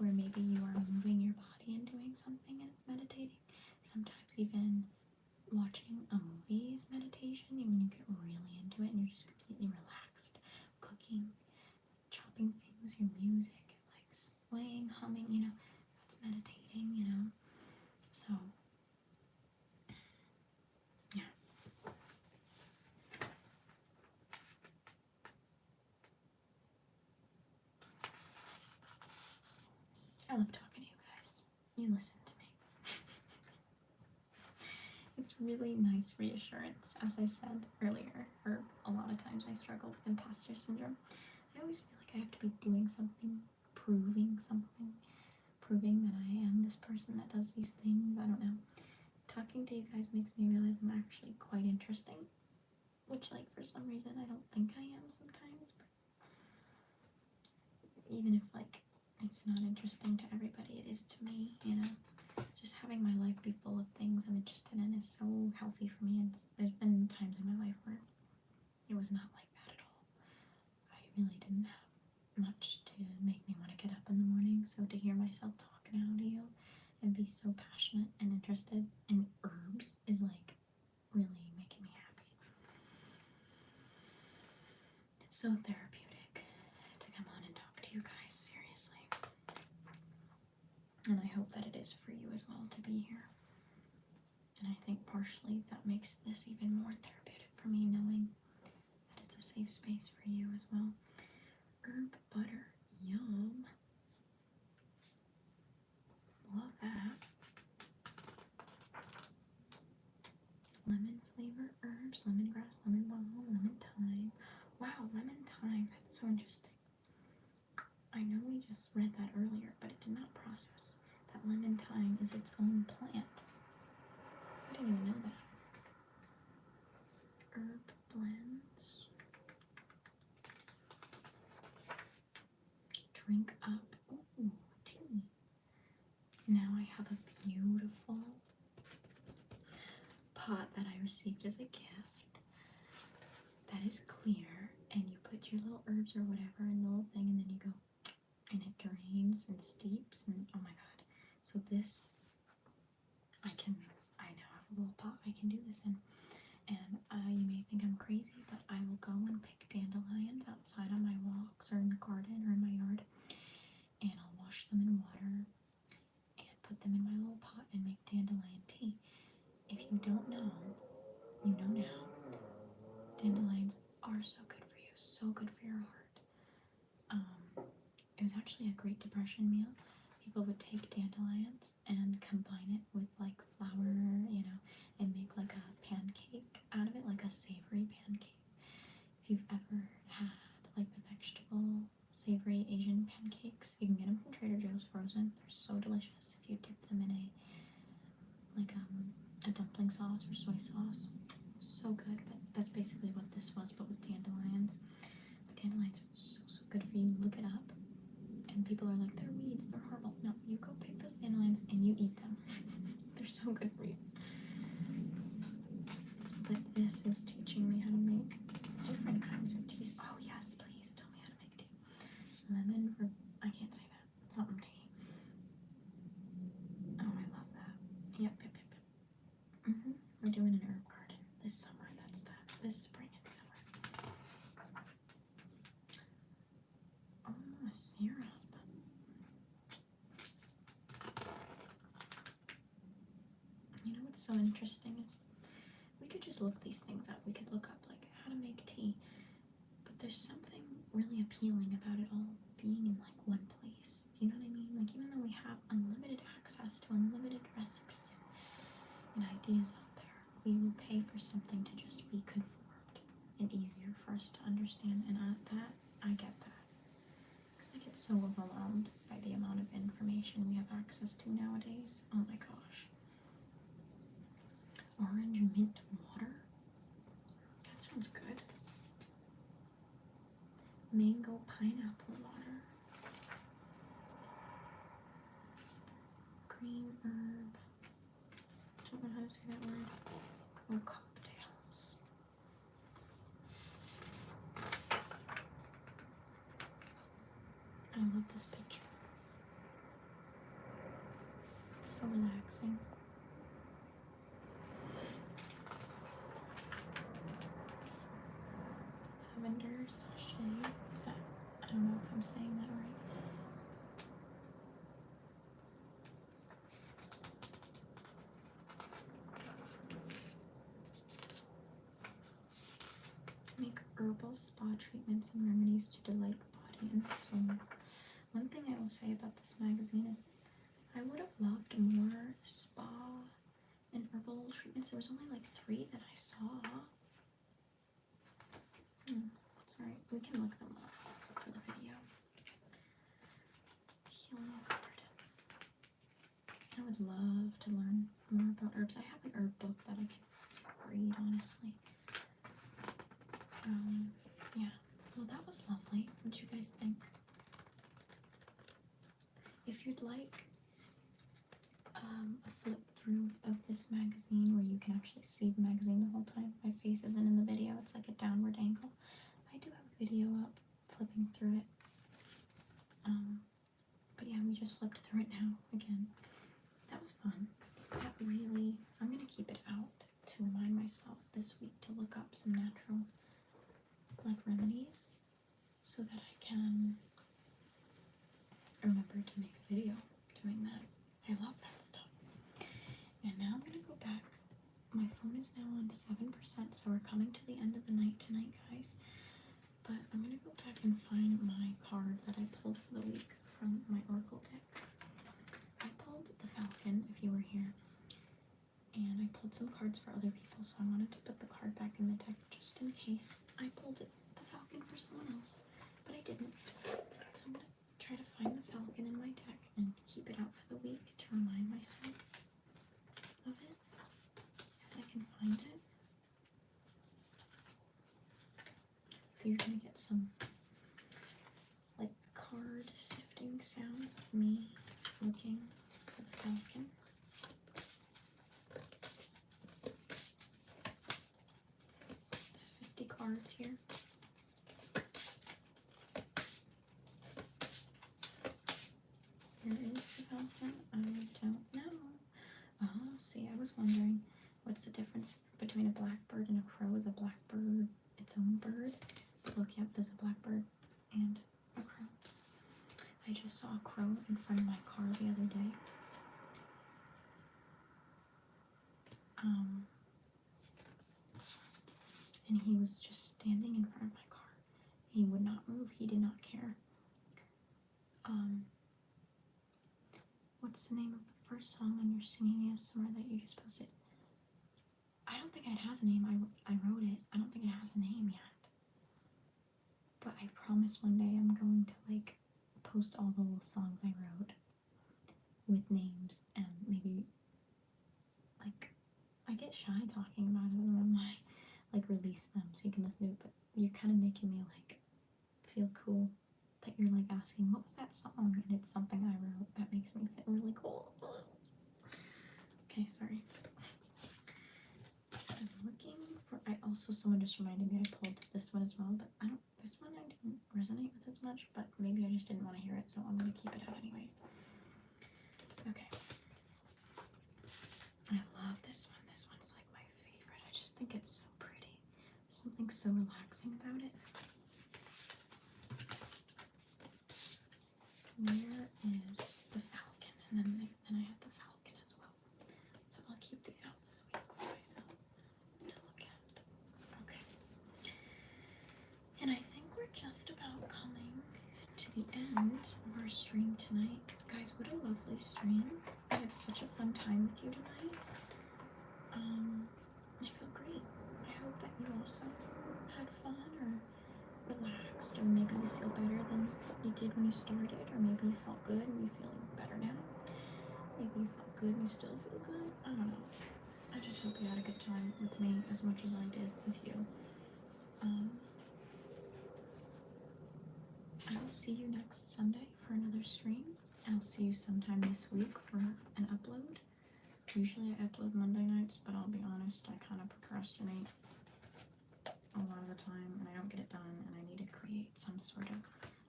where maybe you are moving your body and doing something and it's meditating. Sometimes even watching a movie is meditation, when you get really into it and you're just completely relaxed. Cooking, chopping things, your music, like swaying, humming, that's meditating, So, yeah. I love talking to you guys. You listen to me. It's really nice reassurance. As I said earlier, or a lot of times I struggle with imposter syndrome. I always feel like I have to be doing something, proving that I am this person that does these things. I don't know. Talking to you guys makes me realize I'm actually quite interesting, which, like, for some reason I don't think I am sometimes, but even if, like, it's not interesting to everybody, it is to me, Just having my life be full of things I'm interested in is so healthy for me, and there's been times in my life where it was not like that at all. I really didn't have much to make me want to get up in the morning, so to hear myself talk now to you and be so passionate and interested in herbs is like really making me happy. It's so therapeutic to come on and talk to you guys, seriously. And I hope that it is for you as well to be here. And I think partially that makes this even more therapeutic for me, knowing that it's a safe space for you as well. Herb butter, yum. Love that. Lemon flavor herbs, lemongrass, lemon balm, lemon thyme. Wow, lemon thyme, that's so interesting. I know we just read that earlier, but it did not process that lemon thyme is its own plant. I didn't even know that. Herb blends. Drink up. Ooh, tea. Now I have a beautiful pot that I received as a gift that is clear, and you put your little herbs or whatever in the little thing, and then you go, and it drains and steeps, and oh my god. So this, I now have a little pot I can do this in. And you may think I'm crazy, but I will go and pick dandelions outside on my walks or in the garden or in my yard, and I'll wash them in water and put them in my little pot and make dandelion tea. If you don't know, you know now. Dandelions are so good for you, so good for your heart. It was actually a Great Depression meal. People would take dandelions and combine it with like flour, and make like a pancake out of it, like a savory pancake. If you've ever had like the vegetable savory Asian pancakes, you can get them from Trader Joe's frozen. They're so delicious if you dip them in a dumpling sauce or soy sauce. So good, but that's basically what this was, but with dandelions. But dandelions are so good for you. Look it up. And people are like, they're weeds, they're horrible. No, you go pick those dandelions and you eat them. They're so good for you. But this is teaching me how to make different kinds of teas. Oh yes, please tell me how to make tea. I can't say that. Something tea. Oh, I love that. Yep. We're doing an herb garden this summer. That's that. This spring and summer. Oh, a syrup. You know what's so interesting is we to look these things up. We could look up like how to make tea. But there's something really appealing about it all being in like one place. Do you know what I mean? Like even though we have unlimited access to unlimited recipes and ideas out there, we will pay for something to just be conformed and easier for us to understand. And I get that. Because I get so overwhelmed by the amount of information we have access to nowadays. Oh my gosh. Orange mint water? That sounds good. Mango pineapple water. Green herb. Don't know how to say that word. Or cocktails. I love this picture. It's so relaxing. Lavender sachet. I don't know if I'm saying that right. Make herbal spa treatments and remedies to delight body and soul. One thing I will say about this magazine is I would have loved more spa and herbal treatments. There was only like 3 that I saw. Sorry, we can look them up for the video. Healing card. I would love to learn more about herbs. I have an herb book that I can read, honestly. Yeah. Well, that was lovely. What did you guys think? If you'd like a flip through of this magazine where you can actually see the magazine the whole time, my face isn't in the video, it's like a downward angle. I do have a video up flipping through it. But yeah, we just flipped through it now again. That was fun. That really, I'm gonna keep it out to remind myself this week to look up some natural like remedies so that I can remember to make a video doing that. I love that stuff. And now I'm gonna go back. My phone is now on 7%, so we're coming to the end of the night tonight, guys. But I'm gonna go back and find my card that I pulled for the week from my Oracle deck. I pulled the Falcon, if you were here, and I pulled some cards for other people, so I wanted to put the card back in the deck just in case I pulled the Falcon for someone else, but I didn't. So I'm gonna try to find the Falcon in my deck and keep it out for the week to remind myself of it, if I can find it. So you're gonna get some like card sifting sounds of me looking for the Falcon. There's 50 cards here. Where is the Falcon? I don't know. Oh, see, I was wondering what's the difference between a blackbird and a crow. Is a blackbird its own bird? Look, yep, there's a blackbird and a crow. I just saw a crow in front of my car the other day. And he was just standing in front of my car. He would not move. He did not care. What's the name of the first song on your singing ASMR that you just posted? I don't think it has a name. I wrote it. I don't think it has a name yet. But I promise one day I'm going to like post all the little songs I wrote with names and maybe like I get shy talking about it when I like release them so you can listen to it, but you're kind of making me like feel cool that you're like asking what was that song, and it's something I wrote that makes me feel really cool. Okay, sorry. I'm looking for, someone just reminded me I pulled this one as well, but this one I didn't resonate with as much, but maybe I just didn't want to hear it, so I'm going to keep it out anyways. Okay. I love this one. This one's like my favorite. I just think it's so pretty. There's something so relaxing about it. Where is the Falcon? And then I have the Falcon as well. So I'll keep these out this week for myself to look at. just about coming to the end of our stream tonight. Guys, what a lovely stream. I had such a fun time with you tonight. I feel great. I hope that you also had fun or relaxed, or maybe you feel better than you did when you started, or maybe you felt good and you feel better now. Maybe you felt good and you still feel good. I don't know. I just hope you had a good time with me as much as I did with you. I will see you next Sunday for another stream. I'll see you sometime this week for an upload. Usually I upload Monday nights, but I'll be honest, I kind of procrastinate a lot of the time and I don't get it done, and I need to create some sort of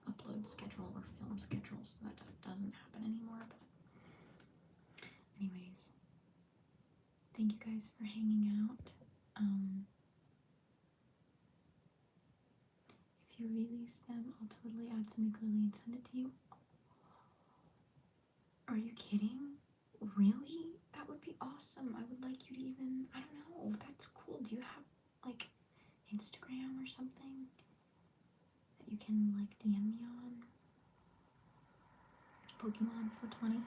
upload schedule or film schedule so that doesn't happen anymore. But anyways, thank you guys for hanging out. If you release them, I'll totally add some ukulele and send it to you. Are you kidding? Really? That would be awesome. I would like you to even, I don't know, that's cool. Do you have like Instagram or something that you can like DM me on? Pokemon 420.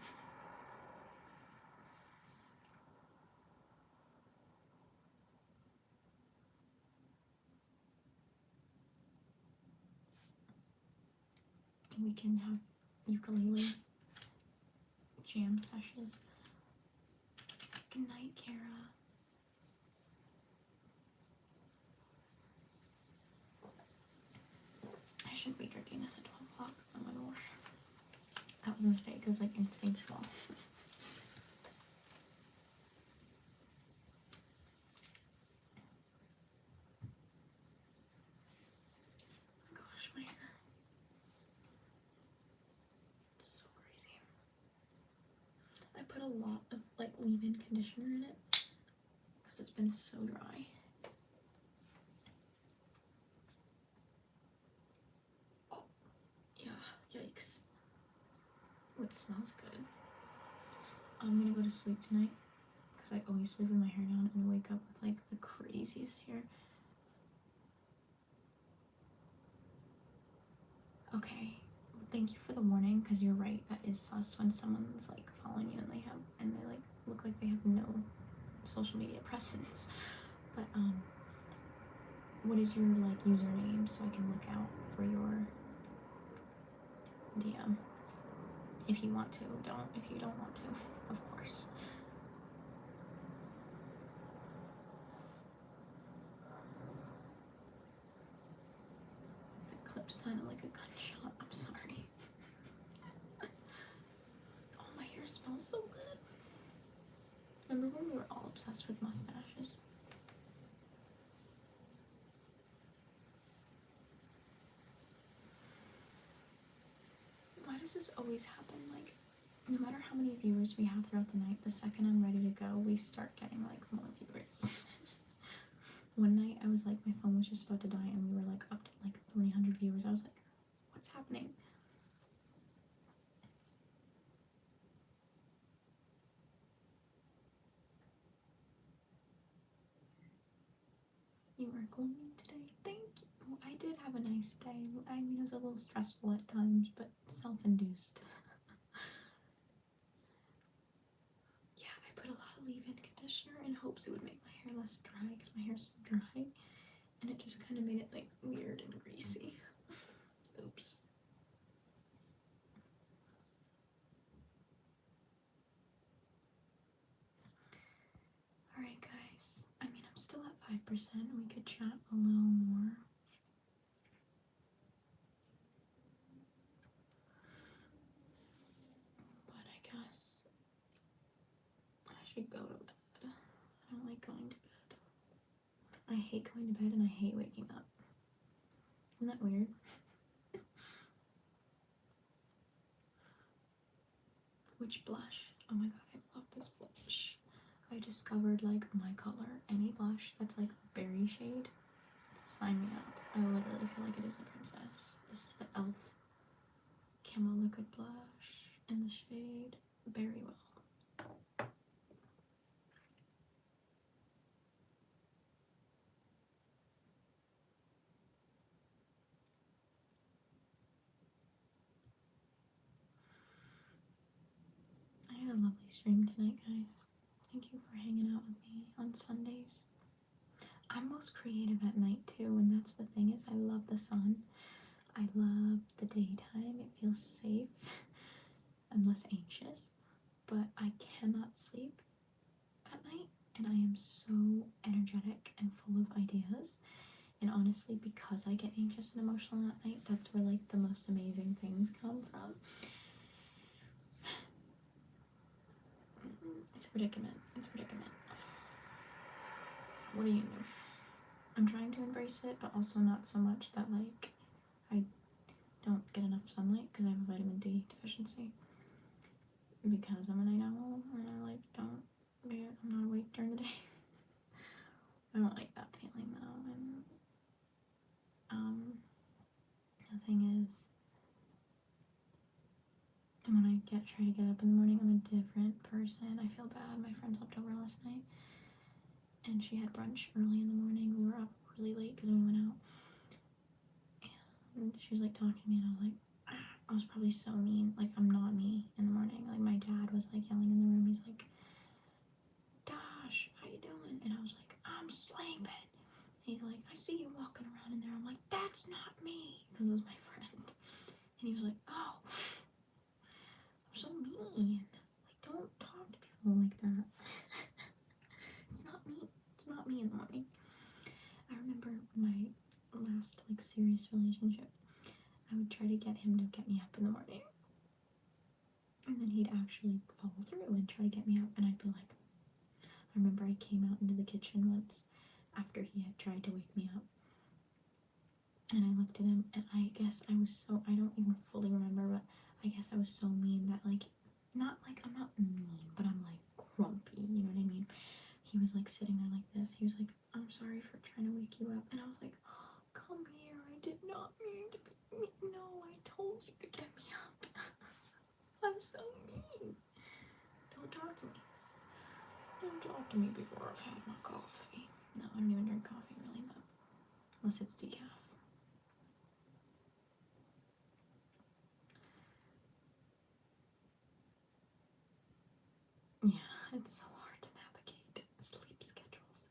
And we can have ukulele jam sessions. Good night, Kara. I shouldn't be drinking this at 12 o'clock. Oh my gosh. That was a mistake. It was like instinctual. Gosh, my hair. It's so crazy. I put a lot of like leave-in conditioner in it because it's been so dry. Oh, yeah, yikes. Oh, it smells good. I'm gonna go to sleep tonight because I always sleep with my hair down and wake up with like the craziest hair. Okay, thank you for the warning, because you're right, that is sus when someone's like following you and they like look like they have no social media presence. But what is your like username so I can look out for your DM? If you want to, don't. If you don't want to, of course. The clip sounded like a gunshot. I'm sorry. Oh, my hair smells so good. Remember when we were all obsessed with mustaches? Why does this always happen? Like, no matter how many viewers we have throughout the night, the second I'm ready to go, we start getting like more viewers. One night I was like, my phone was just about to die and we were like up to like 300 viewers. I was like, what's happening? You are glowing today. Thank you. Well, I did have a nice day. I mean, it was a little stressful at times, but self-induced. Yeah, I put a lot of leave-in conditioner in hopes it would make my hair less dry, because my hair's so dry, and it just kind of made it like weird and greasy. Oops. Alright guys, I mean, I'm still at 5%. We could chat a little more. But I guess I should go to bed. I don't like going to bed. I hate going to bed and I hate waking up. Isn't that weird? Which blush? Oh my god, I love this blush. I discovered like my color. Any blush that's like berry shade, sign me up. I literally feel like a Disney princess. This is the e.l.f. Camo Liquid Blush in the shade Berry Well. lovely stream tonight, guys. Thank you for hanging out with me on Sundays. I'm most creative at night too, and that's the thing is I love the sun. I love the daytime. It feels safe. I'm less anxious, but I cannot sleep at night, and I am so energetic and full of ideas. And honestly, because I get anxious and emotional at night, that's where like the most amazing things come from. It's a predicament. It's a predicament. What do you do? I'm trying to embrace it, but also not so much that like I don't get enough sunlight because I have a vitamin D deficiency. Because I'm a night owl and I like don't. I'm not awake during the day. I don't like that feeling though. And the thing is, when I try to get up in the morning, I'm a different person. I feel bad. My friend slept over last night, and she had brunch early in the morning. We were up really late because we went out, and she was like talking to me, and I was like, I was probably so mean. Like I'm not me in the morning. Like my dad was like yelling in the room. He's like, Dash, how you doing? And I was like, I'm sleeping. He's like, I see you walking around in there. I'm like, that's not me, because it was my friend. And he was like, oh, I'm so mean. Like, don't talk to people like that. It's not me. It's not me in the morning. I remember my last like serious relationship. I would try to get him to get me up in the morning, and then he'd actually follow through and try to get me up, and I'd be like, I remember I came out into the kitchen once after he had tried to wake me up, and I looked at him, and I guess I was so, I don't even fully remember, but I guess I was so mean that like, not like, I'm not mean, but I'm like grumpy, you know what I mean? He was like sitting there like this. He was like, I'm sorry for trying to wake you up. And I was like, oh, come here. I did not mean to be mean. No, I told you to get me up. I'm so mean. Don't talk to me. Don't talk to me before I've had my coffee. No, I don't even drink coffee really, but unless it's decaf. Yeah, it's so hard to navigate sleep schedules.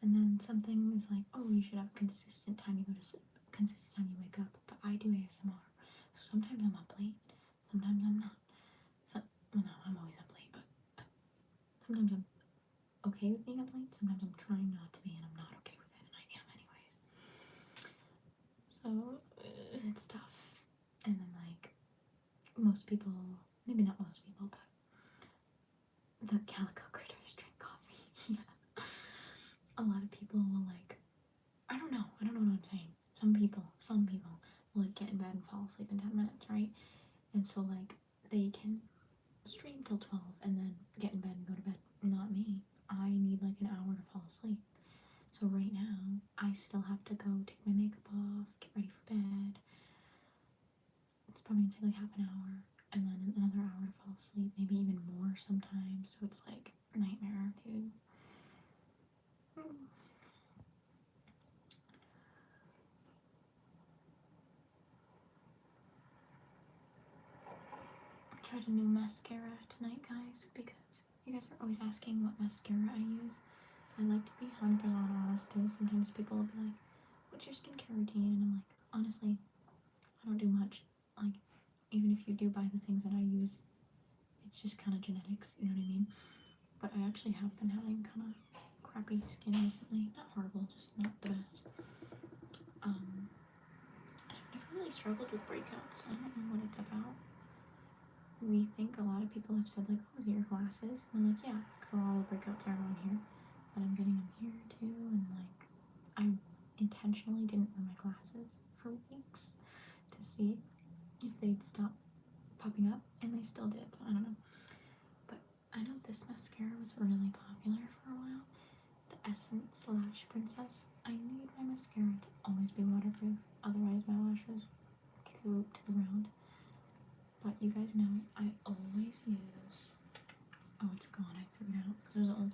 And then something is like, oh, you should have a consistent time you go to sleep, consistent time you wake up. But I do ASMR, so sometimes I'm up late, sometimes I'm not. Well, no, I'm always up late, but sometimes I'm okay with being up late, sometimes I'm trying not to be, and I'm not okay with it, and I am anyways. So it's tough. And then like most people, maybe not most people, but the calico critters drink coffee. Yeah. A lot of people will like, I don't know what I'm saying. Some people will like get in bed and fall asleep in 10 minutes, right? And so like they can stream till 12 and then get in bed and go to bed. Not me. I need like an hour to fall asleep. So right now, I still have to go take my makeup off, get ready for bed. It's probably gonna take like half an hour, and then another hour to fall asleep, maybe even more sometimes. So it's like nightmare, dude. I tried a new mascara tonight, guys, because you guys are always asking what mascara I use. I like to be 100% honest too. Sometimes people will be like, what's your skincare routine? And I'm like, honestly, I don't do much. Like, even if you do buy the things that I use, it's just kind of genetics, you know what I mean? But I actually have been having kind of crappy skin recently. Not horrible, just not the best. I've never really struggled with breakouts, so I don't know what it's about. We think a lot of people have said like, oh, is it your glasses? And I'm like, yeah, because a lot of the breakouts are around here, but I'm getting them here too, and like, I intentionally didn't wear my glasses for weeks to see if they'd stop popping up, and they still did, so I don't know. But I know this mascara was really popular for a while. The Essence slash Princess. I need my mascara to always be waterproof, otherwise my lashes go to the ground. But you guys know I always use, oh, it's gone, I threw it out because it was old,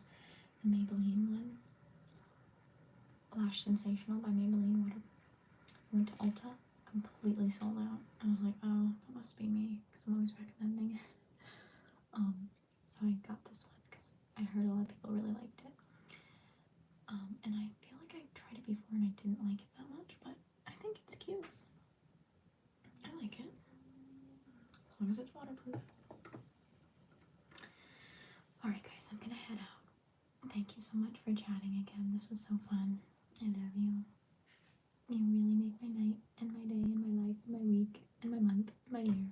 the Maybelline one, Lash Sensational by Maybelline waterproof. I went to Ulta, completely sold out. I was like, oh, that must be me because I'm always recommending it. so I got this one because I heard a lot of people really liked it. And I feel like I tried it before and I didn't like it that much, but I think it's cute. I like it. As long as it's waterproof. Alright guys, I'm gonna head out. Thank you so much for chatting again. This was so fun. I love you. You really make my night and my day and my life and my week and my month and my year.